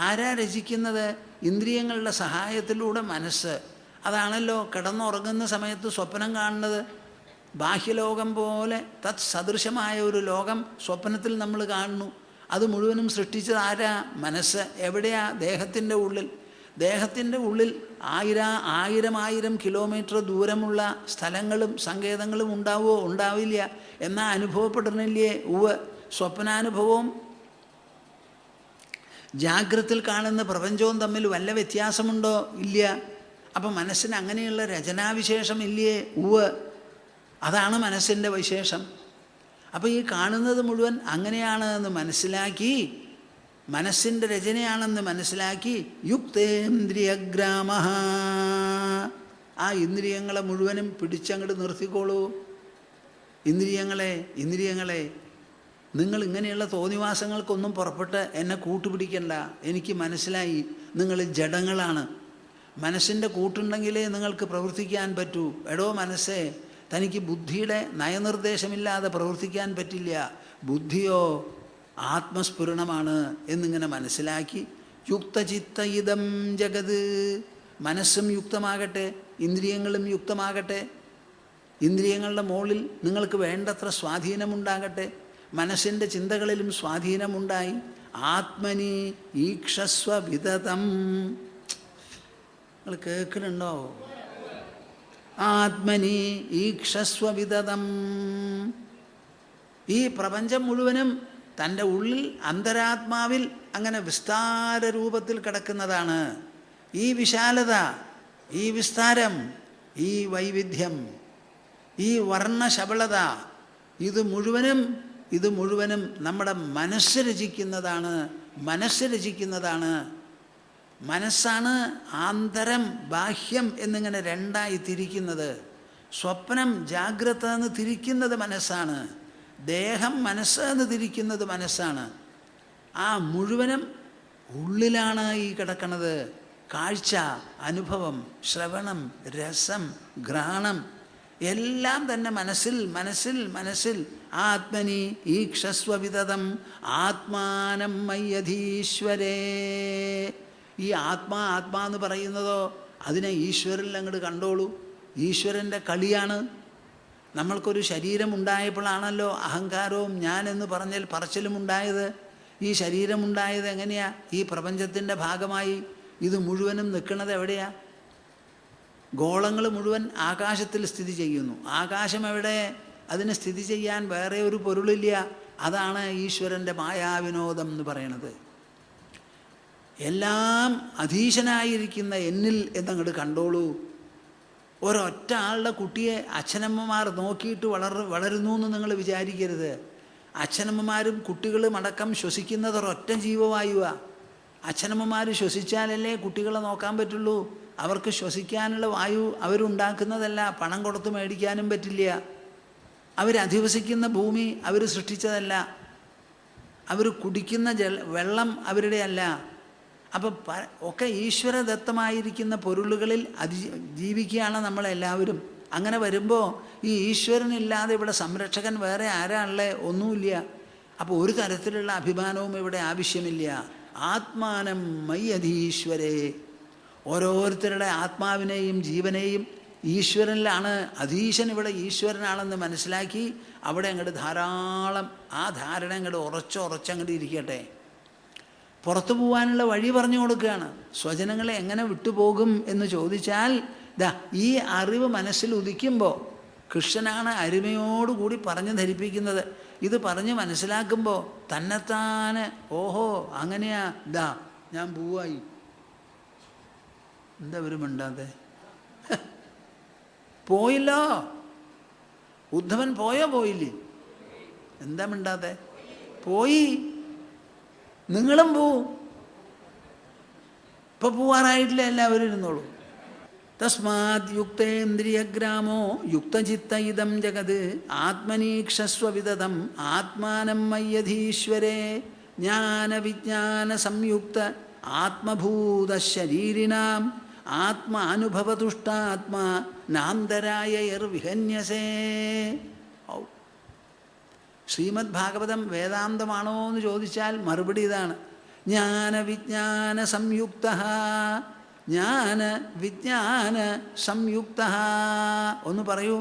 ആരാ രചിക്കുന്നത്? ഇന്ദ്രിയങ്ങളുടെ സഹായത്തിലൂടെ മനസ്സ്. അതാണല്ലോ കിടന്നുറങ്ങുന്ന സമയത്ത് സ്വപ്നം കാണുന്നത്. ബാഹ്യലോകം പോലെ തത് സദൃശമായ ഒരു ലോകം സ്വപ്നത്തിൽ നമ്മൾ കാണുന്നു. അത് മുഴുവനും സൃഷ്ടിച്ചത് ആരാ? മനസ്സ്. എവിടെയാ? ദേഹത്തിൻ്റെ ഉള്ളിൽ. ദേഹത്തിൻ്റെ ഉള്ളിൽ 1000 കിലോമീറ്റർ ദൂരമുള്ള സ്ഥലങ്ങളും സങ്കേതങ്ങളും ഉണ്ടാവുമോ? ഉണ്ടാവില്ല. എന്നാൽ അനുഭവപ്പെടുന്നില്ലേ? സ്വപ്നാനുഭവവും ജാഗ്രതയിൽ കാണുന്ന പ്രപഞ്ചവും തമ്മിൽ വല്ല വ്യത്യാസമുണ്ടോ? ഇല്ല. അപ്പം മനസ്സിന് അങ്ങനെയുള്ള രചനാവിശേഷം ഇല്ലേ? അതാണ് മനസ്സിൻ്റെ വിശേഷം. അപ്പോൾ ഈ കാണുന്നത് മുഴുവൻ അങ്ങനെയാണ് എന്ന് മനസ്സിലാക്കി, മനസ്സിൻ്റെ രചനയാണെന്ന് മനസ്സിലാക്കി യുക്തേന്ദ്രിയഗ്രാമ. ആ ഇന്ദ്രിയങ്ങളെ മുഴുവനും പിടിച്ചങ്ങോട്ട് നിർത്തിക്കോളൂ. ഇന്ദ്രിയങ്ങളെ നിങ്ങൾ ഇങ്ങനെയുള്ള തോന്നിവാസങ്ങൾക്കൊന്നും പുറപ്പെട്ട് എന്നെ കൂട്ടുപിടിക്കണ്ട. എനിക്ക് മനസ്സിലായി നിങ്ങൾ ജഡങ്ങളാണ്. മനസ്സിൻ്റെ കൂട്ടുണ്ടെങ്കിലേ നിങ്ങൾക്ക് പ്രവർത്തിക്കാൻ പറ്റൂ. എടോ മനസ്സേ, തനിക്ക് ബുദ്ധിയുടെ നയനിർദ്ദേശമില്ലാതെ പ്രവർത്തിക്കാൻ പറ്റില്ല. ബുദ്ധിയോ ആത്മസ്ഫുരണമാണ് എന്നിങ്ങനെ മനസ്സിലാക്കി യുക്തചിത്ത ഇദം ജഗത്. മനസ്സും യുക്തമാകട്ടെ, ഇന്ദ്രിയങ്ങളും യുക്തമാകട്ടെ. ഇന്ദ്രിയങ്ങളുടെ മുകളിൽ നിങ്ങൾക്ക് വേണ്ടത്ര സ്വാധീനമുണ്ടാകട്ടെ. മനസ്സിൻ്റെ ചിന്തകളിലും സ്വാധീനമുണ്ടായി. ആത്മനി ഈക്ഷസ്വ വിദതം. നിങ്ങൾ കേൾക്കുന്നുണ്ടോ? ആത്മനി ഈക്ഷസ്വ വിദതം. ഈ പ്രപഞ്ചം മുഴുവനും തൻ്റെ ഉള്ളിൽ അന്തരാത്മാവിൽ അങ്ങനെ വിസ്താര രൂപത്തിൽ കിടക്കുന്നതാണ്. ഈ വിശാലത, ഈ വിസ്താരം, ഈ വൈവിധ്യം, ഈ വർണ്ണശബളത, ഇത് മുഴുവനും നമ്മുടെ മനസ്സ് രചിക്കുന്നതാണ്. മനസ്സാണ് ആന്തരം ബാഹ്യം എന്നിങ്ങനെ രണ്ടായി തിരിക്കുന്നത്. സ്വപ്നം ജാഗ്രത എന്ന് തിരിക്കുന്നത് മനസ്സാണ്. ദേഹം മനസ്സ് എന്ന് തിരിക്കുന്നത് മനസ്സാണ്. ആ മുഴുവനും ഉള്ളിലാണ് ഈ കിടക്കുന്നത്. കാഴ്ച, അനുഭവം, ശ്രവണം, രസം, ഘ്രാണം എല്ലാം തന്നെ മനസ്സിൽ മനസ്സിൽ മനസ്സിൽ. ആത്മനി ഈക്ഷസ്വവിതതം ആത്മാനം മയ്യധീശ്വരേ. ഈ ആത്മാ ആത്മാ എന്ന് പറയുന്നതോ അതിനെ ഈശ്വരനിൽ അങ്ങോട്ട് കണ്ടോളൂ. ഈശ്വരൻ്റെ കളിയാണ്. നമ്മൾക്കൊരു ശരീരം ഉണ്ടായപ്പോഴാണല്ലോ അഹങ്കാരവും ഞാൻ എന്ന് പറഞ്ഞാൽ പറച്ചിലും ഉണ്ടായത്. ഈ ശരീരമുണ്ടായത് എങ്ങനെയാ? ഈ പ്രപഞ്ചത്തിൻ്റെ ഭാഗമായി. ഇത് മുഴുവനും നിൽക്കുന്നത് എവിടെയാ? ഗോളങ്ങൾ മുഴുവൻ ആകാശത്തിൽ സ്ഥിതി ചെയ്യുന്നു. ആകാശം എവിടെ? അതിന് സ്ഥിതി ചെയ്യാൻ വേറെ ഒരു പൊരുളില്ല. അതാണ് ഈശ്വരൻ്റെ മായാവിനോദം എന്ന് പറയണത്. എല്ലാം അധീശനായിരിക്കുന്ന എന്നിൽ എന്നങ്ങോട്ട് കണ്ടോളൂ. ഒരൊറ്റ ആളുടെ കുട്ടിയെ അച്ഛനമ്മമാർ നോക്കിയിട്ട് വളരുന്നു എന്ന് നിങ്ങൾ വിചാരിക്കരുത്. അച്ഛനമ്മമാരും കുട്ടികളും അടക്കം ശ്വസിക്കുന്നത് ഒരൊറ്റ ജീവവായുവാണ്. അച്ഛനമ്മമാർ ശ്വസിച്ചാലല്ലേ കുട്ടികളെ നോക്കാൻ പറ്റുള്ളൂ. അവർക്ക് ശ്വസിക്കാനുള്ള വായു അവരുണ്ടാക്കുന്നതല്ല, പണം കൊടുത്ത് മേടിക്കാനും പറ്റില്ല. അവരധിവസിക്കുന്ന ഭൂമി അവർ സൃഷ്ടിച്ചതല്ല. അവർ കുടിക്കുന്ന വെള്ളം അവരുടെ അല്ല. അപ്പം ഒക്കെ ഈശ്വരദത്തമായിരിക്കുന്ന പൊരുളുകളിൽ ജീവിക്കുകയാണ് നമ്മളെല്ലാവരും. അങ്ങനെ വരുമ്പോൾ ഈ ഈശ്വരനില്ലാതെ ഇവിടെ സംരക്ഷകൻ വേറെ ആരാണല്ലേ? ഒന്നുമില്ല. അപ്പോൾ ഒരു തരത്തിലുള്ള അഭിമാനവും ഇവിടെ ആവശ്യമില്ല. ആത്മാനം മയ്യധീശ്വരേ. ഓരോരുത്തരുടെ ആത്മാവിനെയും ജീവനെയും ഈശ്വരനിലാണ്. അധീശൻ ഇവിടെ ഈശ്വരനാണെന്ന് മനസ്സിലാക്കി അവിടെ അങ്ങോട്ട് ധാരാളം ആ ധാരണ അങ്ങോട്ട് ഉറച്ചങ്ങോട്ട് ഇരിക്കട്ടെ. പുറത്തു പോകാനുള്ള വഴി പറഞ്ഞു കൊടുക്കുകയാണ്. സ്വജനങ്ങളെ എങ്ങനെ വിട്ടുപോകും എന്ന് ചോദിച്ചാൽ ഈ അറിവ് മനസ്സിൽ ഉദിക്കുമ്പോൾ കൃഷ്ണനാണ് അരുമയോടുകൂടി പറഞ്ഞു ധരിപ്പിക്കുന്നത്. ഇത് പറഞ്ഞ് മനസ്സിലാക്കുമ്പോൾ തന്നെത്താന് ഓഹോ അങ്ങനെയാ, ഞാൻ പോവായി. എന്താ ഒരു മിണ്ടാതെ? പോയില്ലോ. ഉദ്ധവൻ പോയോ? പോയില്ലേ? എന്താ മിണ്ടാതെ? പോയി. നിങ്ങളും പോവും. ഇപ്പൊ പോവാറായിട്ടില്ല. എല്ലാവരും ഇരുന്നോളൂ. തസ്മാത് യുക്തേന്ദ്രിയഗ്രാമോ യുക്തചിത്ത ഇദം ജഗത് ആത്മനീക്ഷസ്വവിതതം ആത്മാനം മയ്യധീശ്വരേ. ജ്ഞാനവിജ്ഞാന സംയുക്ത ആത്മഭൂതശരീരിണാം ആത്മാനുഭവതുഷ്ടാത്മാ നാന്തരായൈർവിഹന്യസേ. ശ്രീമദ് ഭാഗവതം വേദാന്തമാണോ എന്ന് ചോദിച്ചാൽ മറുപടി ഇതാണ്. ജ്ഞാനവിജ്ഞാന സംയുക്ത. ജ്ഞാനവിജ്ഞാന സംയുക്ത. ഒന്ന് പറയൂ.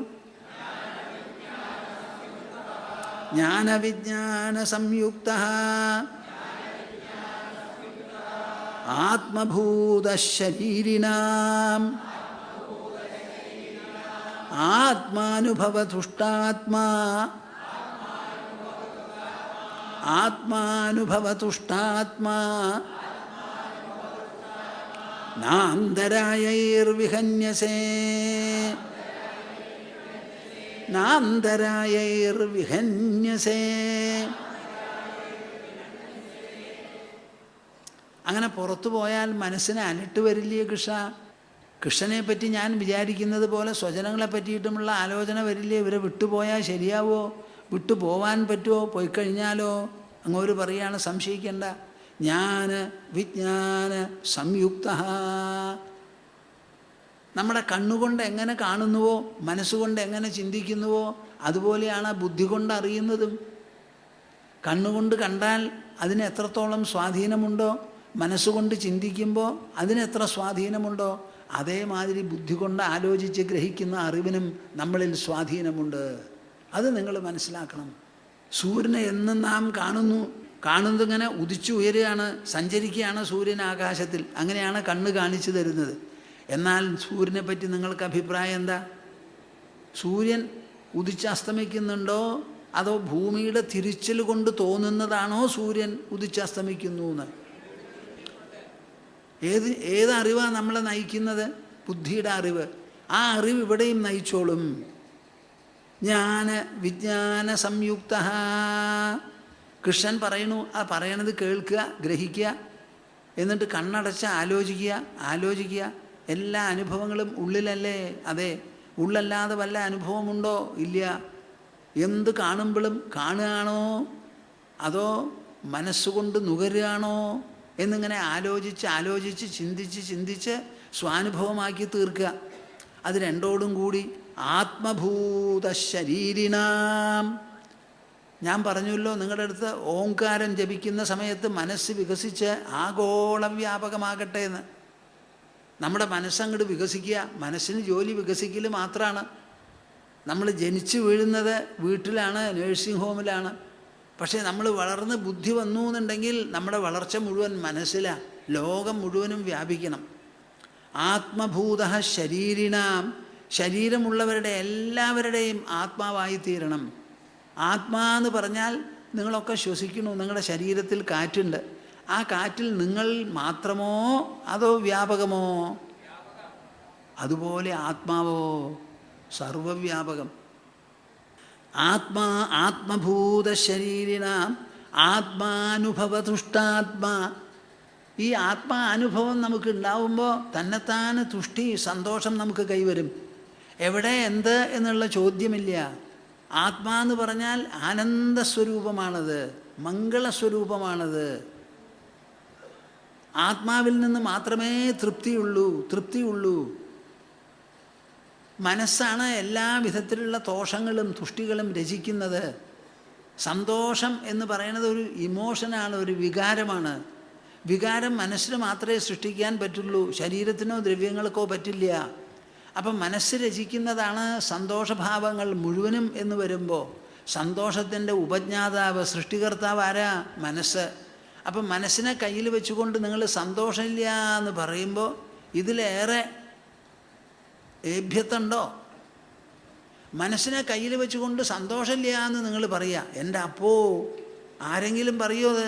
ജ്ഞാനവിജ്ഞാന സംയുക്ത ആത്മഭൂതശരീരിണാം ആത്മാനുഭവതുഷ്ടാത്മാ ആത്മാനുഭവതുഷ്ടാത്മാ നാന്തരായൈർവിഹന്യസേ. നാന്തരായൈർവിഹന്യസേ. അങ്ങനെ പുറത്തു പോയാൽ മനസ്സിന് അലട്ട് വരില്ലേ കൃഷ്ണ? കൃഷ്ണനെ പറ്റി ഞാൻ വിചാരിക്കുന്നത് പോലെ സ്വജനങ്ങളെ പറ്റിയിട്ടുമുള്ള ആലോചന വരില്ലേ? ഇവരെ വിട്ടുപോയാൽ ശരിയാവോ? വിട്ടുപോവാൻ പറ്റുമോ? പോയിക്കഴിഞ്ഞാലോ? അങ്ങോട്ട് പറയാണ്, സംശയിക്കേണ്ട. ജ്ഞാന വിജ്ഞാന സംയുക്ത. നമ്മുടെ കണ്ണുകൊണ്ട് എങ്ങനെ കാണുന്നുവോ മനസ്സുകൊണ്ട് എങ്ങനെ ചിന്തിക്കുന്നുവോ അതുപോലെയാണ് ബുദ്ധി കൊണ്ട് അറിയുന്നതും. കണ്ണുകൊണ്ട് കണ്ടാൽ അതിന് എത്രത്തോളം സ്വാധീനമുണ്ടോ, മനസ്സുകൊണ്ട് ചിന്തിക്കുമ്പോൾ അതിനെത്ര സ്വാധീനമുണ്ടോ, അതേമാതിരി ബുദ്ധി കൊണ്ട് ആലോചിച്ച് ഗ്രഹിക്കുന്ന അറിവിനും നമ്മളിൽ സ്വാധീനമുണ്ട്. അത് നിങ്ങൾ മനസ്സിലാക്കണം. സൂര്യനെ എന്നും നാം കാണുന്നതിങ്ങനെ ഉദിച്ചു ഉയരുകയാണ്, സഞ്ചരിക്കുകയാണ് സൂര്യൻ ആകാശത്തിൽ. അങ്ങനെയാണ് കണ്ണ് കാണിച്ചു തരുന്നത്. എന്നാൽ സൂര്യനെ പറ്റി നിങ്ങൾക്ക് അഭിപ്രായം എന്താ? സൂര്യൻ ഉദിച്ചസ്തമിക്കുന്നുണ്ടോ അതോ ഭൂമിയുടെ തിരിച്ചൽ കൊണ്ട് തോന്നുന്നതാണോ സൂര്യൻ ഉദിച്ചസ്തമിക്കുന്നു എന്ന്? ഏതറിവാണ് നമ്മളെ നയിക്കുന്നത്? ബുദ്ധിയുടെ അറിവ്. ആ അറിവ് ഇവിടെയും നയിച്ചോളും. ജ്ഞാന വിജ്ഞാന സംയുക്ത. കൃഷ്ണൻ പറയണു, ആ പറയണത് കേൾക്കുക, ഗ്രഹിക്കുക, എന്നിട്ട് കണ്ണടച്ച് ആലോചിക്കുക. എല്ലാ അനുഭവങ്ങളും ഉള്ളിലല്ലേ? അതെ. ഉള്ളല്ലാതെ വല്ല അനുഭവമുണ്ടോ? ഇല്ല. എന്ത് കാണുമ്പോഴും കാണുകയാണോ അതോ മനസ്സുകൊണ്ട് നുകരുകയാണോ എന്നിങ്ങനെ ആലോചിച്ച് ചിന്തിച്ച് സ്വാനുഭവമാക്കി തീർക്കുക. അത് രണ്ടോടും കൂടി ആത്മഭൂതശരീരിണാം. ഞാൻ പറഞ്ഞല്ലോ നിങ്ങളുടെ അടുത്ത് ഓംകാരം ജപിക്കുന്ന സമയത്ത് മനസ്സ് വികസിച്ച് ആഗോളവ്യാപകമാകട്ടെ എന്ന്. നമ്മുടെ മനസ്സങ്ങോട്ട് വികസിക്കുക. മനസ്സിന് ജോലി വികസിക്കൽ മാത്രമാണ്. നമ്മൾ ജനിച്ചു വീഴുന്നത് വീട്ടിലാണ്, നേഴ്സിംഗ് ഹോമിലാണ്. പക്ഷേ നമ്മൾ വളർന്ന് ബുദ്ധി വന്നു എന്നുണ്ടെങ്കിൽ നമ്മുടെ വളർച്ച മുഴുവൻ മനസ്സിലാണ്. ലോകം മുഴുവനും വ്യാപിക്കണം. ആത്മഭൂത ശരീരിണാം, ശരീരമുള്ളവരുടെ എല്ലാവരുടെയും ആത്മാവായിത്തീരണം. ആത്മാ എന്ന് പറഞ്ഞാൽ നിങ്ങളൊക്കെ ശ്വസിക്കണു. നിങ്ങളുടെ ശരീരത്തിൽ കാറ്റുണ്ട്. ആ കാറ്റിൽ നിങ്ങൾ മാത്രമോ അതോ വ്യാപകമോ? അതുപോലെ ആത്മാവോ സർവവ്യാപകം. ആത്മഭൂതശരീരിണാം ആത്മാനുഭവതുഷ്ടാത്മാ. ഈ ആത്മാനുഭവം നമുക്ക് ഉണ്ടാവുമ്പോൾ തന്നെത്താൻ തുഷ്ടി, സന്തോഷം നമുക്ക് കൈവരും. എവിടെ എന്ത് എന്നുള്ള ചോദ്യമില്ല. ആത്മാ എന്ന് പറഞ്ഞാൽ ആനന്ദസ്വരൂപമാണത്, മംഗളസ്വരൂപമാണത്. ആത്മാവിൽ നിന്ന് മാത്രമേ തൃപ്തിയുള്ളൂ. മനസ്സാണ് എല്ലാ വിധത്തിലുള്ള ദോഷങ്ങളും തുഷ്ടികളും രചിക്കുന്നത്. സന്തോഷം എന്ന് പറയുന്നത് ഒരു ഇമോഷനാണ്, ഒരു വികാരമാണ്. വികാരം മനസ്സിന് മാത്രമേ സൃഷ്ടിക്കാൻ പറ്റുള്ളൂ, ശരീരത്തിനോ ദ്രവ്യങ്ങൾക്കോ പറ്റില്ല. അപ്പം മനസ്സ് രചിക്കുന്നതാണ് സന്തോഷഭാവങ്ങൾ മുഴുവനും എന്ന് വരുമ്പോൾ സന്തോഷത്തിൻ്റെ ഉപജ്ഞാതാവ്, സൃഷ്ടികർത്താവ് ആരാ? മനസ്സ്. അപ്പം മനസ്സിനെ കയ്യിൽ വെച്ചുകൊണ്ട് നിങ്ങൾ സന്തോഷമില്ല എന്ന് പറയുമ്പോൾ ഇതിലേറെ ഏഭ്യത്തുണ്ടോ? മനസ്സിനെ കയ്യിൽ വെച്ചുകൊണ്ട് സന്തോഷമില്ല എന്ന് നിങ്ങൾ പറയുക. എൻ്റെ അപ്പോ ആരെങ്കിലും പറയുമോ? അത്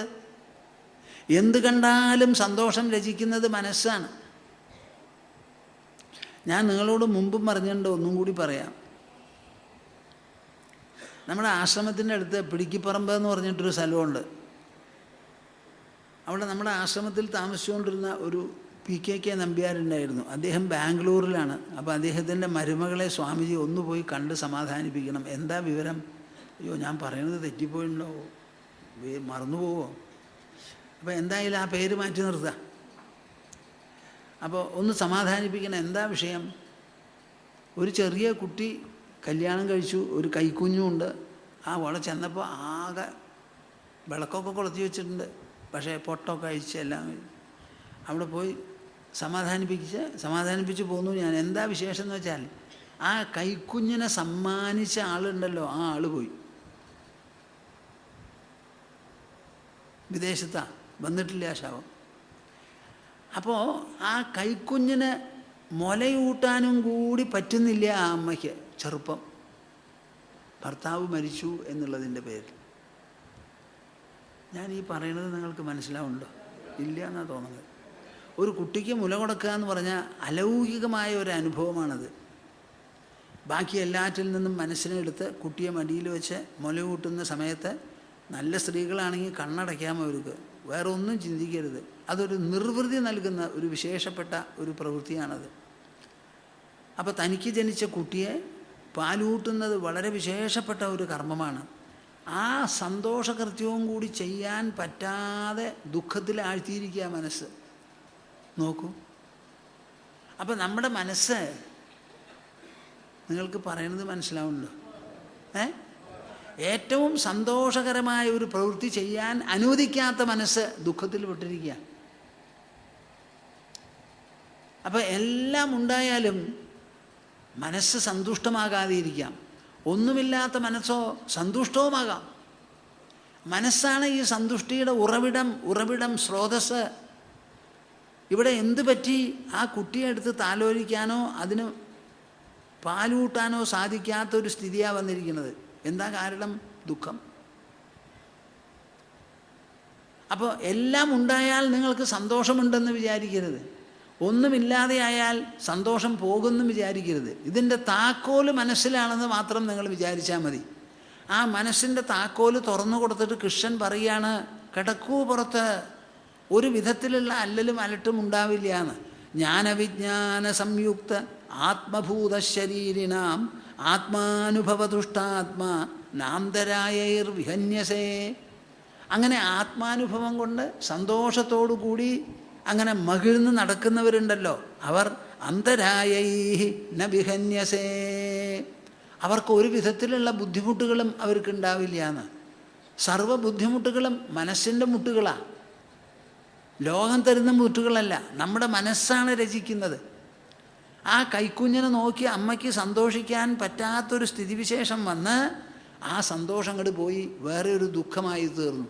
എന്ത് കണ്ടാലും സന്തോഷം രചിക്കുന്നത് മനസ്സാണ്. ഞാൻ നിങ്ങളോട് മുമ്പും പറഞ്ഞിട്ടുണ്ട്, ഒന്നും കൂടി പറയാം. നമ്മുടെ ആശ്രമത്തിൻ്റെ അടുത്ത് പിടിക്കിപ്പറമ്പ് എന്ന് പറഞ്ഞിട്ടൊരു സ്ഥലമുണ്ട്. അവിടെ നമ്മുടെ ആശ്രമത്തിൽ താമസിച്ചുകൊണ്ടിരുന്ന ഒരു PK നമ്പ്യാരുണ്ടായിരുന്നു. അദ്ദേഹം ബാംഗ്ലൂരിലാണ്. അപ്പോൾ അദ്ദേഹത്തിൻ്റെ മരുമകളെ സ്വാമിജി ഒന്ന് പോയി കണ്ട് സമാധാനിപ്പിക്കണം. എന്താ വിവരം? അയ്യോ ഞാൻ പറയുന്നത് തെറ്റിപ്പോയിട്ടുണ്ടോ, മറന്നുപോവോ? അപ്പോൾ എന്തായാലും ആ പേര് മാറ്റി നിർത്തുക. അപ്പോൾ ഒന്ന് സമാധാനിപ്പിക്കണം. എന്താ വിഷയം? ഒരു ചെറിയ കുട്ടി കല്യാണം കഴിച്ചു, ഒരു കൈക്കുഞ്ഞുമുണ്ട്. ആ അവിടെ ചെന്നപ്പോൾ ആകെ വിളക്കൊക്കെ കൊളുത്തി വെച്ചിട്ടുണ്ട്, പക്ഷേ പൊട്ടൊക്കെ അഴിച്ച് എല്ലാം. അവിടെ പോയി സമാധാനിപ്പിച്ച് പോന്നു ഞാൻ. എന്താ വിശേഷം എന്ന് വെച്ചാൽ ആ കൈക്കുഞ്ഞിനെ സമ്മാനിച്ച ആളുണ്ടല്ലോ, ആ ആൾ പോയി. വിദേശത്താണ്, വന്നിട്ടില്ല ആ ശവം. അപ്പോൾ ആ കൈക്കുഞ്ഞിന് മുലയൂട്ടാനും കൂടി പറ്റുന്നില്ല ആ അമ്മയ്ക്ക്. ചെറുപ്പം, ഭർത്താവ് മരിച്ചു എന്നുള്ളതിൻ്റെ പേരിൽ. ഞാൻ ഈ പറയുന്നത് നിങ്ങൾക്ക് മനസ്സിലാവുന്നുണ്ടോ? ഇല്ല എന്നാണ് തോന്നുന്നത്. ഒരു കുട്ടിക്ക് മുല കൊടുക്കുക എന്ന് പറഞ്ഞാൽ അലൗകികമായ ഒരു അനുഭവമാണത്. ബാക്കി എല്ലാറ്റിൽ നിന്നും മനസ്സിനെ എടുത്ത് കുട്ടിയെ മടിയിൽ വെച്ച് മുല കൂട്ടുന്ന സമയത്ത് നല്ല സ്ത്രീകളാണെങ്കിൽ കണ്ണടയ്ക്കാമോ അവർക്ക്, വേറെ ഒന്നും ചിന്തിക്കരുത്. അതൊരു നിർവൃതി നൽകുന്ന ഒരു വിശേഷപ്പെട്ട ഒരു പ്രവൃത്തിയാണത്. അപ്പോൾ തനിക്ക് ജനിച്ച കുട്ടിയെ പാലൂട്ടുന്നത് വളരെ വിശേഷപ്പെട്ട ഒരു കർമ്മമാണ്. ആ സന്തോഷകൃത്യവും കൂടി ചെയ്യാൻ പറ്റാതെ ദുഃഖത്തിൽ ആഴ്ത്തിയിരിക്കുക മനസ്സ്. നോക്കൂ. അപ്പം നമ്മുടെ മനസ്സ്, നിങ്ങൾക്ക് പറയുന്നത് മനസ്സിലാവുന്നുണ്ടോ? ഏറ്റവും സന്തോഷകരമായ ഒരു പ്രവൃത്തി ചെയ്യാൻ അനുവദിക്കാത്ത മനസ്സ് ദുഃഖത്തിൽ വിട്ടിരിക്കുക. അപ്പം എല്ലാം ഉണ്ടായാലും മനസ്സ് സന്തുഷ്ടമാകാതെ ഇരിക്കാം. ഒന്നുമില്ലാത്ത മനസ്സോ സന്തുഷ്ടവുമാകാം. മനസ്സാണ് ഈ സന്തുഷ്ടിയുടെ ഉറവിടം, സ്രോതസ്. ഇവിടെ എന്ത് പറ്റി? ആ കുട്ടിയെ എടുത്ത് താലോലിക്കാനോ അതിന് പാലൂട്ടാനോ സാധിക്കാത്തൊരു സ്ഥിതിയാണ് വന്നിരിക്കുന്നത്. എന്താ കാരണം? ദുഃഖം. അപ്പോൾ എല്ലാം ഉണ്ടായാൽ നിങ്ങൾക്ക് സന്തോഷമുണ്ടെന്ന് വിചാരിക്കരുത്. ഒന്നുമില്ലാതെയായാൽ സന്തോഷം പോകുമെന്നും വിചാരിക്കരുത്. ഇതിൻ്റെ താക്കോല് മനസ്സിലാണെന്ന് മാത്രം നിങ്ങൾ വിചാരിച്ചാൽ മതി. ആ മനസ്സിൻ്റെ താക്കോല് തുറന്നു കൊടുത്തിട്ട് കൃഷ്ണൻ പറയുകയാണ്, കിടക്കൂ പുറത്ത്, ഒരു വിധത്തിലുള്ള അല്ലലും അലട്ടും ഉണ്ടാവില്ല എന്ന്. ജ്ഞാനവിജ്ഞാന സംയുക്ത ആത്മഭൂതശരീരിണാം ആത്മാനുഭവതുഷ്ടാത്മാ നാന്തരായൈർ വിഹന്യസേ. അങ്ങനെ ആത്മാനുഭവം കൊണ്ട് സന്തോഷത്തോടു കൂടി അങ്ങനെ മകിഴ്ന്ന് നടക്കുന്നവരുണ്ടല്ലോ, അവർ അന്തരായൈ ന വിഹന്യസേ. അവർക്ക് ഒരു വിധത്തിലുള്ള ബുദ്ധിമുട്ടുകളും അവർക്കുണ്ടാവില്ല എന്ന്. സർവ്വ ബുദ്ധിമുട്ടുകളും മനസ്സിൻ്റെ മുട്ടുകളാണ്, ലോകം തരുന്ന മുട്ടുകളല്ല. നമ്മുടെ മനസ്സാണ് രചിക്കുന്നത്. ആ കൈക്കുഞ്ഞിനെ നോക്കി അമ്മയ്ക്ക് സന്തോഷിക്കാൻ പറ്റാത്തൊരു സ്ഥിതിവിശേഷം വന്ന് ആ സന്തോഷം അങ്ങോട്ട് പോയി വേറെ ഒരു ദുഃഖമായി തീർന്നു.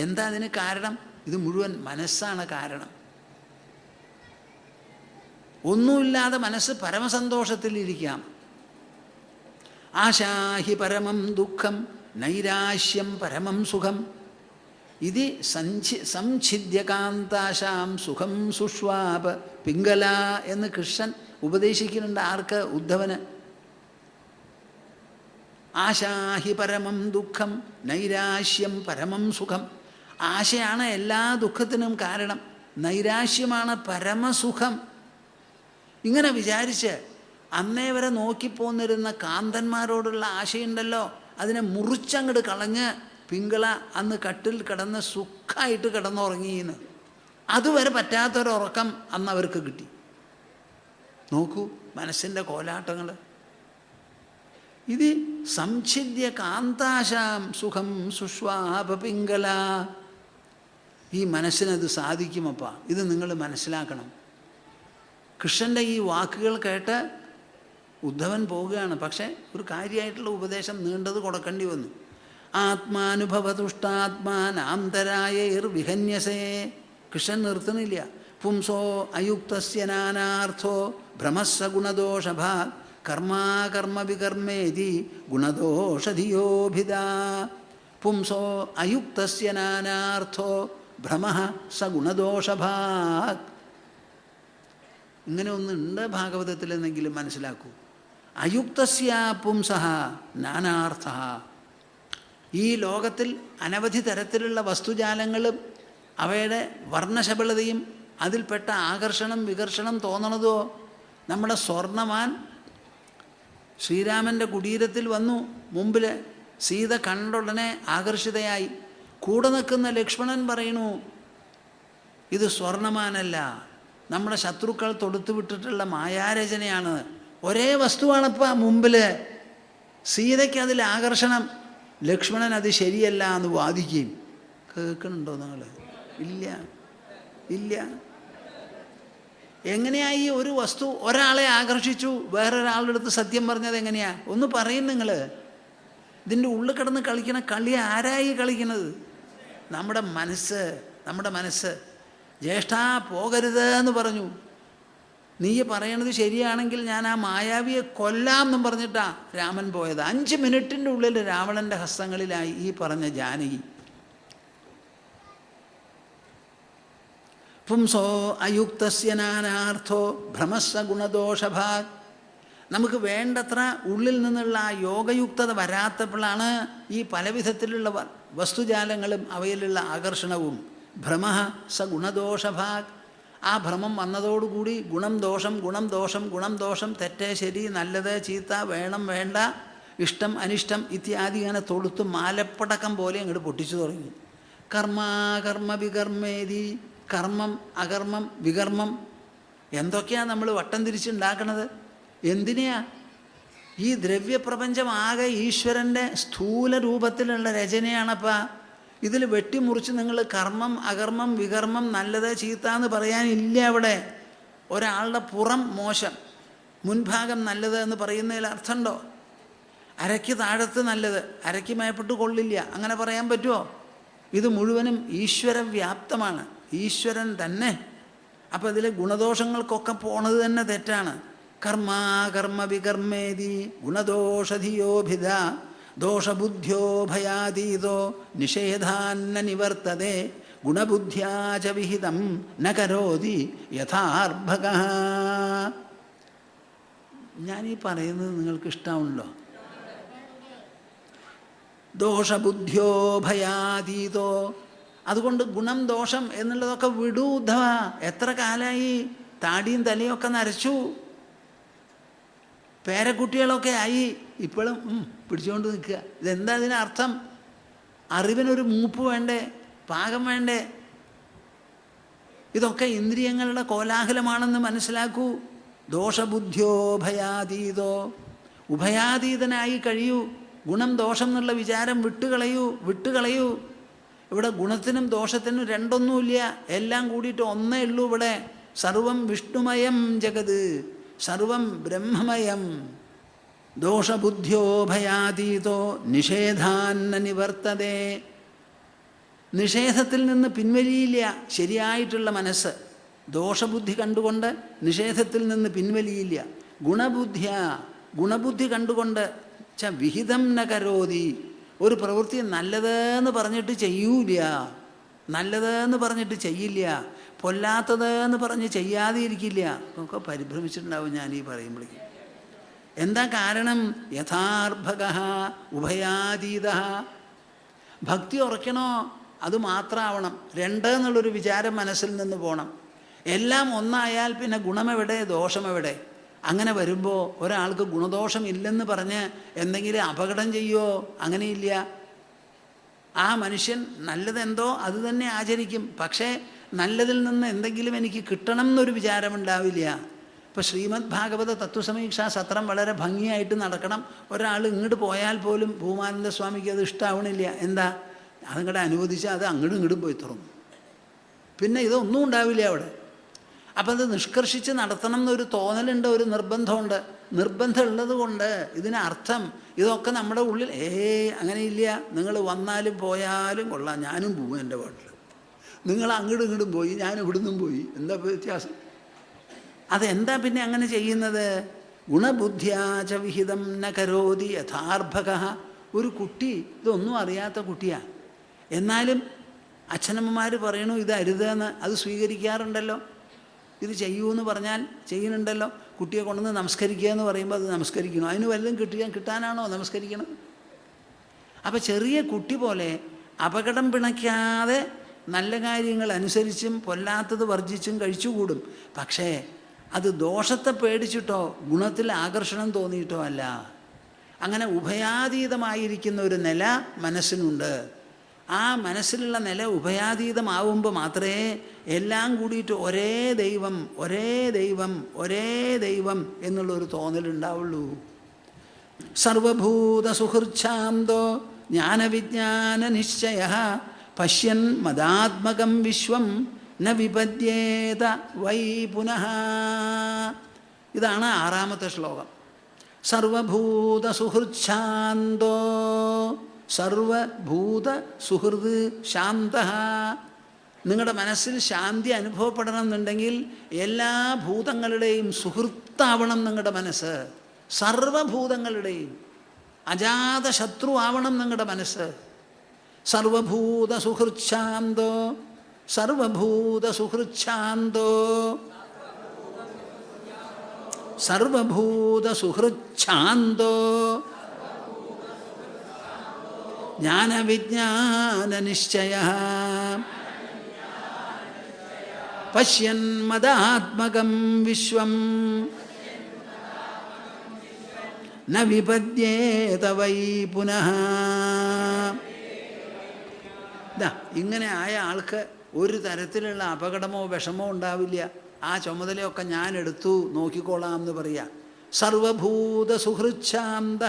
എന്താ അതിന് കാരണം? ഇത് മുഴുവൻ മനസ്സാണ് കാരണം. ഒന്നുമില്ലാതെ മനസ്സ് പരമസന്തോഷത്തിലിരിക്കാം. ആശാഹി പരമം ദുഃഖം നൈരാശ്യം പരമം സുഖം ഇത് സംഛിദ്യകാന്താശാം സുഖം സുഷ്വാപ പിംഗല എന്ന് കൃഷ്ണൻ ഉപദേശിക്കുന്നുണ്ട്. ആർക്ക്? ഉദ്ധവന്. ആശാഹി പരമം ദുഃഖം നൈരാശ്യം പരമം സുഖം. ആശയാണ് എല്ലാ ദുഃഖത്തിനും കാരണം, നൈരാശ്യമാണ് പരമസുഖം. ഇങ്ങനെ വിചാരിച്ച് അന്നേ വരെ നോക്കിപ്പോന്നിരുന്ന കാന്തന്മാരോടുള്ള ആശയുണ്ടല്ലോ, അതിനെ മുറിച്ചങ്ങോട്ട് കളഞ്ഞ് പിങ്കള അന്ന് കട്ടിൽ കിടന്ന് സുഖമായിട്ട് കിടന്നുറങ്ങിയെന്ന്. അതുവരെ പറ്റാത്തൊരുറക്കം അന്ന് അവർക്ക് കിട്ടി. നോക്കൂ മനസ്സിൻ്റെ കോലാട്ടങ്ങൾ. ഇത് സംഛിദ്യ കാന്താശാം സുഖം സുഷ്വാപ പിംഗല. ഈ മനസ്സിനത് സാധിക്കുമപ്പ. ഇത് നിങ്ങൾ മനസ്സിലാക്കണം. കൃഷ്ണൻ്റെ ഈ വാക്കുകൾ കേട്ട് ഉദ്ധവൻ പോവുകയാണ്. പക്ഷേ ഒരു കാര്യമായിട്ടുള്ള ഉപദേശം നീണ്ടത് കൊടുക്കേണ്ടി വന്നു. ആത്മാനുഭവതുഷ്ടാത്മാനാന്തരായൈർ വിഹന്യസേ. കൃഷ്ണൻ നിർത്തുന്നില്ല. പുംസോ അയുക്തസ്യ നാനാർത്ഥോ ഭ്രമസ്സ ഗുണദോഷഭാഗ് കർമാകർമ്മ വികർമ്മേതി ഗുണദോഷധിയോഭിദാ. പുംസോ അയുക്തസ്യ നാനാർത്ഥോ ഭ്രമഃ സ ഗുണദോഷഭാഗ്. ഇങ്ങനെ ഒന്നുണ്ട് ഭാഗവതത്തിലെന്നെങ്കിലും മനസ്സിലാക്കൂ. അയുക്തസ്യ പുംസഃ നാനാർത്ഥഃ. ഈ ലോകത്തിൽ അനവധി തരത്തിലുള്ള വസ്തുജാലങ്ങളും അവയുടെ വർണ്ണശബളതയും അതിൽപ്പെട്ട ആകർഷണം വികർഷണം തോന്നണതോ. നമ്മുടെ സ്വർണ്ണമാൻ ശ്രീരാമൻ്റെ കുടീരത്തിൽ വന്നു. മുമ്പിൽ സീത കണ്ടുടനെ ആകർഷിതയായി. കൂടെ നിൽക്കുന്ന ലക്ഷ്മണൻ പറയണു, ഇത് സ്വർണ്ണമാനല്ല, നമ്മുടെ ശത്രുക്കൾ തൊടുത്തു വിട്ടിട്ടുള്ള മായാരചനയാണ്. ഒരേ വസ്തുവാണപ്പോൾ മുമ്പിൽ. സീതയ്ക്ക് അതിൽ ആകർഷണം, ലക്ഷ്മണൻ അത് ശരിയല്ല എന്ന് വാദിക്കുകയും. കേൾക്കണുണ്ടോ നിങ്ങൾ? ഇല്ല ഇല്ല. എങ്ങനെയാ ഈ ഒരു വസ്തു ഒരാളെ ആകർഷിച്ചു, വേറൊരാളുടെ അടുത്ത് സത്യം പറഞ്ഞത് എങ്ങനെയാ? ഒന്ന് പറയും നിങ്ങൾ. ഇതിൻ്റെ ഉള്ളിൽ കിടന്ന് കളിക്കണ കളി ആരായി കളിക്കുന്നത്? നമ്മുടെ മനസ്സ്. നമ്മുടെ മനസ്സ്. ജ്യേഷ്ഠാ പോകരുത് എന്ന് പറഞ്ഞു. നീ പറയണത് ശരിയാണെങ്കിൽ ഞാൻ ആ മായാവിയെ കൊല്ലാം എന്നും പറഞ്ഞിട്ടാ രാമൻ പോയത്. 5 മിനിറ്റിൻ്റെ ഉള്ളിൽ രാവണൻ്റെ ഹസ്തങ്ങളിലായി ഈ പറഞ്ഞ ജാനകി. പുംസോ അയുക്തസ്യ നാനാർത്ഥോ ഭ്രമസ്സ ഗുണദോഷഭാഗ്. നമുക്ക് വേണ്ടത്ര ഉള്ളിൽ നിന്നുള്ള ആ യോഗയുക്തത വരാത്തപ്പോഴാണ് ഈ പലവിധത്തിലുള്ള വസ്തുജാലങ്ങളും അവയിലുള്ള ആകർഷണവും. ഭ്രമഃ സ ഗുണദോഷഭാഗ്. ആ ഭ്രമം വന്നതോടുകൂടി ഗുണം ദോഷം ഗുണം ദോഷം ഗുണം ദോഷം, തെറ്റ് ശരി നല്ലത് ചീത്ത, വേണം വേണ്ട, ഇഷ്ടം അനിഷ്ടം ഇത്യാദി ഇങ്ങനെ തൊടുത്ത് മാലപ്പടക്കം പോലെ അങ്ങോട്ട് പൊട്ടിച്ചു തുടങ്ങി. കർമാകർമ്മ വികർമ്മേതി. കർമ്മം അകർമ്മം വികർമ്മം എന്തൊക്കെയാണ് നമ്മൾ വട്ടം തിരിച്ചുണ്ടാക്കണത്? എന്തിനെയാ? ഈ ദ്രവ്യപ്രപഞ്ചം ആകെ ഈശ്വരൻ്റെ സ്ഥൂല രൂപത്തിലുള്ള രചനയാണപ്പാ. ഇതിൽ വെട്ടിമുറിച്ച് നിങ്ങൾ കർമ്മം അകർമ്മം വികർമ്മം നല്ലത് ചീത്ത എന്ന് പറയാനില്ല. അവിടെ ഒരാളുടെ പുറം മോശം, മുൻഭാഗം നല്ലത് എന്ന് പറയുന്നതിൽ അർത്ഥമുണ്ടോ? അരയ്ക്ക് താഴത്ത് നല്ലത്, അരയ്ക്ക് മേപ്പെട്ട് കൊള്ളില്ല, അങ്ങനെ പറയാൻ പറ്റുമോ? ഇത് മുഴുവനും ഈശ്വര വ്യാപ്തമാണ്, ഈശ്വരൻ തന്നെ. അപ്പം ഇതിലെ ഗുണദോഷങ്ങൾക്കൊക്കെ പോണത് തന്നെ തെറ്റാണ്. കർമാകർമ്മ വികർമ്മേതി ഗുണദോഷധിയോഭിധ ദോഷബുദ്ധ്യോ ഭയാതീതോ നിഷേധാന്ന നിവർത്തതേ ഗുണബുദ്ധ്യാച വിഹിതം ന കരോതി യഥാർഭക. ഞാനീ പറയുന്നത് നിങ്ങൾക്ക് ഇഷ്ടമാണല്ലോ. ദോഷബുദ്ധ്യോ ഭയാതീതോ. അതുകൊണ്ട് ഗുണം ദോഷം എന്നുള്ളതൊക്കെ വിടൂ ഉദ്ധവ. എത്ര കാലമായി താടിയും തലയൊക്കെ നരച്ചു, പേരക്കുട്ടികളൊക്കെ ആയി, ഇപ്പോഴും പിടിച്ചുകൊണ്ട് നിൽക്കുക. ഇതെന്താ ഇതിനർത്ഥം? അറിവിനൊരു മൂപ്പ് വേണ്ടേ, പാകം വേണ്ടേ? ഇതൊക്കെ ഇന്ദ്രിയങ്ങളുടെ കോലാഹലമാണെന്ന് മനസ്സിലാക്കൂ. ദോഷബുദ്ധ്യോ ഭയാതീതോ, ഉഭയാതീതനായി കഴിയൂ. ഗുണം ദോഷം എന്നുള്ള വിചാരം വിട്ടുകളയൂ. ഇവിടെ ഗുണത്തിനും ദോഷത്തിനും രണ്ടൊന്നുമില്ല, എല്ലാം കൂടിയിട്ട് ഒന്നേ ഉള്ളൂ. ഇവിടെ സർവം വിഷ്ണുമയം ജഗത്, സർവം ബ്രഹ്മമയം. ദോഷബുദ്ധ്യോ ഭയാതീതോ നിഷേധാന്ന നിവർത്തതേ, നിഷേധത്തിൽ നിന്ന് പിൻവലിയില്ല ശരിയായിട്ടുള്ള മനസ്സ്. ദോഷബുദ്ധി കണ്ടുകൊണ്ട് നിഷേധത്തിൽ നിന്ന് പിൻവലിയില്ല. ഗുണബുദ്ധി കണ്ടുകൊണ്ട് വിഹിതം ന കരോതി, ഒരു പ്രവൃത്തി നല്ലതെന്ന് പറഞ്ഞിട്ട് ചെയ്യൂല, നല്ലതെന്ന് പറഞ്ഞിട്ട് ചെയ്യില്ല, പൊല്ലാത്തതെന്ന് പറഞ്ഞ് ചെയ്യാതെ ഇരിക്കില്ല. ഒക്കെ പരിഭ്രമിച്ചിട്ടുണ്ടാവും ഞാൻ ഈ പറയുമ്പോഴേക്കും. എന്താ കാരണം? യഥാർഭക ഉഭയാതീത. ഭക്തി ഉറയ്ക്കണോ അത് മാത്രമാവണം, രണ്ട് എന്നുള്ളൊരു വിചാരം മനസ്സിൽ നിന്ന് പോകണം. എല്ലാം ഒന്നായാൽ പിന്നെ ഗുണമെവിടെ ദോഷമെവിടെ? അങ്ങനെ വരുമ്പോൾ ഒരാൾക്ക് ഗുണദോഷം ഇല്ലെന്ന് പറഞ്ഞ് എന്തെങ്കിലും അപകടം ചെയ്യുമോ? അങ്ങനെയില്ല. ആ മനുഷ്യൻ നല്ലതെന്തോ അത് തന്നെ ആചരിക്കും. പക്ഷേ നല്ലതിൽ നിന്ന് എന്തെങ്കിലും എനിക്ക് കിട്ടണം എന്നൊരു വിചാരമുണ്ടാവില്ല. ഇപ്പോൾ ശ്രീമദ് ഭാഗവത തത്വസമീക്ഷാ സത്രം വളരെ ഭംഗിയായിട്ട് നടക്കണം. ഒരാൾ ഇങ്ങോട്ട് പോയാൽ പോലും ഭൂമാനന്ദ സ്വാമിക്ക് അത് ഇഷ്ടമാവണില്ല. എന്താ? അതിങ്ങോട്ട് അനുവദിച്ചാൽ അത് ഇങ്ങോട്ടും പോയി തുറന്നു. പിന്നെ ഇതൊന്നും ഉണ്ടാവില്ല അവിടെ. അപ്പം അത് നിഷ്കർഷിച്ച് നടത്തണം എന്നൊരു തോന്നലുണ്ട്, ഒരു നിർബന്ധമുണ്ട്. നിർബന്ധം ഉള്ളത് കൊണ്ട് ഇതിനർത്ഥം ഇതൊക്കെ നമ്മുടെ ഉള്ളിൽ അങ്ങനെയില്ല. നിങ്ങൾ വന്നാലും പോയാലും കൊള്ളാം, ഞാനും പോവും എൻ്റെ വീട്ടിൽ. നിങ്ങൾ അങ്ങോട്ടും പോയി, ഞാൻ ഇവിടുന്നും പോയി, എന്താ വ്യത്യാസം? അതെന്താ പിന്നെ അങ്ങനെ ചെയ്യുന്നത്? ഗുണബുദ്ധ്യാച വിഹിതം ന കരോതി യഥാർഭക. ഒരു കുട്ടി ഇതൊന്നും അറിയാത്ത കുട്ടിയാണ്, എന്നാലും അച്ഛനമ്മമാർ പറയണു ഇത് അരുതെന്ന്, അത് സ്വീകരിക്കാറുണ്ടല്ലോ. ഇത് ചെയ്യൂ എന്ന് പറഞ്ഞാൽ ചെയ്യുന്നുണ്ടല്ലോ. കുട്ടിയെ കൊണ്ടുവന്ന് നമസ്കരിക്കുക എന്ന് പറയുമ്പോൾ അത് നമസ്കരിക്കണം. അതിന് വല്ലതും കിട്ടാനാണോ നമസ്കരിക്കണം? അപ്പം ചെറിയ കുട്ടി പോലെ അപകടം പിണയ്ക്കാതെ നല്ല കാര്യങ്ങൾ അനുസരിച്ചും പൊല്ലാത്തത് വർജിച്ചും കഴിച്ചുകൂടും. പക്ഷേ അത് ദോഷത്തെ പേടിച്ചിട്ടോ ഗുണത്തിൽ ആകർഷണം തോന്നിയിട്ടോ അല്ല. അങ്ങനെ ഉഭയാതീതമായിരിക്കുന്ന ഒരു നില മനസ്സിനുണ്ട്. ആ മനസ്സിലുള്ള നില ഉഭയാതീതമാവുമ്പോൾ മാത്രമേ എല്ലാം കൂടിയിട്ട് ഒരേ ദൈവം എന്നുള്ളൊരു തോന്നലുണ്ടാവുള്ളൂ. സർവഭൂത സുഹൃച്ഛാന്തോ ജ്ഞാനവിജ്ഞാന നിശ്ചയ പശ്യൻ മദാത്മകം വിശ്വം ന വിപദ്യേത വൈ പുനഃ. ഇതാണ് 6ാമത്തെ ശ്ലോകം. സർവഭൂത സുഹൃച്ഛാന്തോ, സർവഭൂത സുഹൃത് ശാന്ത. നിങ്ങളുടെ മനസ്സിൽ ശാന്തി അനുഭവപ്പെടണം എന്നുണ്ടെങ്കിൽ എല്ലാ ഭൂതങ്ങളുടെയും സുഹൃത്താവണം നിങ്ങളുടെ മനസ്സ്. സർവഭൂതങ്ങളുടെയും അജാത ശത്രു ആവണം നിങ്ങളുടെ മനസ്സ്. സർവഭൂത സുഹൃച്ഛാന്തോ, സർവഭൂത സുഹൃച്ഛാന്തോ, സർവഭൂത സുഹൃച്ഛാന്തോ ജ്ഞാനവിജ്ഞാന നിശ്ചയ പശ്യൻ മദാത്മകം വിശ്വം ന വിപദ്യേത വൈ പുനഃ. ഇങ്ങനെ ആയ ആൾക്ക് ഒരു തരത്തിലുള്ള അപകടമോ വിഷമോ ഉണ്ടാവില്ല. ആ ചുമതലയൊക്കെ ഞാൻ എടുത്തു, നോക്കിക്കോളാം എന്ന് പറയാം. സർവഭൂത സുഹൃച്ഛാന്ത,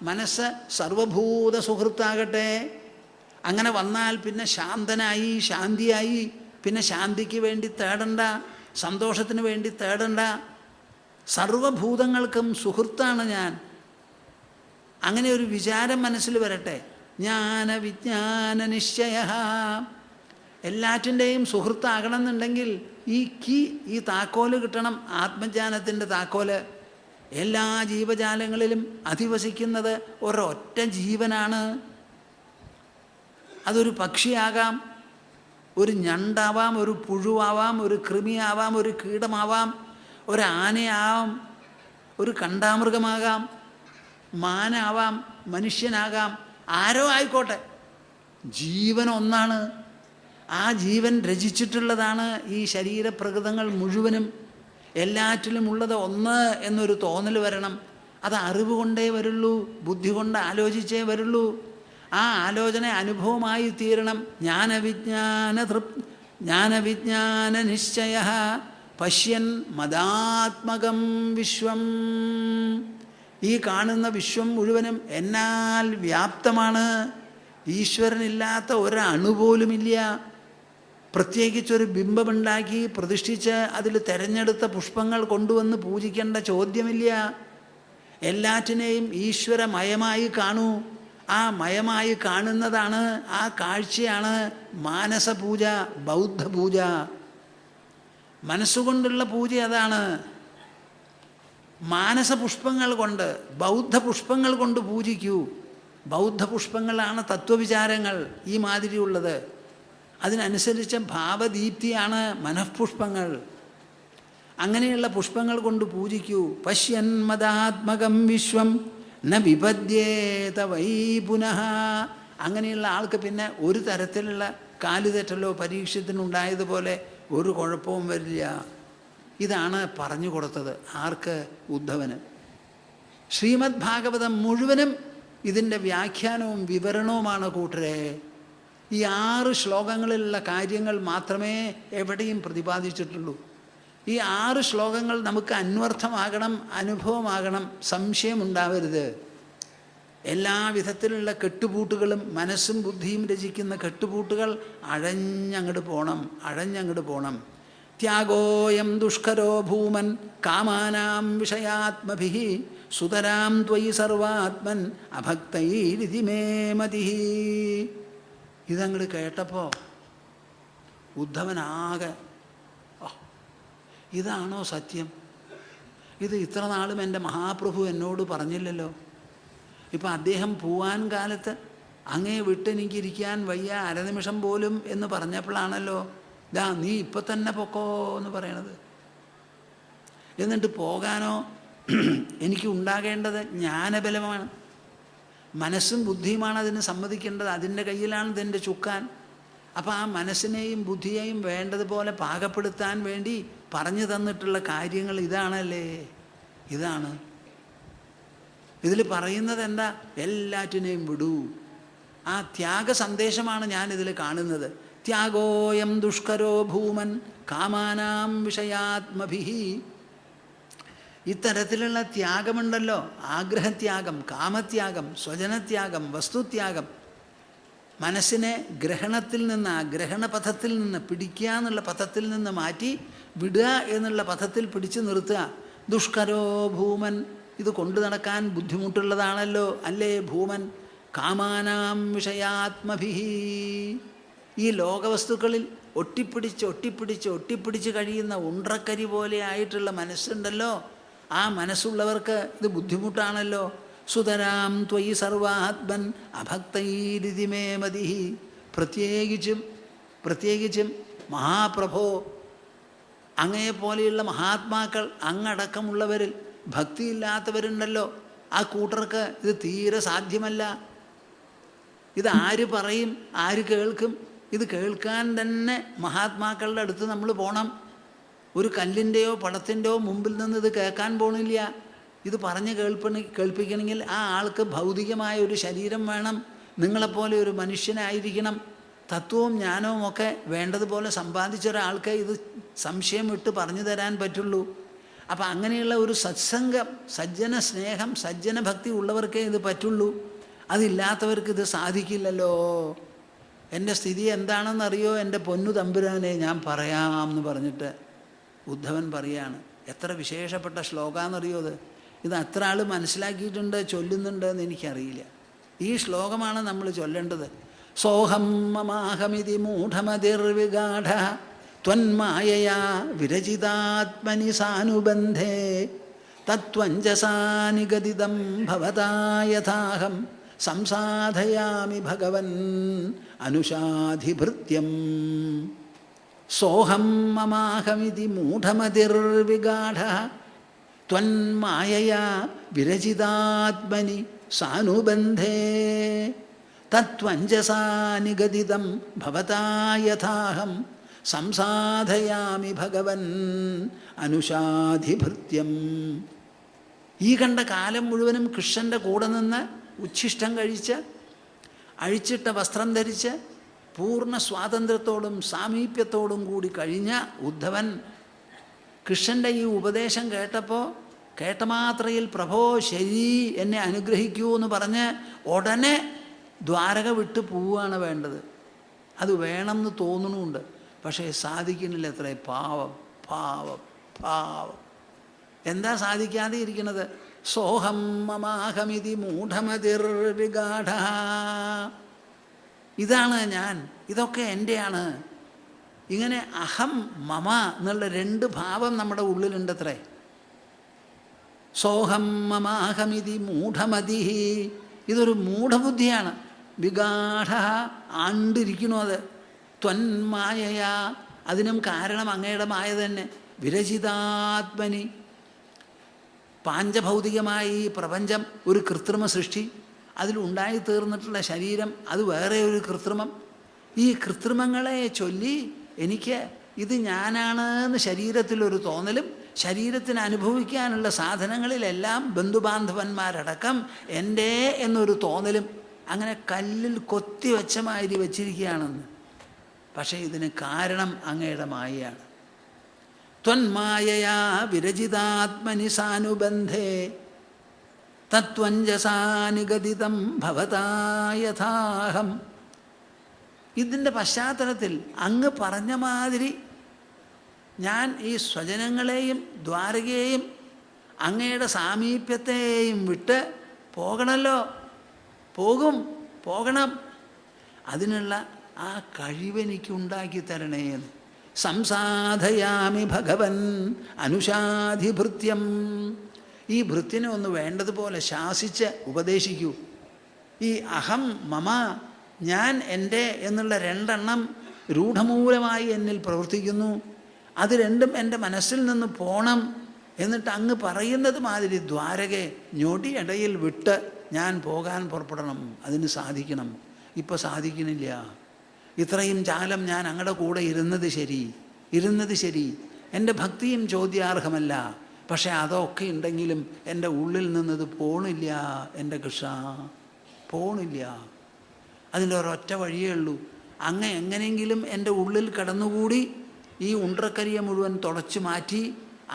മനസ്സ് സർവഭൂത സുഹൃത്താകട്ടെ. അങ്ങനെ വന്നാൽ പിന്നെ ശാന്തനായി, ശാന്തിയായി. പിന്നെ ശാന്തിക്ക് വേണ്ടി തേടണ്ട, സന്തോഷത്തിന് വേണ്ടി തേടണ്ട. സർവഭൂതങ്ങൾക്കും സുഹൃത്താണ് ഞാൻ. അങ്ങനെ ഒരു വിചാരം മനസ്സിൽ വരട്ടെ. ജ്ഞാനവിജ്ഞാന നിശ്ചയ. എല്ലാറ്റിൻ്റെയും സുഹൃത്താകണം എന്നുണ്ടെങ്കിൽ ഈ താക്കോല് കിട്ടണം, ആത്മജ്ഞാനത്തിൻ്റെ താക്കോല്. എല്ലാ ജീവജാലങ്ങളിലും അധിവസിക്കുന്നത് ഒരൊറ്റ ജീവനാണ്. അതൊരു പക്ഷിയാകാം, ഒരു ഞണ്ടാവാം, ഒരു പുഴുവാവാം, ഒരു കൃമിയാവാം, ഒരു കീടമാവാം, ഒരു ആനയാവാം, ഒരു കണ്ടാമൃഗമാകാം, മാനാവാം, മനുഷ്യനാകാം, ആരോ ആയിക്കോട്ടെ. ജീവൻ ഒന്നാണ്. ആ ജീവൻ രചിച്ചിട്ടുള്ളതാണ് ഈ ശരീരപ്രകൃതങ്ങൾ മുഴുവനും. എല്ലാറ്റിലും ഉള്ളത് ഒന്ന് എന്നൊരു തോന്നൽ വരണം. അത് അറിവ് കൊണ്ടേ വരുള്ളൂ, ബുദ്ധി കൊണ്ട് ആലോചിച്ചേ വരുള്ളൂ. ആ ആലോചന അനുഭവമായി തീരണം. ജ്ഞാനവിജ്ഞാന നിശ്ചയ പശ്യൻ മദാത്മകം വിശ്വം. ഈ കാണുന്ന വിശ്വം മുഴുവനും എന്നാൽ വ്യാപ്തമാണ്. ഈശ്വരനില്ലാത്ത ഒരണുപോലുമില്ല. പ്രത്യേകിച്ചൊരു ബിംബമുണ്ടാക്കി പ്രതിഷ്ഠിച്ച് അതിൽ തിരഞ്ഞെടുത്ത പുഷ്പങ്ങൾ കൊണ്ടുവന്ന് പൂജിക്കേണ്ട ചോദ്യമില്ല. എല്ലാറ്റിനെയും ഈശ്വരമയമായി കാണൂ. ആ മയമായി കാണുന്നതാണ്, ആ കാഴ്ചയാണ് മാനസപൂജ, ബൗദ്ധപൂജ. മനസ്സുകൊണ്ടുള്ള പൂജ അതാണ്. മാനസപുഷ്പങ്ങൾ കൊണ്ട്, ബൗദ്ധപുഷ്പങ്ങൾ കൊണ്ട് പൂജിക്കൂ. ബൗദ്ധപുഷ്പങ്ങളാണ് തത്വവിചാരങ്ങൾ ഈ മാതിരിയുള്ളത്. അതിനനുസരിച്ച് ഭാവദീപ്തിയാണ് മനഃപുഷ്പങ്ങൾ. അങ്ങനെയുള്ള പുഷ്പങ്ങൾ കൊണ്ട് പൂജിക്കൂ. പശ്യൻ മദാത്മകം വിശ്വം ന വിപദ്യേത വൈ പുനഃ. അങ്ങനെയുള്ള ആൾക്ക് പിന്നെ ഒരു തരത്തിലുള്ള കാലുതെറ്റലോ പരീക്ഷത്തിനുണ്ടായതുപോലെ ഒരു കുഴപ്പവും വരില്ല. ഇതാണ് പറഞ്ഞു കൊടുത്തത്. ആർക്ക്? ഉദ്ധവന്. ശ്രീമദ് ഭാഗവതം മുഴുവനും ഇതിൻ്റെ വ്യാഖ്യാനവും വിവരണവുമാണ് കൂട്ടരെ. ഈ 6 ശ്ലോകങ്ങളിലുള്ള കാര്യങ്ങൾ മാത്രമേ എവിടെയും പ്രതിപാദിച്ചിട്ടുള്ളൂ. ഈ 6 ശ്ലോകങ്ങൾ നമുക്ക് അന്വർത്ഥമാകണം, അനുഭവമാകണം, സംശയമുണ്ടാവരുത്. എല്ലാ വിധത്തിലുള്ള കെട്ടുപൂട്ടുകളും മനസ്സും ബുദ്ധിയും രചിക്കുന്ന കെട്ടുപൂട്ടുകൾ അഴഞ്ഞങ്ങോട്ട് പോണം. ത്യാഗോയം ദുഷ്കരോ ഭൂമൻ കാമാനാം വിഷയാത്മഭിഃ സുതരാം ത്വയി സർവാത്മൻ അഭക്തൈരിതി മേ മതിഃ. ഇതങ്ങോട്ട് കേട്ടപ്പോൾ ഉദ്ധവനാകെ, ഇതാണോ സത്യം? ഇത് ഇത്ര നാളും എൻ്റെ മഹാപ്രഭു എന്നോട് പറഞ്ഞില്ലല്ലോ. ഇപ്പം അദ്ദേഹം പോവാൻ കാലത്ത് അങ്ങേ വിട്ടെനിക്കിരിക്കാൻ വയ്യ അരനിമിഷം പോലും എന്ന് പറഞ്ഞപ്പോഴാണല്ലോ നീ ഇപ്പം തന്നെ പൊക്കോ എന്ന് പറയണത്. എന്നിട്ട് പോകാനോ എനിക്ക് ഉണ്ടാകേണ്ടത് ജ്ഞാനബലമാണ്, മനസ്സും ബുദ്ധിയുമാണ് അതിന് സമ്മതിക്കേണ്ടത്. അതിൻ്റെ കയ്യിലാണ് ഇതിൻ്റെ ചുക്കാൻ. അപ്പം ആ മനസ്സിനെയും ബുദ്ധിയെയും വേണ്ടതുപോലെ പാകപ്പെടുത്താൻ വേണ്ടി പറഞ്ഞു തന്നിട്ടുള്ള കാര്യങ്ങൾ ഇതാണല്ലേ. ഇതാണ് ഇതിൽ പറയുന്നത്. എന്താ? എല്ലാറ്റിനെയും വിടൂ. ആ ത്യാഗ സന്ദേശമാണ് ഞാനിതിൽ കാണുന്നത്. ത്യാഗോയം ദുഷ്കരോ ഭൂമൻ കാമാനാം വിഷയാത്മഭിഃ. ഇത്തരത്തിലുള്ള ത്യാഗമുണ്ടല്ലോ, ആഗ്രഹത്യാഗം, കാമത്യാഗം, സ്വജനത്യാഗം, വസ്തുത്യാഗം. മനസ്സിനെ ഗ്രഹണത്തിൽ നിന്ന്, ആ ഗ്രഹണപഥത്തിൽ നിന്ന്, പിടിക്കുക എന്നുള്ള പഥത്തിൽ നിന്ന് മാറ്റി വിടുക എന്നുള്ള പഥത്തിൽ പിടിച്ചു നിർത്തുക. ദുഷ്കരോ ഭൂമൻ, ഇത് കൊണ്ടു നടക്കാൻ ബുദ്ധിമുട്ടുള്ളതാണല്ലോ അല്ലേ ഭൂമൻ. കാമാനാം വിഷയാത്മഭിഃ. ഈ ലോകവസ്തുക്കളിൽ ഒട്ടിപ്പിടിച്ച് കഴിയുന്ന ഉണ്ട്രക്കരി പോലെ ആയിട്ടുള്ള മനസ്സുണ്ടല്ലോ, ആ മനസ്സുള്ളവർക്ക് ഇത് ബുദ്ധിമുട്ടാണല്ലോ. സുതരാം ത്വയി സർവാത്മൻ അഭക്തൈരിതി മേ മതിഃ. പ്രത്യേകിച്ചും മഹാപ്രഭോ, അങ്ങയെപ്പോലെയുള്ള മഹാത്മാക്കൾ, അങ്ങടക്കമുള്ളവരിൽ ഭക്തിയില്ലാത്തവരുണ്ടല്ലോ, ആ കൂട്ടർക്ക് ഇത് തീരെ സാധ്യമല്ല. ഇത് ആര് പറയും, ആര് കേൾക്കും? ഇത് കേൾക്കാൻ തന്നെ മഹാത്മാക്കളുടെ അടുത്ത് നമ്മൾ പോകണം. ഒരു കല്ലിൻ്റെയോ പടത്തിൻ്റെയോ മുമ്പിൽ നിന്ന് ഇത് കേൾക്കാൻ പോണില്ല. ഇത് പറഞ്ഞ് കേൾപ്പിക്കണമെങ്കിൽ ആ ആൾക്ക് ഭൗതികമായ ഒരു ശരീരം വേണം, നിങ്ങളെപ്പോലെ ഒരു മനുഷ്യനായിരിക്കണം. തത്വവും ജ്ഞാനവും ഒക്കെ വേണ്ടതുപോലെ സമ്പാദിച്ച ഒരാൾക്ക് ഇത് സംശയം വിട്ട് പറഞ്ഞു തരാൻ പറ്റുള്ളൂ. അപ്പം അങ്ങനെയുള്ള ഒരു സത്സംഗം, സജ്ജന സ്നേഹം, സജ്ജന ഭക്തി ഉള്ളവർക്കേ ഇത് പറ്റുള്ളൂ. അതില്ലാത്തവർക്ക് ഇത് സാധിക്കില്ലല്ലോ. എൻ്റെ സ്ഥിതി എന്താണെന്നറിയോ എൻ്റെ പൊന്നു തമ്പുരാനെ, ഞാൻ പറയാം എന്ന് പറഞ്ഞിട്ട് ഉദ്ധവൻ പറയാണ്. എത്ര വിശേഷപ്പെട്ട ശ്ലോകമാണെന്നറിയോ ഇത്. ഇത് അത്ര ആൾ മനസ്സിലാക്കിയിട്ടുണ്ട്, ചൊല്ലുന്നുണ്ട് എന്ന് എനിക്കറിയില്ല. ഈ ശ്ലോകമാണ് നമ്മൾ ചൊല്ലേണ്ടത്. സോഹം മമാഹമിതി മൂഢമതിർവിഗാഢ ത്വന്മായയാ വിരചിതാത്മനി സാനുബന്ധേ തത്വഞ്ജസാ നിഗദിതം ഭവതാ യഥാഹം സംസാധയാമി ഭഗവൻ അനുഷാധിഭൃത്യം. സോഹം മമാഹമിതി മൂഢമതിർവിഗാഢ ത്വന്മായയാ വിരചിതാത്മനി സാനുബന്ധേ തത്വഞ്ജസാ നിഗദിതം ഭവതാ യഥാഹം സംസാധയാമി ഭഗവൻ അനുഷാധിഭൃത്യം. ഈ കണ്ട കാലം മുഴുവനും കൃഷ്ണൻ്റെ കൂടെ നിന്ന് ഉച്ഛിഷ്ടം കഴിച്ച് അഴിച്ചിട്ട വസ്ത്രം ധരിച്ച് പൂർണ്ണ സ്വാതന്ത്ര്യത്തോടും സാമീപ്യത്തോടും കൂടി കഴിഞ്ഞ ഉദ്ധവൻ കൃഷ്ണൻ്റെ ഈ ഉപദേശം കേട്ട മാത്രയിൽ പ്രഭോ ശരി എന്നെ അനുഗ്രഹിക്കൂ എന്ന് പറഞ്ഞ് ഉടനെ ദ്വാരക വിട്ട് പോവുകയാണ് വേണ്ടത്. അത് വേണമെന്ന് തോന്നുന്നുമുണ്ട്, പക്ഷേ സാധിക്കുന്നില്ല. എത്ര പാവം പാവം പാവം. എന്താ സാധിക്കാതെ ഇരിക്കുന്നത്? സോഹം മമാഹമിതി മൂഢമതിർവിഗാഢ. ഇതാണ് ഞാൻ, ഇതൊക്കെ എൻ്റെയാണ്. ഇങ്ങനെ അഹം മമ എന്നുള്ള രണ്ട് ഭാവം നമ്മുടെ ഉള്ളിലുണ്ടത്രേ. സോഹം മമാഹമിതി മൂഢമതി, ഇതൊരു മൂഢബുദ്ധിയാണ്. വിഗാഢ, ആണ്ടിരിക്കണു അത്. ത്വന്മായയാ, അതിനും കാരണം അങ്ങയുടെ മായ തന്നെ. വിരചിതാത്മനി, പാഞ്ചഭൗതികമായ ഈ പ്രപഞ്ചം ഒരു കൃത്രിമ സൃഷ്ടി, അതിലുണ്ടായി തീർന്നിട്ടുള്ള ശരീരം അത് വേറെ ഒരു കൃത്രിമം. ഈ കൃത്രിമങ്ങളെ ചൊല്ലി എനിക്ക് ഇത് ഞാനാണ് എന്ന് ശരീരത്തിലൊരു തോന്നലും, ശരീരത്തിന് അനുഭവിക്കാനുള്ള സാധനങ്ങളിലെല്ലാം ബന്ധുബാന്ധവന്മാരടക്കം എൻ്റെ എന്നൊരു തോന്നലും, അങ്ങനെ കല്ലിൽ കൊത്തി വെച്ച മാതിരി വച്ചിരിക്കുകയാണെന്ന്. പക്ഷേ ഇതിന് കാരണം അങ്ങയുടെ മായയാണ്. ത്വന്മായയാ വിരചിതാത്മനി സാനുബന്ധേ തത്വഞ്ജസാനിഗതിതം ഭവതാ യഥാഹം. ഇതിൻ്റെ പശ്ചാത്തലത്തിൽ അങ്ങ് പറഞ്ഞ മാതിരി ഞാൻ ഈ സ്വജനങ്ങളെയും ദ്വാരകയെയും അങ്ങയുടെ സാമീപ്യത്തെയും വിട്ട് പോകണമല്ലോ. പോകണം. അതിനുള്ള ആ കഴിവെനിക്കുണ്ടാക്കി തരണേ എന്ന്. സംസാധയാമി ഭഗവൻ അനുശാധിഭൃത്യം. ഈ ഭൃത്യനെ ഒന്ന് വേണ്ടതുപോലെ ശാസിച്ച് ഉപദേശിക്കൂ. ഈ അഹം മമ, ഞാൻ എൻ്റെ എന്നുള്ള രണ്ടെണ്ണം രൂഢമൂലമായി എന്നിൽ പ്രവർത്തിക്കുന്നു. അത് രണ്ടും എൻ്റെ മനസ്സിൽ നിന്ന് പോണം. എന്നിട്ട് അങ്ങ് പറയുന്നത് മാതിരി ദ്വാരകെ ഞൊടിയിടയിൽ വിട്ട് ഞാൻ പോകാൻ പുറപ്പെടണം. അതിന് സാധിക്കണം. ഇപ്പം സാധിക്കുന്നില്ല. ഇത്രയും കാലം ഞാൻ അങ്ങയുടെ കൂടെ ഇരുന്നത് ശരി. എൻ്റെ ഭക്തിയും ചോദ്യാർഹമല്ല. പക്ഷേ അതൊക്കെ ഉണ്ടെങ്കിലും എൻ്റെ ഉള്ളിൽ നിന്നത് പോണില്ല. എൻ്റെ കൃഷ്ണ പോണില്ല. അതിൻ്റെ ഒരൊറ്റ വഴിയേ ഉള്ളൂ. അങ്ങ് എങ്ങനെയെങ്കിലും എൻ്റെ ഉള്ളിൽ കടന്നുകൂടി ഈ ഉണ്ടക്കരിയെ മുഴുവൻ തുടച്ചു മാറ്റി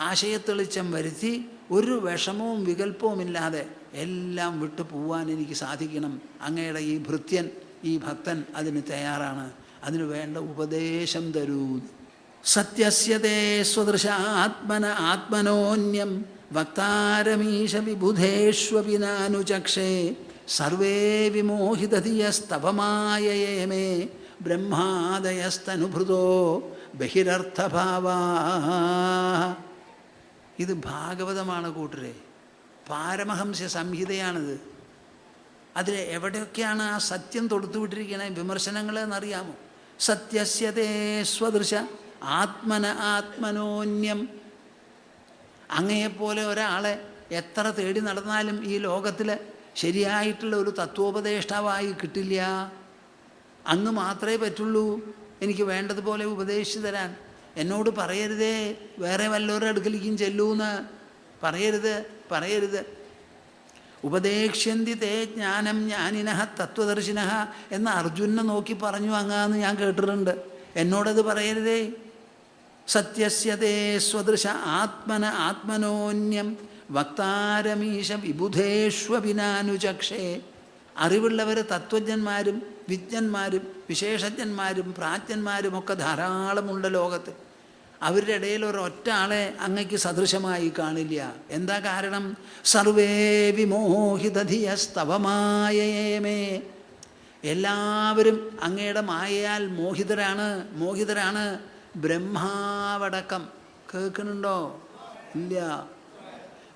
ആശയത്തെളിച്ചം വരുത്തി ഒരു വിഷമവും വികല്പവുമില്ലാതെ എല്ലാം വിട്ടു പോവാൻ എനിക്ക് സാധിക്കണം. അങ്ങയുടെ ഈ ഭൃത്യൻ, ഈ ഭക്തൻ അതിന് തയ്യാറാണ്. അതിനു വേണ്ട ഉപദേശം തരൂ. സത്യസ്യതേ സ്വദൃശ ആത്മന ആത്മനോന്യം വക്താരമീശ വിബുധേഷ്വപിനാനുചക്ഷേ സർവേ വിമോഹിതധിയസ്തവമായയേമേ ബ്രഹ്മാദയസ്തനുഭൃതോ ബഹിരർത്ഥഭാവാ. ഇത് ഭാഗവതമാണ് കൂട്ടരെ, പാരമഹംസ്യ സംഹിതയാണിത്. അതിൽ എവിടെയൊക്കെയാണ് ആ സത്യം തൊടുത്തുവിട്ടിരിക്കണേ വിമർശനങ്ങൾ എന്നറിയാമോ? സത്യസ്യതേ സ്വദൃശ ആത്മന ആത്മനോന്യം. അങ്ങയെപ്പോലെ ഒരാളെ എത്ര തേടി നടന്നാലും ഈ ലോകത്തിൽ ശരിയായിട്ടുള്ള ഒരു തത്വോപദേഷ്ടാവായി കിട്ടില്ല. അങ്ങ് മാത്രമേ പറ്റുള്ളൂ എനിക്ക് വേണ്ടതുപോലെ ഉപദേശിച്ചു തരാൻ. എന്നോട് പറയരുതേ വേറെ വല്ലവരുടെ അടുക്കലേക്കും ചെല്ലൂന്ന് പറയരുത്. ഉപദേക്ഷ്യന്തി തേ ജ്ഞാനം ജ്ഞാനിനഃ തത്വദർശിനഃ എന്ന് അർജുനെ നോക്കി പറഞ്ഞു അങ്ങാന്ന് ഞാൻ കേട്ടിട്ടുണ്ട്. എന്നോടത് പറയരുതേ. സത്യസ്യതേ സ്വദൃശ ആത്മന ആത്മനോന്യം വക്താരമീശ വിബുധേഷ്വപിനാനുചക്ഷേ. അറിവുള്ളവർ തത്വജ്ഞന്മാരും വിജ്ഞന്മാരും വിശേഷജ്ഞന്മാരും പ്രാജ്ഞന്മാരും ഒക്കെ ധാരാളമുണ്ട് ലോകത്ത്. അവരുടെ ഇടയിൽ ഒരൊറ്റ ആളെ അങ്ങയ്ക്ക് സദൃശമായി കാണില്ല. എന്താ കാരണം? സർവേ വിമോഹിതധിയസ്തവമായേമേ. എല്ലാവരും അങ്ങയുടെ മായയാൽ മോഹിതരാണ്. ബ്രഹ്മാവടക്കം. കേൾക്കുന്നുണ്ടോ? ഇല്ല.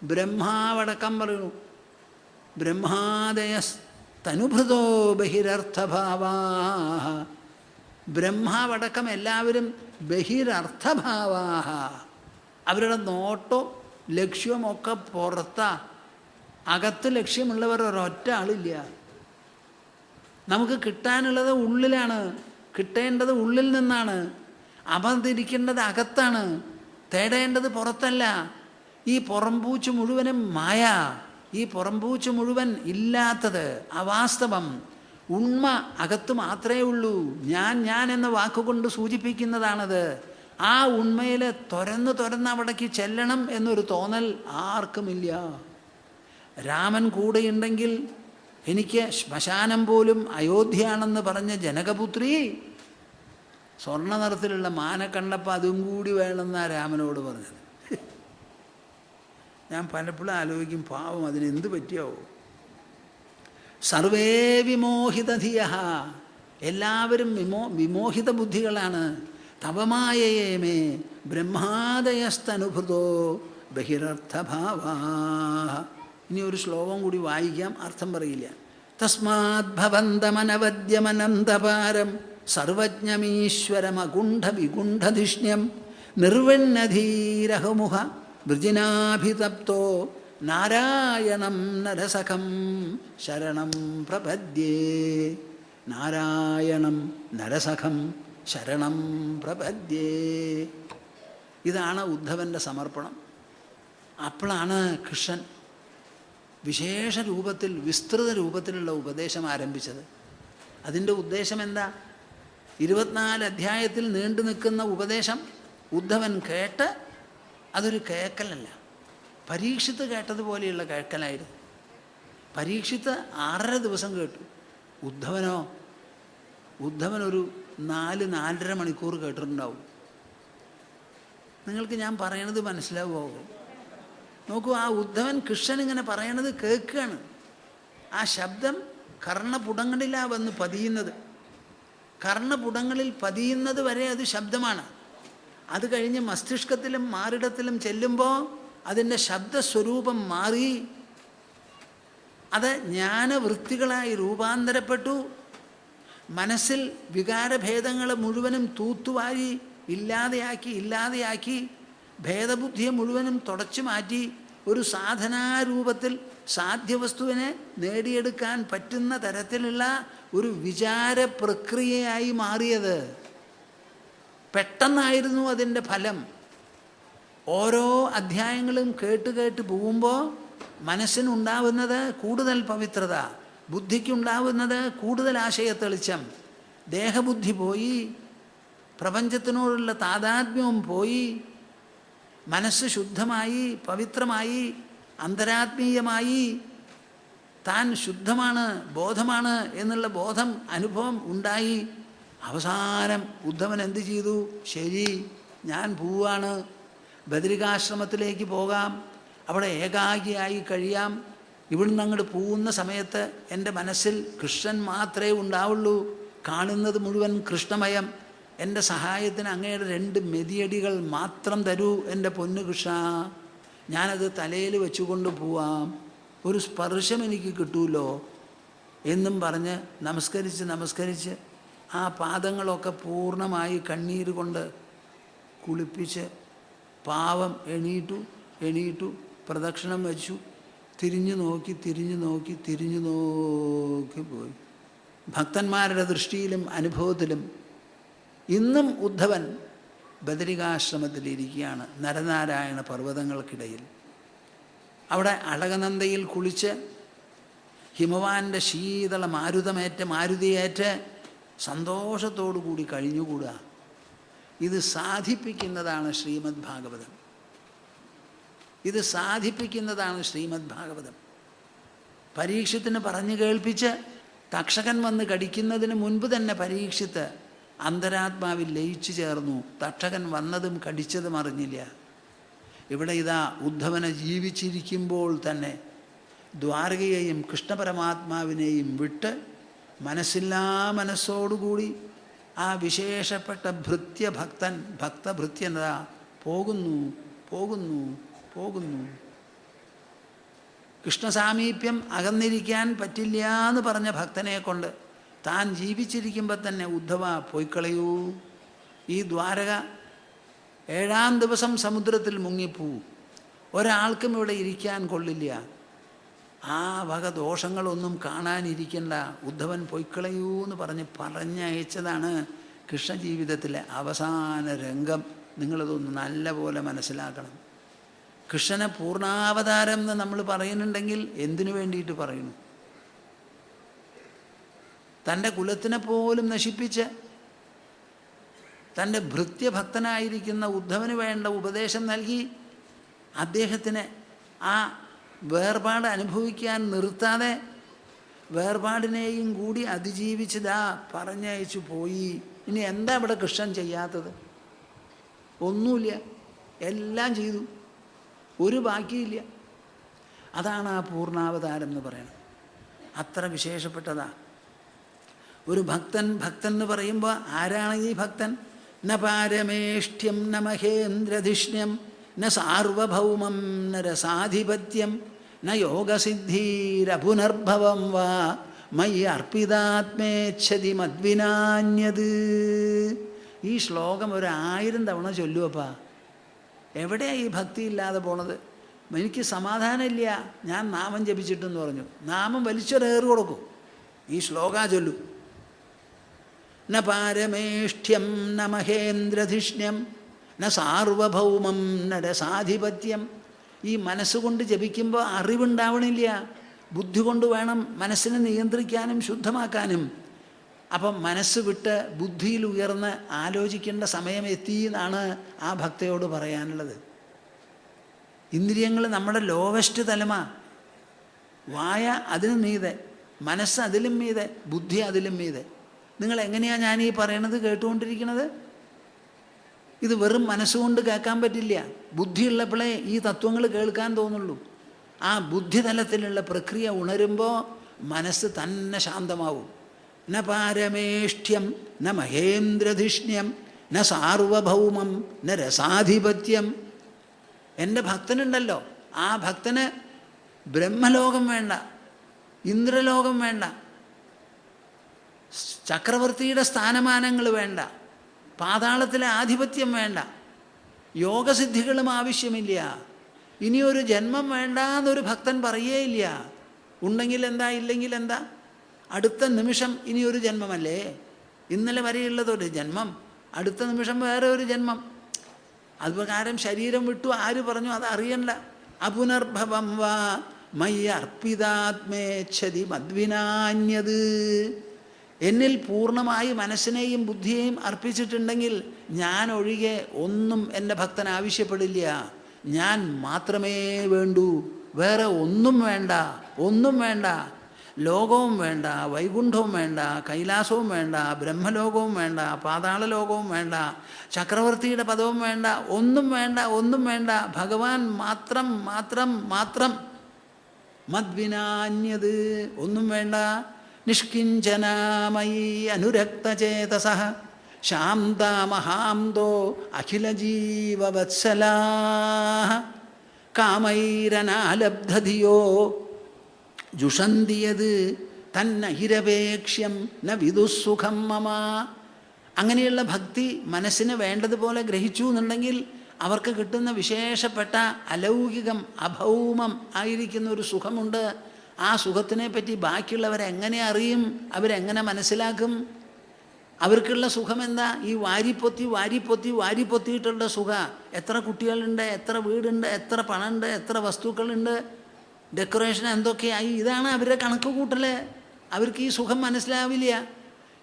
ബ്രഹ്മാവടക്കം പറയണു. ബ്രഹ്മാദയസ്തനുഭൃതോ ബഹിരർത്ഥഭാവാ. ബ്രഹ്മാവടക്കം എല്ലാവരും ബഹിരർത്ഥഭാവാ. അവരുടെ നോട്ടോ ലക്ഷ്യമൊക്കെ പുറത്താ. അകത്ത് ലക്ഷ്യമുള്ളവർ ഒരൊറ്റ ആളില്ല. നമുക്ക് കിട്ടാനുള്ളത് ഉള്ളിലാണ്. കിട്ടേണ്ടത് ഉള്ളിൽ നിന്നാണ്. അമർന്നിരിക്കേണ്ടത് അകത്താണ്. തേടേണ്ടത് പുറത്തല്ല. ഈ പുറംപൂച്ച് മുഴുവനും മായ. ഈ പുറംപൂച്ച് മുഴുവൻ ഇല്ലാത്തത് അവാസ്തവം. ഉണ്മ അകത്ത് മാത്രമേ ഉള്ളൂ. ഞാൻ എന്ന വാക്കുകൊണ്ട് സൂചിപ്പിക്കുന്നതാണത്. ആ ഉണ്മയിൽ തുരന്ന് അവിടേക്ക് ചെല്ലണം എന്നൊരു തോന്നൽ ആർക്കുമില്ല. രാമൻ കൂടെയുണ്ടെങ്കിൽ എനിക്ക് ശ്മശാനം പോലും അയോധ്യയാണെന്ന് പറഞ്ഞ ജനകപുത്രി സ്വർണ്ണ നിറത്തിലുള്ള മാന കണ്ടപ്പോൾ അതും കൂടി വേണമെന്നാണ് രാമനോട് പറഞ്ഞത്. ഞാൻ പലപ്പോഴും ആലോചിക്കും, പാവം അതിനെന്ത് പറ്റിയാവോ. സർവേ വിമോഹിതധിയ, എല്ലാവരും വിമോഹിത ബുദ്ധികളാണ്. തവമായേമേ ബ്രഹ്മാദയസ്തനുഭൃതോ ബഹിരർത്ഥഭാവാ. ഇനി ഒരു ശ്ലോകം കൂടി വായിക്കാം, അർത്ഥം പറയില്ല. തസ്മാത് ഭവന്തമനവദ്യമനന്തപാരം സർവജ്ഞമീശ്വരമകുണ്ഠ വികുണ്ഠധിഷ്ണ്യം നിർവണ്ണധീരഹമുഖ വൃജിനാഭിതപ്തോ നാരായണം നരസഖം ശരണം പ്രപദ്യേ. നാരായണം നരസഖം ശരണം പ്രപദ്യേ. ഇതാണ് ഉദ്ധവൻ്റെ സമർപ്പണം. അപ്പോഴാണ് കൃഷ്ണൻ വിശേഷ രൂപത്തിൽ, വിസ്തൃത രൂപത്തിലുള്ള ഉപദേശം ആരംഭിച്ചത്. അതിൻ്റെ ഉദ്ദേശം എന്താ? 24 അധ്യായത്തിൽ നീണ്ടു നിൽക്കുന്ന ഉപദേശം ഉദ്ധവൻ കേട്ട്, അതൊരു കേൾക്കലല്ല, പരീക്ഷിത്ത് കേട്ടതുപോലെയുള്ള കേൾക്കലായിരുന്നു. പരീക്ഷിത്ത് 6.5 ദിവസം കേട്ടു. ഉദ്ധവനൊരു 4-4.5 മണിക്കൂർ കേട്ടിട്ടുണ്ടാവും. നിങ്ങൾക്ക് ഞാൻ പറയണത് മനസ്സിലാവുമോ? നോക്കൂ, ആ ഉദ്ധവൻ കൃഷ്ണൻ ഇങ്ങനെ പറയണത് കേൾക്കുകയാണ്. ആ ശബ്ദം കർണപുടങ്ങളിലാണ് വന്ന് പതിയുന്നത്. കർണപുടങ്ങളിൽ പതിയുന്നത് വരെ അത് ശബ്ദമാണ്. അത് കഴിഞ്ഞ് മസ്തിഷ്കത്തിലും മാറിടത്തിലും ചെല്ലുമ്പോൾ അതിൻ്റെ ശബ്ദസ്വരൂപം മാറി അത് ജ്ഞാനവൃത്തികളായി രൂപാന്തരപ്പെട്ടു. മനസ്സിൽ വികാരഭേദങ്ങൾ മുഴുവനും തൂത്തുവാരി ഇല്ലാതെയാക്കി ഭേദബുദ്ധിയെ മുഴുവനും തുടച്ചു മാറ്റി ഒരു സാധനാരൂപത്തിൽ സാധ്യവസ്തുവിനെ നേടിയെടുക്കാൻ പറ്റുന്ന തരത്തിലുള്ള ഒരു വിചാര പ്രക്രിയയായി മാറിയത്. പെട്ടെന്നായിരുന്നു അതിൻ്റെ ഫലം. ഓരോ അധ്യായങ്ങളും കേട്ട് പോകുമ്പോൾ മനസ്സിനുണ്ടാവുന്നത് കൂടുതൽ പവിത്രത, ബുദ്ധിക്കുണ്ടാവുന്നത് കൂടുതൽ ആശയത്തെളിച്ചം, ദേഹബുദ്ധി പോയി, പ്രപഞ്ചത്തിനോടുള്ള താതാത്മ്യവും പോയി, മനസ്സ് ശുദ്ധമായി, പവിത്രമായി, അന്തരാത്മീയമായി, താൻ ശുദ്ധമാണ്, ബോധമാണ് എന്നുള്ള ബോധം, അനുഭവം ഉണ്ടായി. അവസാനം ഉദ്ധവൻ എന്ത് ചെയ്തു? ശരി, ഞാൻ പോവാണ്, ബദരികാശ്രമത്തിലേക്ക് പോകാം, അവിടെ ഏകാഗിയായി കഴിയാം. ഇവിടുന്ന് അങ്ങോട്ട് പോകുന്ന സമയത്ത് എൻ്റെ മനസ്സിൽ കൃഷ്ണൻ മാത്രമേ ഉണ്ടാവുള്ളൂ, കാണുന്നത് മുഴുവൻ കൃഷ്ണമയം. എൻ്റെ സഹായത്തിന് അങ്ങയുടെ 2 മെതിയടികൾ മാത്രം തരൂ എൻ്റെ പൊന്നു കൃഷ്ണ, ഞാനത് തലയിൽ വെച്ചുകൊണ്ട് പോവാം, ഒരു സ്പർശം എനിക്ക് കിട്ടൂലോ എന്നും പറഞ്ഞ് നമസ്കരിച്ച് ആ പാദങ്ങളൊക്കെ പൂർണ്ണമായി കണ്ണീര് കൊണ്ട് കുളിപ്പിച്ച് പാവം എണീറ്റു പ്രദക്ഷിണം വെച്ചു, തിരിഞ്ഞു നോക്കി പോയി. ഭക്തന്മാരുടെ ദൃഷ്ടിയിലും അനുഭവത്തിലും ഇന്നും ഉദ്ധവൻ ബദരികാശ്രമത്തിലിരിക്കുകയാണ്, നരനാരായണ പർവ്വതങ്ങൾക്കിടയിൽ. അവിടെ അളകനന്ദയിൽ കുളിച്ച് ഹിമവാൻ്റെ ശീതള മാരുതിയേറ്റ് സന്തോഷത്തോടു കൂടി കഴിഞ്ഞുകൂടുക. ഇത് സാധിപ്പിക്കുന്നതാണ് ശ്രീമദ് ഭാഗവതം. പരീക്ഷത്തിന് പറഞ്ഞു കേൾപ്പിച്ച് തക്ഷകൻ വന്ന് കടിക്കുന്നതിന് മുൻപ് തന്നെ പരീക്ഷിത്ത് അന്തരാത്മാവിൽ ലയിച്ചു ചേർന്നു. തക്ഷകൻ വന്നതും കടിച്ചതും അറിഞ്ഞില്ല. ഇവിടെ ഇതാ ഉദ്ധവനെ ജീവിച്ചിരിക്കുമ്പോൾ തന്നെ ദ്വാരകയെയും കൃഷ്ണപരമാത്മാവിനെയും വിട്ട് മനസ്സോടുകൂടി ആ വിശേഷപ്പെട്ട ഭക്തഭൃത്യനത പോകുന്നു. കൃഷ്ണസാമീപ്യം അകന്നിരിക്കാൻ പറ്റില്ല എന്ന് പറഞ്ഞ ഭക്തനെ കൊണ്ട് താൻ ജീവിച്ചിരിക്കുമ്പോൾ തന്നെ ഉദ്ധവ പോയിക്കളയൂ, ഈ ദ്വാരക 7-ാം ദിവസം സമുദ്രത്തിൽ മുങ്ങിപ്പോവും, ഒരാൾക്കും ഇവിടെ ഇരിക്കാൻ കൊള്ളില്ല, ആ വക ദോഷങ്ങളൊന്നും കാണാനിരിക്കണ്ട, ഉദ്ധവൻ പൊയ്ക്കളയൂ എന്ന് പറഞ്ഞയച്ചതാണ് കൃഷ്ണജീവിതത്തിലെ അവസാന രംഗം. നിങ്ങളതൊന്ന് നല്ല പോലെ മനസ്സിലാക്കണം. കൃഷ്ണനെ പൂർണ്ണാവതാരം എന്ന് നമ്മൾ പറയുന്നുണ്ടെങ്കിൽ എന്തിനു വേണ്ടിയിട്ട് പറയുന്നു? തൻ്റെ കുലത്തിനെ പോലും നശിപ്പിച്ച് തൻ്റെ ഭൃത്യഭക്തനായിരിക്കുന്ന ഉദ്ധവന് വേണ്ട ഉപദേശം നൽകി അദ്ദേഹത്തിന് ആ വേർപാട് അനുഭവിക്കാൻ നിർത്താതെ വേർപാടിനെയും കൂടി അതിജീവിച്ചതാ പറഞ്ഞയച്ചു പോയി. ഇനി എന്താ ഇവിടെ കൃഷ്ണൻ ചെയ്യാത്തത്? ഒന്നുമില്ല, എല്ലാം ചെയ്തു, ഒരു ബാക്കിയില്ല. അതാണ് ആ പൂർണ്ണാവതാരം എന്ന് പറയുന്നത്. അത്ര വിശേഷപ്പെട്ടതാ. ഒരു ഭക്തൻ എന്ന് പറയുമ്പോൾ ആരാണ് ഈ ഭക്തൻ? ന പാരമേഷ്ട്യം ന മഹേന്ദ്രധിഷ്ണ്യം ന സാർവഭൗമം ന രസാധിപത്യം ന യോഗസിദ്ധീരപുനർഭവം വാ മയി അർപ്പിതാത്മേച്ഛതി മദ്വിനാന്യത്. ഈ ശ്ലോകം 1000 തവണ ചൊല്ലുവപ്പാ. എവിടെയാണ് ഈ ഭക്തി ഇല്ലാതെ പോണത്? എനിക്ക് സമാധാനമില്ല, ഞാൻ നാമം ജപിച്ചിട്ടെന്ന് പറഞ്ഞു. നാമം വലിച്ചൊരേറ് കൊടുക്കും. ഈ ശ്ലോക ചൊല്ലു. ന പാരമേഷ്ട്യം ന മഹേന്ദ്രധിഷ്ണ്യം ന സാർവഭൗമം ന രസാധിപത്യം. ഈ മനസ്സുകൊണ്ട് ജപിക്കുമ്പോൾ അറിവുണ്ടാവണില്ല, ബുദ്ധി കൊണ്ട് വേണം മനസ്സിനെ നിയന്ത്രിക്കാനും ശുദ്ധമാക്കാനും. അപ്പം മനസ്സ് വിട്ട് ബുദ്ധിയിൽ ഉയർന്ന് ആലോചിക്കേണ്ട സമയം എത്തി എന്നാണ് ആ ഭക്തയോട് പറയാനുള്ളത്. ഇന്ദ്രിയങ്ങൾ നമ്മുടെ ലോവസ്റ്റ് തലമാ. വായ അതിനും മീതെ, മനസ്സ് അതിലും മീതെ, ബുദ്ധി അതിലും മീതെ. നിങ്ങൾ എങ്ങനെയാണ് ഞാൻ ഈ പറയണത് കേട്ടുകൊണ്ടിരിക്കുന്നത്? ഇത് വെറും മനസ്സുകൊണ്ട് കേൾക്കാൻ പറ്റില്ല. ബുദ്ധിയുള്ളപ്പോഴേ ഈ തത്വങ്ങൾ കേൾക്കാൻ തോന്നുള്ളൂ. ആ ബുദ്ധിതലത്തിലുള്ള പ്രക്രിയ ഉണരുമ്പോൾ മനസ്സ് തന്നെ ശാന്തമാവും. ന പാരമേഷ്ട്യം ന മഹേന്ദ്രധിഷ്ണ്യം ന സാർവഭൗമം ന രസാധിപത്യം. എൻ്റെ ഭക്തനുണ്ടല്ലോ, ആ ഭക്തന് ബ്രഹ്മലോകം വേണ്ട, ഇന്ദ്രലോകം വേണ്ട, ചക്രവർത്തിയുടെ സ്ഥാനമാനങ്ങൾ വേണ്ട, പാതാളത്തിലെ ആധിപത്യം വേണ്ട, യോഗസിദ്ധികളും ആവശ്യമില്ല. ഇനിയൊരു ജന്മം വേണ്ട എന്നൊരു ഭക്തൻ പറയേയില്ല. ഉണ്ടെങ്കിൽ എന്താ, ഇല്ലെങ്കിൽ എന്താ, അടുത്ത നിമിഷം ഇനിയൊരു ജന്മമല്ലേ. ഇന്നലെ വരെയുള്ളതൊരു ജന്മം, അടുത്ത നിമിഷം വേറെ ഒരു ജന്മം. അതുപ്രകാരം ശരീരം വിട്ടു ആര് പറഞ്ഞു അതറിയണ്ട. അപുനർഭവം വാ മയി അർപ്പിതാത്മേച്ഛതി മദ്വിനാന്യത്. എന്നിൽ പൂർണ്ണമായി മനസ്സിനെയും ബുദ്ധിയെയും അർപ്പിച്ചിട്ടുണ്ടെങ്കിൽ ഞാൻ ഒഴികെ ഒന്നും എൻ്റെ ഭക്തൻ ആവശ്യപ്പെടില്ല. ഞാൻ മാത്രമേ വേണ്ടൂ, വേറെ ഒന്നും വേണ്ട, ഒന്നും വേണ്ട. ലോകവും വേണ്ട, വൈകുണ്ഠവും വേണ്ട, കൈലാസവും വേണ്ട, ബ്രഹ്മലോകവും വേണ്ട, പാതാളലോകവും വേണ്ട, ചക്രവർത്തിയുടെ പദവും വേണ്ട, ഒന്നും വേണ്ട, ഒന്നും വേണ്ട. ഭഗവാൻ മാത്രം മാത്രം മാത്രം. മദ്വിനാന്യത്, ഒന്നും വേണ്ട. നിഷ്കിഞ്ചനാമയി അനുരക്തചേതസഃ ശാന്താമഹാന്തോ അഖിലജീവവത്സലാഃ കാമൈരനാലബ്ധധിയോ ജുഷന്തിയത് തന്നഹിരപേക്ഷ്യം ന വിദുസുഖം മമ. അങ്ങനെയുള്ള ഭക്തി മനസ്സിന് വേണ്ടതുപോലെ ഗ്രഹിച്ചു എന്നുണ്ടെങ്കിൽ അവർക്ക് കിട്ടുന്ന വിശേഷപ്പെട്ട അലൗകികം അഭൗമം ആയിരിക്കുന്ന ഒരു സുഖമുണ്ട്. ആ സുഖത്തിനെ പറ്റി ബാക്കിയുള്ളവരെങ്ങനെ അറിയും? അവരെങ്ങനെ മനസ്സിലാക്കും? അവർക്കുള്ള സുഖം എന്താ? ഈ വാരിപ്പൊത്തി വാരിപ്പൊത്തി വാരിപ്പൊത്തിയിട്ടുള്ള സുഖ. എത്ര കുട്ടികളുണ്ട്, എത്ര വീടുണ്ട്, എത്ര പണമുണ്ട്, എത്ര വസ്തുക്കളുണ്ട്, ഡെക്കറേഷൻ എന്തൊക്കെയായി, ഇതാണ് അവരുടെ കണക്ക് കൂട്ടൽ. അവർക്ക് ഈ സുഖം മനസ്സിലാവില്ല.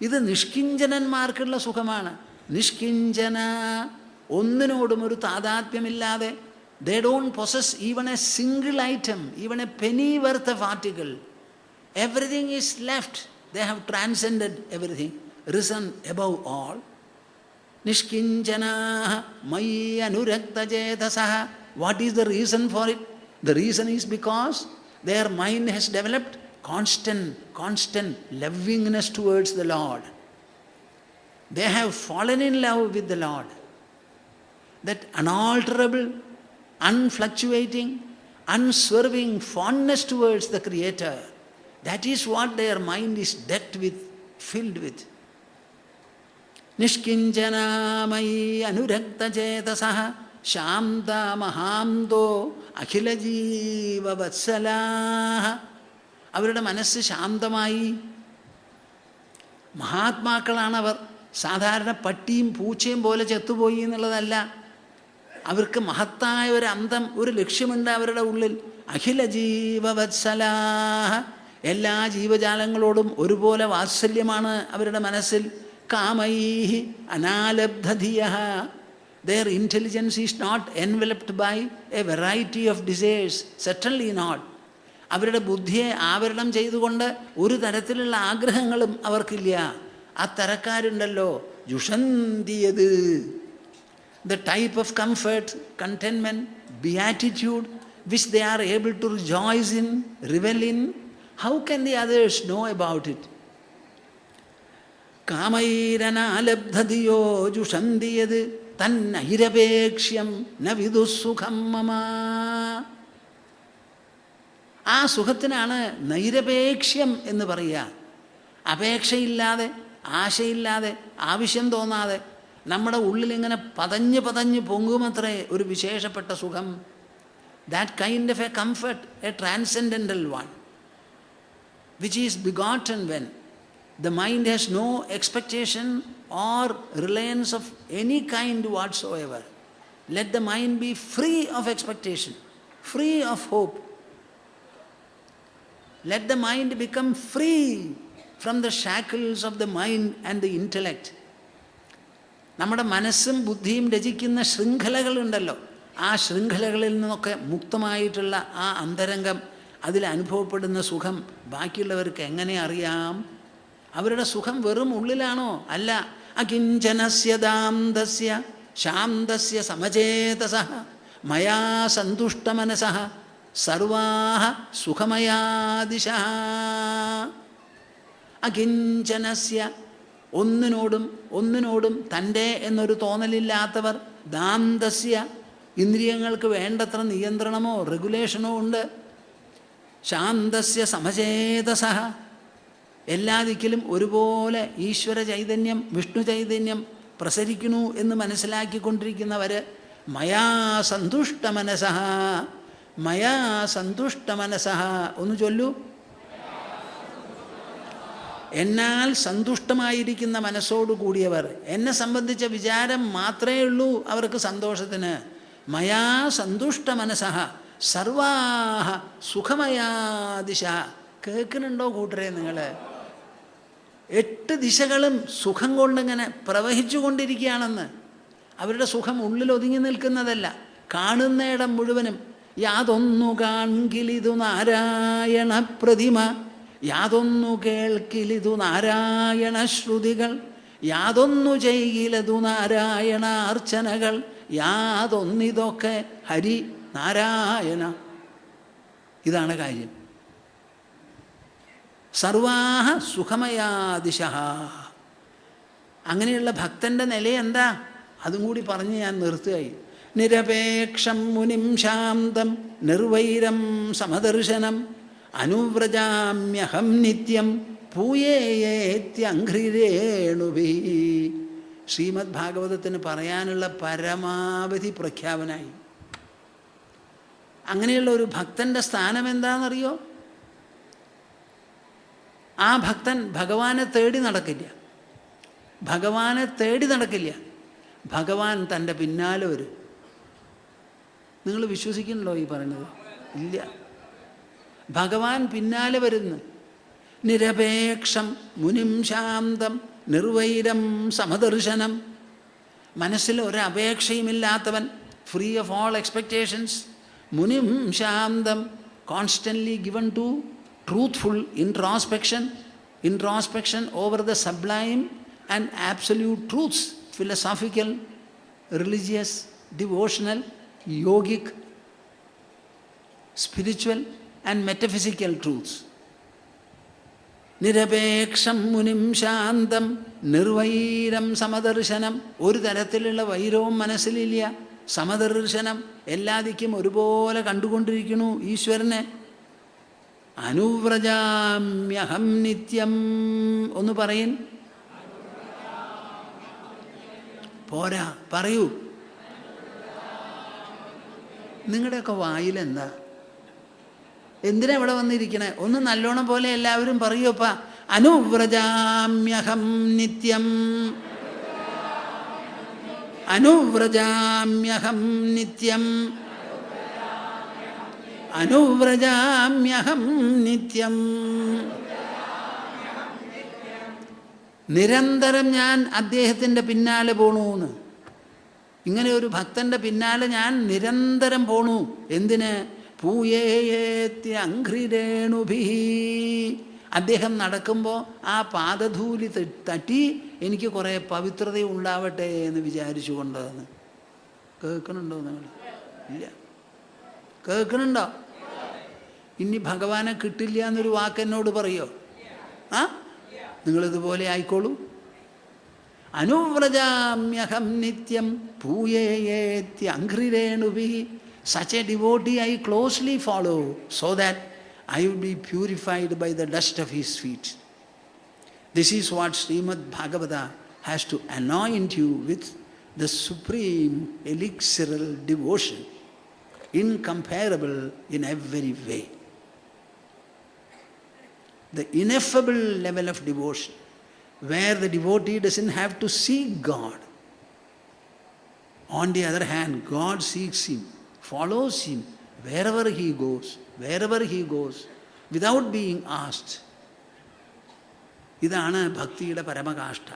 ഇത് നിഷ്കിഞ്ചനന്മാർക്കുള്ള സുഖമാണ്. നിഷ്കിഞ്ചന, ഒന്നിനോടും ഒരു താതാത്മ്യമില്ലാതെ. They don't possess even a single item, even a penny worth of article. Everything is left. They have transcended everything, risen above all. Nishkinchana mayi anurakta chetasah. What is the reason for it? The reason is because their mind has developed constant lovingness towards the Lord. They have fallen in love with the Lord. That unalterable, unfluctuating, unswerving fondness towards the Creator. That is what their mind is decked with, filled with. Nishkinchana mayi anurakta chetasah Shantha മഹാന്തോ അഖിലജീവ വത്സലാഃ. അവരുടെ മനസ്സ് ശാന്തമായി. മഹാത്മാക്കളാണവർ. സാധാരണ പട്ടിയും പൂച്ചയും പോലെ ചത്തുപോയി എന്നുള്ളതല്ല. അവർക്ക് മഹത്തായ ഒരു അന്തം, ഒരു ലക്ഷ്യമുണ്ട് അവരുടെ ഉള്ളിൽ. അഖിലജീവ വത്സലാഃ. എല്ലാ ജീവജാലങ്ങളോടും ഒരുപോലെ വാത്സല്യമാണ് അവരുടെ മനസ്സിൽ. കാമൈഹി അനാലബ്ധധിയഃ. Their intelligence is not enveloped by a variety of desires. Certainly not. അവരുടെ ബുദ്ധിയെ ആവരണം ചെയ്തുകൊണ്ട് ഒരു തരത്തിലുള്ള ആഗ്രഹങ്ങളും അവർക്കില്ല. ആ തരക്കാരുണ്ടല്ലോ, ജുഷന്തിയത്. The type of comfort, contentment, beatitude which they are able to rejoice in, revel in, how can the others know about it? കാമൈരനാലബ്ധധിയോ ജുഷന്തിയത് തന്നൈരപേക്ഷ്യം ന വിദുസുഖം മമ. ആ സുഖത്തിനാണ് നൈരപേക്ഷ്യം എന്ന് പറയുക. അപേക്ഷയില്ലാതെ, ആശയില്ലാതെ, ആവശ്യം തോന്നാതെ നമ്മുടെ ഉള്ളിലിങ്ങനെ പതഞ്ഞ് പതഞ്ഞ് പൊങ്ങുമത്രേ ഒരു വിശേഷപ്പെട്ട സുഖം. That kind of A comfort, A transcendental one, which is begotten when the mind has no expectation or reliance of any kind whatsoever. Let the mind be free of expectation, free of hope. Let the mind become free from the shackles of the mind and the intellect. നമ്മുടെ മനസ്സും ബുദ്ധിയും രചിക്കുന്ന ശൃംഖലകളുണ്ടല്ലോ, ആ ശൃംഖലകളിൽ നിന്നൊക്കെ മുക്തമായിട്ടുള്ള ആ അന്തരംഗം, അതിൽ അനുഭവപ്പെടുന്ന സുഖം ബാക്കിയുള്ളവർക്ക് എങ്ങനെ അറിയാം? അവരുടെ സുഖം വെറും ഉള്ളിലാണോ? അല്ല. അകിഞ്ചനസ്യ ദാന്തസ്യ ശാന്തസ്യ സമചേതസഃ മയാ സന്തുഷ്ടമനസഃ സർവാഃ സുഖമയാദിശഃ. അകിഞ്ചനസ്യ, ഒന്നിനോടും തൻ്റെ എന്നൊരു തോന്നലില്ലാത്തവർ. ദാന്തസ്യ, ഇന്ദ്രിയങ്ങൾക്ക് വേണ്ടത്ര നിയന്ത്രണമോ റെഗുലേഷനോ ഉണ്ട്. ശാന്തസ്യ സമചേതസഃ, എല്ലാ ദിക്കിലും ഒരുപോലെ ഈശ്വര ചൈതന്യം, വിഷ്ണു ചൈതന്യം പ്രസരിക്കുന്നു എന്ന് മനസ്സിലാക്കിക്കൊണ്ടിരിക്കുന്നവർ. മയാ സന്തുഷ്ടമനസഃ, മയാ സന്തുഷ്ടമനസഃ. ഒന്ന് ചൊല്ലൂ. എന്നാൽ സന്തുഷ്ടമായിരിക്കുന്ന മനസ്സോടു കൂടിയവർ. എന്നെ സംബന്ധിച്ച വിചാരം മാത്രമേ ഉള്ളൂ അവർക്ക് സന്തോഷത്തിന്. മയാ സന്തുഷ്ടമനസഃ സർവാഃ സുഖമയാദിശഃ. കേൾക്കുന്നുണ്ടോ കൂട്ടരെ നിങ്ങൾ? 8 ദിശകളും സുഖം കൊണ്ടിങ്ങനെ പ്രവഹിച്ചു കൊണ്ടിരിക്കുകയാണെന്ന്. അവരുടെ സുഖം ഉള്ളിൽ ഒതുങ്ങി നിൽക്കുന്നതല്ല, കാണുന്നയിടം മുഴുവനും. യാതൊന്നു കാൺകിലിതു നാരായണ പ്രതിമ, യാതൊന്നു കേൾക്കിലിതു നാരായണ ശ്രുതികൾ, യാതൊന്നു ചെയ്യിലതു നാരായണ അർച്ചനകൾ, യാതൊന്നിതൊക്കെ ഹരി നാരായണ. ഇതാണ് കാര്യം. സർവാഹ സുഖമയാദിശഃ. അങ്ങനെയുള്ള ഭക്തൻ്റെ നില എന്താ? അതും കൂടി പറഞ്ഞ് ഞാൻ നിർത്തുകയായി. നിരപേക്ഷം മുനിം ശാന്തം നിർവൈരം സമദർശനം അനുവ്രജാമ്യഹം നിത്യം പൂയേത്യഘ്രിരേണുഭിഃ. ശ്രീമദ് ഭാഗവതത്തിന് പറയാനുള്ള പരമാവധി പ്രഖ്യാപനായി. അങ്ങനെയുള്ള ഒരു ഭക്തൻ്റെ സ്ഥാനം എന്താണെന്നറിയോ? ആ ഭക്തൻ ഭഗവാനെ തേടി നടക്കില്ല, ഭഗവാനെ തേടി നടക്കില്ല, ഭഗവാൻ തൻ്റെ പിന്നാലെ വരും. നിങ്ങൾ വിശ്വസിക്കുന്നുണ്ടോ ഈ പറയുന്നത്? ഇല്ല. ഭഗവാൻ പിന്നാലെ വരുന്നു. നിരപേക്ഷം മുനിം ശാന്തം നിർവൈരം സമദർശനം. മനസ്സിൽ ഒരപേക്ഷയുമില്ലാത്തവൻ, ഫ്രീ ഓഫ് ഓൾ എക്സ്പെക്റ്റേഷൻസ്. മുനിം ശാന്തം, constantly given to truthful introspection over the sublime and absolute truths, philosophical, religious, devotional, yogic, spiritual and metaphysical truths. നിരപേക്ഷം മുനിം ശാന്തം നിർവൈരം സമദർശനം. ഒരു തരത്തിലുള്ള വൈരവും മനസ്സിലില്ല. സമദർശനം, എല്ലാ ദിക്കും ഒരുപോലെ കണ്ടുകൊണ്ടിരിക്കുന്നു ഈശ്വരനെ. അനുവ്രജാമ്യഹം നിത്യം. ഒന്ന് പറയിൻ. പോരാ, പറയൂ. നിങ്ങളുടെയൊക്കെ വായിലെന്താ? എന്തിനാ ഇവിടെ വന്നിരിക്കണേ? ഒന്ന് നല്ലോണം പോലെ എല്ലാവരും പറയൂപ്പാ. അനുവ്രജാമ്യഹം നിത്യം, അനുവ്രജാമ്യഹം നിത്യം, അനുവ്രജാമ്യഹം നിത്യം. നിരന്തരം ഞാൻ അദ്ദേഹത്തിൻ്റെ പിന്നാലെ പോണൂന്ന്. ഇങ്ങനെ ഒരു ഭക്തൻ്റെ പിന്നാലെ ഞാൻ നിരന്തരം പോണു. എന്തിന്? പൂയേത്തി അംഘ്രിരേണുഭി. അദ്ദേഹം നടക്കുമ്പോൾ ആ പാദധൂലി തട്ടി എനിക്ക് കുറേ പവിത്രത ഉണ്ടാവട്ടെ എന്ന് വിചാരിച്ചു കൊണ്ടതെന്ന്. കേൾക്കണുണ്ടോ നിങ്ങൾ? ഇല്ല. കേൾക്കണുണ്ടോ? ഇനി ഭഗവാനെ കിട്ടില്ല എന്നൊരു വാക്ക് എന്നോട് പറയോ? നിങ്ങളിതുപോലെ ആയിക്കോളൂ. അനുവ്രജാമ്യഹം നിത്യം പൂയേത്തി അംഘ്രിരേണുഭി. Such a devotee I closely follow, so that I will be purified by the dust of his feet. This is what Srimad Bhagavata has to anoint you with, the supreme elixiril devotion, incomparable in every way. The ineffable level of devotion, where the devotee doesn't have to seek God. On the other hand, God seeks him, follows him wherever he goes, without being asked. ഇതാണ് ഭക്തിയുടെ പരമകാഷ്ഠ.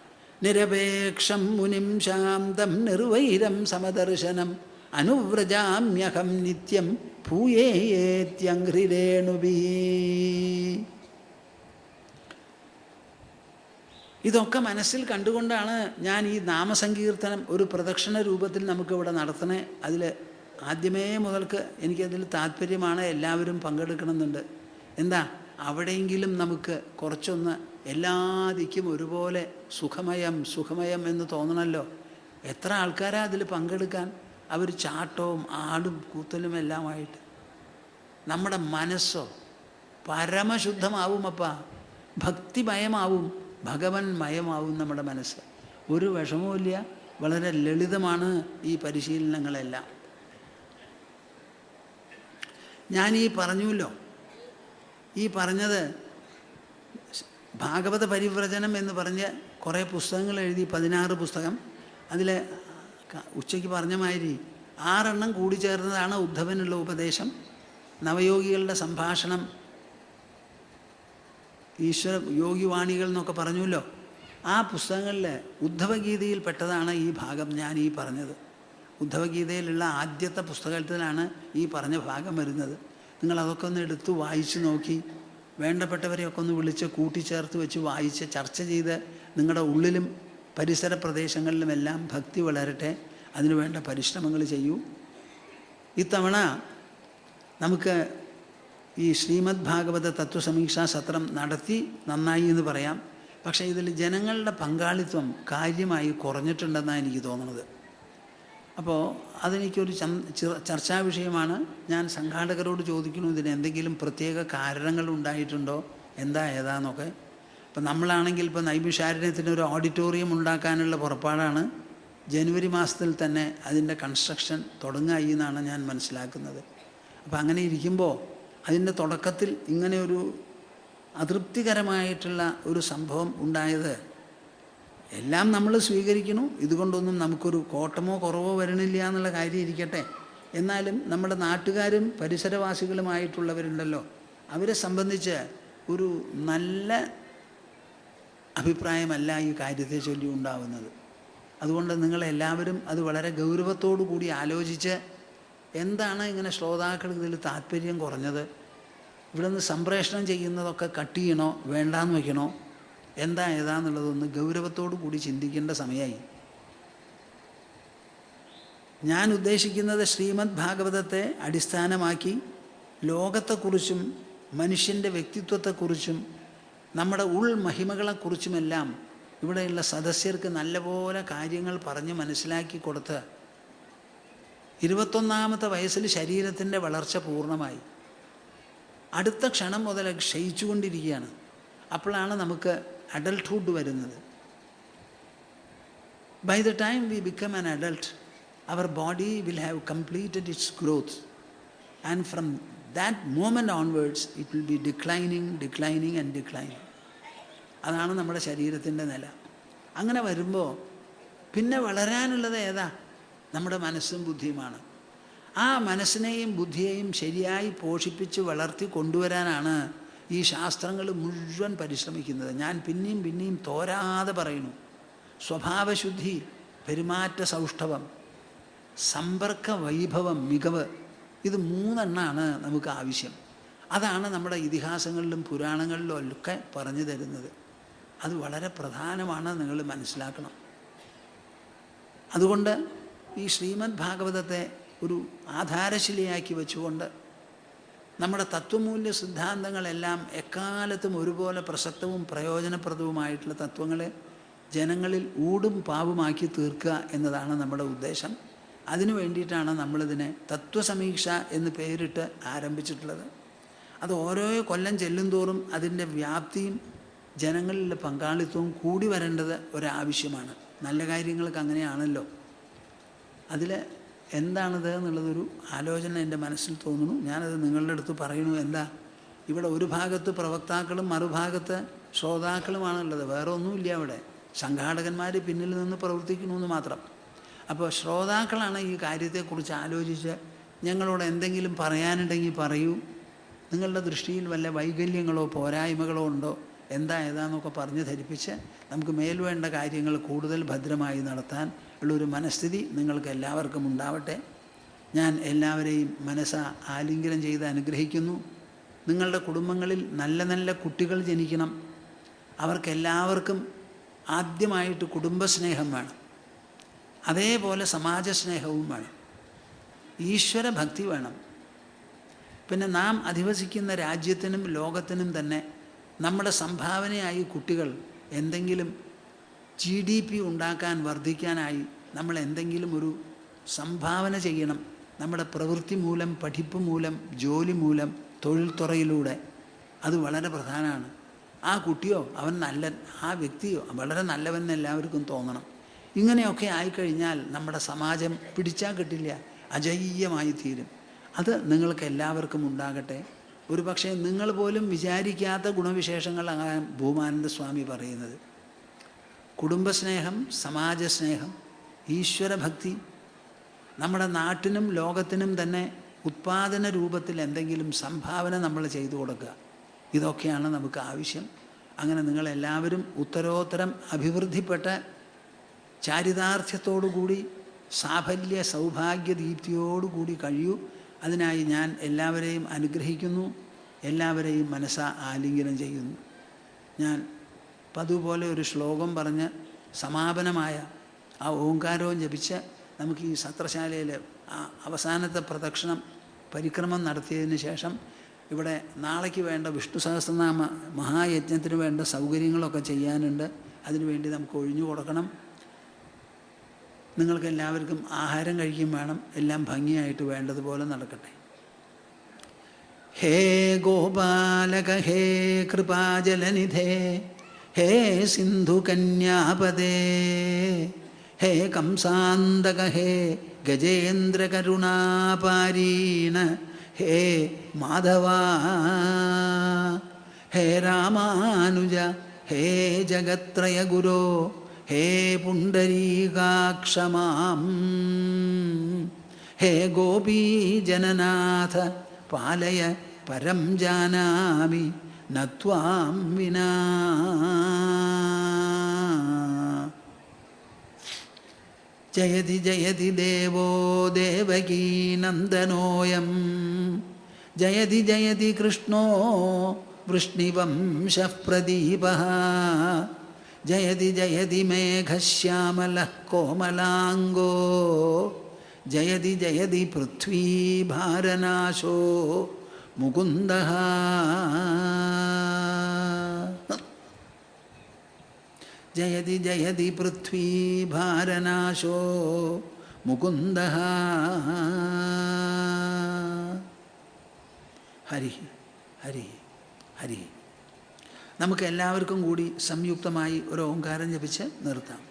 നിരപേക്ഷം മുനിം ശാന്തം നിർവൈരം സമദർശനം അനുവ്രജാമ്യഹം നിത്യം പൂയേത്യംഘ്രിരേണുഭി. ഇതൊക്കെ മനസ്സിൽ കണ്ടുകൊണ്ടാണ് ഞാൻ ഈ നാമസങ്കീർത്തനം ഒരു പ്രദക്ഷിണ രൂപത്തിൽ നമുക്കിവിടെ നടത്തണേ. അതിൽ ആദ്യമേ മുതൽക്ക് എനിക്കതിൽ താല്പര്യമാണ്. എല്ലാവരും പങ്കെടുക്കണമെന്നുണ്ട്. എന്താ, അവിടെയെങ്കിലും നമുക്ക് കുറച്ചൊന്ന് എല്ലാ ദിക്കും ഒരുപോലെ സുഖമയം എന്ന് തോന്നണമല്ലോ. എത്ര ആൾക്കാരാ അതിൽ പങ്കെടുക്കാൻ? അവർ ചാട്ടവും ആടും കൂത്തലും എല്ലാമായിട്ട്. നമ്മുടെ മനസ്സോ പരമശുദ്ധമാവും. ഭക്തിമയമാവും, ഭഗവന്മയമാവും നമ്മുടെ മനസ്സ്. ഒരു വിഷമവുമില്ല. വളരെ ലളിതമാണ് ഈ പരിശീലനങ്ങളെല്ലാം. ഞാൻ പറഞ്ഞല്ലോ, ഈ പറഞ്ഞത് ഭാഗവത പരിവ്രജനം എന്ന് പറഞ്ഞ് കുറേ പുസ്തകങ്ങൾ എഴുതി, 16 പുസ്തകം. അതിൽ ഉച്ചയ്ക്ക് പറഞ്ഞ മാതിരി 6 എണ്ണം കൂടിച്ചേർന്നതാണ് ഉദ്ധവനുള്ള ഉപദേശം, നവയോഗികളുടെ സംഭാഷണം, ഈശ്വര യോഗിവാണികൾ എന്നൊക്കെ പറഞ്ഞല്ലോ. ആ പുസ്തകങ്ങളിൽ ഉദ്ധവഗീതയിൽ പെട്ടതാണ് ഈ ഭാഗം ഞാൻ ഈ പറഞ്ഞത്. ഉദ്ധവഗീതയിലുള്ള ആദ്യത്തെ പുസ്തകത്തിലാണ് ഈ പറഞ്ഞ ഭാഗം വരുന്നത്. നിങ്ങളതൊക്കെ ഒന്ന് എടുത്ത് വായിച്ച് നോക്കി, വേണ്ടപ്പെട്ടവരെയൊക്കെ ഒന്ന് വിളിച്ച് കൂട്ടിച്ചേർത്ത് വെച്ച് വായിച്ച് ചർച്ച ചെയ്ത് നിങ്ങളുടെ ഉള്ളിലും പരിസര പ്രദേശങ്ങളിലുമെല്ലാം ഭക്തി വളരട്ടെ. അതിനുവേണ്ട പരിശ്രമങ്ങൾ ചെയ്യൂ. ഇത്തവണ നമുക്ക് ഈ ശ്രീമദ് ഭാഗവത തത്വസമീക്ഷാ സത്രം നടത്തി നന്നായി എന്ന് പറയാം. പക്ഷേ ഇതിൽ ജനങ്ങളുടെ പങ്കാളിത്തം കാര്യമായി കുറഞ്ഞിട്ടുണ്ടെന്നാണ് എനിക്ക് തോന്നുന്നത്. അപ്പോൾ അതെനിക്കൊരു ചർച്ചാ വിഷയമാണ്. ഞാൻ സംഘാടകരോട് ചോദിക്കുന്നു, ഇതിന് എന്തെങ്കിലും പ്രത്യേക കാരണങ്ങൾ ഉണ്ടായിട്ടുണ്ടോ, ഏതാന്നൊക്കെ. ഇപ്പം നമ്മളാണെങ്കിൽ ഇപ്പോൾ നൈമിഷാരണ്യത്തിന് ഒരു ഓഡിറ്റോറിയം ഉണ്ടാക്കാനുള്ള പുറപ്പാടാണ്. ജനുവരി മാസത്തിൽ തന്നെ അതിൻ്റെ കൺസ്ട്രക്ഷൻ തുടങ്ങായി എന്നാണ് ഞാൻ മനസ്സിലാക്കുന്നത്. അപ്പോൾ അങ്ങനെ ഇരിക്കുമ്പോൾ അതിൻ്റെ തുടക്കത്തിൽ ഇങ്ങനെ ഒരു അതൃപ്തികരമായിട്ടുള്ള ഒരു സംഭവം ഉണ്ടായത് എല്ലാം നമ്മൾ സ്വീകരിക്കുന്നു. ഇതുകൊണ്ടൊന്നും നമുക്കൊരു കോട്ടമോ കുറവോ വരണില്ല എന്നുള്ള കാര്യം ഇരിക്കട്ടെ. എന്നാലും നമ്മുടെ നാട്ടുകാരും പരിസരവാസികളുമായിട്ടുള്ളവരുണ്ടല്ലോ, അവരെ സംബന്ധിച്ച് ഒരു നല്ല അഭിപ്രായമല്ല ഈ കാര്യത്തെ ചൊല്ലി ഉണ്ടാവുന്നത്. അതുകൊണ്ട് നിങ്ങളെല്ലാവരും അത് വളരെ ഗൗരവത്തോടു കൂടി ആലോചിച്ച്, എന്താണ് ഇങ്ങനെ ശ്രോതാക്കൾക്ക് ഇതിൽ താല്പര്യം കുറഞ്ഞത്, ഇവിടെ നിന്ന് സംപ്രേഷണം ചെയ്യുന്നതൊക്കെ കട്ട് ചെയ്യണോ വേണ്ടാന്ന് വയ്ക്കണോ, ഏതാന്നുള്ളതൊന്ന് ഗൗരവത്തോടു കൂടി ചിന്തിക്കേണ്ട സമയമായി. ഞാൻ ഉദ്ദേശിക്കുന്നത് ശ്രീമദ് ഭാഗവതത്തെ അടിസ്ഥാനമാക്കി ലോകത്തെക്കുറിച്ചും മനുഷ്യൻ്റെ വ്യക്തിത്വത്തെക്കുറിച്ചും നമ്മുടെ ഉൾമഹിമകളെക്കുറിച്ചുമെല്ലാം ഇവിടെയുള്ള സദസ്യർക്ക് നല്ലപോലെ കാര്യങ്ങൾ പറഞ്ഞ് മനസ്സിലാക്കി കൊടുത്ത് 21ാമത്തെ വയസ്സിൽ ശരീരത്തിൻ്റെ വളർച്ച പൂർണ്ണമായി. അടുത്ത ക്ഷണം മുതൽ ക്ഷയിച്ചുകൊണ്ടിരിക്കുകയാണ്. അപ്പോഴാണ് നമുക്ക് അഡൾട്ട്ഹുഡ് വരുന്നത്. By the time we become an adult, our body will have completed its growth, and from that moment onwards it will be declining and declining. അതാണ് നമ്മുടെ ശരീരത്തിൻ്റെ നില. അങ്ങനെ വരുമ്പോൾ പിന്നെ വളരാനുള്ളത് ഏതാ? നമ്മുടെ മനസ്സും ബുദ്ധിയുമാണ്. ആ മനസ്സിനെയും ബുദ്ധിയെയും ശരിയായി പോഷിപ്പിച്ച് വളർത്തി കൊണ്ടുവരാനാണ് ഈ ശാസ്ത്രങ്ങൾ മുഴുവൻ പരിശ്രമിക്കുന്നത്. ഞാൻ പിന്നെയും പിന്നെയും തോരാതെ പറയുന്നു. സ്വഭാവശുദ്ധി, പെരുമാറ്റ സൗഷ്ഠവം, സമ്പർക്ക വൈഭവം, മികവ്, ഇത് മൂന്നെണ്ണമാണ് നമുക്ക് ആവശ്യം. അതാണ് നമ്മുടെ ഇതിഹാസങ്ങളിലും പുരാണങ്ങളിലും ഒക്കെ പറഞ്ഞു തരുന്നത്. അത് വളരെ പ്രധാനമാണ്, നിങ്ങൾ മനസ്സിലാക്കണം. അതുകൊണ്ട് ഈ ശ്രീമദ് ഭാഗവതത്തെ ഒരു ആധാരശിലയാക്കി വെച്ചുകൊണ്ട് നമ്മുടെ തത്വമൂല്യ സിദ്ധാന്തങ്ങളെല്ലാം എക്കാലത്തും ഒരുപോലെ പ്രസക്തവും പ്രയോജനപ്രദവുമായിട്ടുള്ള തത്വങ്ങളെ ജനങ്ങളിൽ ഊടും പാവുമാക്കി തീർക്കുക എന്നതാണ് നമ്മുടെ ഉദ്ദേശം. അതിനു വേണ്ടിയിട്ടാണ് നമ്മളിതിനെ തത്വസമീക്ഷ എന്ന് പേരിട്ട് ആരംഭിച്ചിട്ടുള്ളത്. അത് ഓരോ കൊല്ലം ചെല്ലുന്തോറും അതിൻ്റെ വ്യാപ്തിയും ജനങ്ങളിലെ പങ്കാളിത്തവും കൂടി വരേണ്ടത് ഒരാവശ്യമാണ്. നല്ല കാര്യങ്ങൾക്ക് അങ്ങനെയാണല്ലോ. അതിൽ എന്താണിത് എന്നുള്ളതൊരു ആലോചന എൻ്റെ മനസ്സിൽ തോന്നുന്നു. ഞാനത് നിങ്ങളുടെ അടുത്ത് പറയണു. എന്താ, ഇവിടെ ഒരു ഭാഗത്ത് പ്രവക്താക്കളും മറുഭാഗത്ത് ശ്രോതാക്കളുമാണുള്ളത്. വേറെ ഒന്നുമില്ല അവിടെ. സംഘാടകന്മാർ പിന്നിൽ നിന്ന് പ്രവർത്തിക്കണമെന്ന് മാത്രം. അപ്പോൾ ശ്രോതാക്കളാണ് ഈ കാര്യത്തെക്കുറിച്ച് ആലോചിച്ച് ഞങ്ങളോട് എന്തെങ്കിലും പറയാനുണ്ടെങ്കിൽ പറയൂ, നിങ്ങളുടെ ദൃഷ്ടിയിൽ വല്ല വൈകല്യങ്ങളോ പോരായ്മകളോ ഉണ്ടോ, എന്താ ഏതാന്നൊക്കെ പറഞ്ഞ് ധരിപ്പിച്ച് നമുക്ക് മേൽവേണ്ട കാര്യങ്ങൾ കൂടുതൽ ഭദ്രമായി നടത്താൻ ഉള്ളൊരു മനസ്ഥിതി നിങ്ങൾക്ക് എല്ലാവർക്കും ഉണ്ടാവട്ടെ. ഞാൻ എല്ലാവരെയും മനസ്സാ ആലിംഗനം ചെയ്ത് അനുഗ്രഹിക്കുന്നു. നിങ്ങളുടെ കുടുംബങ്ങളിൽ നല്ല നല്ല കുട്ടികൾ ജനിക്കണം. അവർക്കെല്ലാവർക്കും ആദ്യമായിട്ട് കുടുംബസ്നേഹം വേണം, അതേപോലെ സമാജസ്നേഹവും വേണം, ഈശ്വരഭക്തി വേണം. പിന്നെ നാം അധിവസിക്കുന്ന രാജ്യത്തിനും ലോകത്തിനും തന്നെ നമ്മുടെ സംഭാവനയായി കുട്ടികൾ എന്തെങ്കിലും GDP ഉണ്ടാക്കാൻ, വർദ്ധിക്കാനായി നമ്മൾ എന്തെങ്കിലും ഒരു സംഭാവന ചെയ്യണം. നമ്മുടെ പ്രവൃത്തി മൂലം, പഠിപ്പ് മൂലം, ജോലി മൂലം, തൊഴിൽ തുറയിലൂടെ. അത് വളരെ പ്രധാനമാണ്. ആ കുട്ടിയോ അവൻ ആ വ്യക്തിയോ വളരെ നല്ലവൻ എല്ലാവർക്കും തോന്നണം. ഇങ്ങനെയൊക്കെ ആയിക്കഴിഞ്ഞാൽ നമ്മുടെ സമാജം പിടിച്ചാൽ കിട്ടില്ല, അജയ്യമായി തീരും. അത് നിങ്ങൾക്ക് എല്ലാവർക്കും ഉണ്ടാകട്ടെ. ഒരു പക്ഷേ നിങ്ങൾ പോലും വിചാരിക്കാത്ത ഗുണവിശേഷങ്ങളാണ് ഭൂമാനന്ദ സ്വാമി പറയുന്നത്. കുടുംബസ്നേഹം, സമാജസ്നേഹം, ഈശ്വരഭക്തി, നമ്മുടെ നാട്ടിനും ലോകത്തിനും തന്നെ ഉത്പാദന രൂപത്തിൽ എന്തെങ്കിലും സംഭാവന നമ്മൾ ചെയ്തു കൊടുക്കുക. ഇതൊക്കെയാണ് നമുക്ക് ആവശ്യം. അങ്ങനെ നിങ്ങളെല്ലാവരും ഉത്തരോത്തരം അഭിവൃദ്ധിപ്പെട്ട ചാരിതാർത്ഥ്യത്തോടുകൂടി സാഫല്യ സൗഭാഗ്യദീപ്തിയോടുകൂടി കഴിയൂ. അതിനായി ഞാൻ എല്ലാവരെയും അനുഗ്രഹിക്കുന്നു, എല്ലാവരെയും മനസ്സാ ആലിംഗനം ചെയ്യുന്നു. ഞാൻ പതുപോലെ ഒരു ശ്ലോകം പറഞ്ഞ് സമാപനമായ ആ ഓംകാരവും ജപിച്ച് നമുക്ക് ഈ സത്രശാലയിൽ ആ അവസാനത്തെ പ്രദക്ഷിണം പരിക്രമം നടത്തിയതിന് ശേഷം ഇവിടെ നാളേക്ക് വേണ്ട വിഷ്ണു സഹസ്രനാമ മഹായജ്ഞത്തിന് വേണ്ട സൗകര്യങ്ങളൊക്കെ ചെയ്യാനുണ്ട്. അതിനുവേണ്ടി നമുക്ക് ഒഴിഞ്ഞു കൊടുക്കണം. നിങ്ങൾക്ക് എല്ലാവർക്കും ആഹാരം കഴിക്കും വേണം. എല്ലാം ഭംഗിയായിട്ട് വേണ്ടതുപോലെ നടക്കട്ടെ. ഹേ ഗോപാലക, ഹേ കൃപാജലനിധേ, ഹേ സിന്ധുകന്യാപദേ, ഹേ കംസാന്തക, ഹേ ഗജേന്ദ്രകരുണാപാരീണ, ഹേ മാധവ, ഹേ രാമാനുജ, ഹേ ജഗത്രയ ഗുരോ, ഹേ പുണ്ടരീകാക്ഷമാം, ഹേ ഗോപീജനനാഥ പാലയ പരം ജാനാമി നത്വാം വിനാ. ജയതി ജയതി ദേവോ ദേവകീനന്ദനോയം, ജയതി ജയതി കൃഷ്ണോ വൃഷ്ണിവംശഃ പ്രദീപഃ, ജയതി ജയതി മേഘശ്യാമലഃ കോമലാംഗോ, ജയതി ജയതി പൃഥ്വീഭാരനാശോ മുകുന്ദഃ. ജയതി ജയതി പൃഥ്വീഭാരനാശോ മുകുന്ദഃ. ഹരി ഹരി ഹരി. നമുക്ക് എല്ലാവർക്കും കൂടി സംയുക്തമായി ഒരു ഓംകാരം ജപിച്ച് നിർത്താം.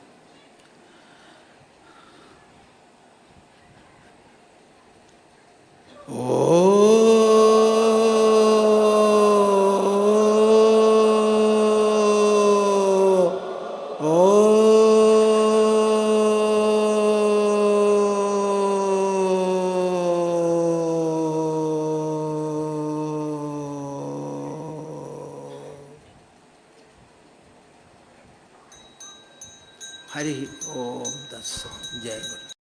ഹരി ഓം തത്സത്. ജയ ഗുരു.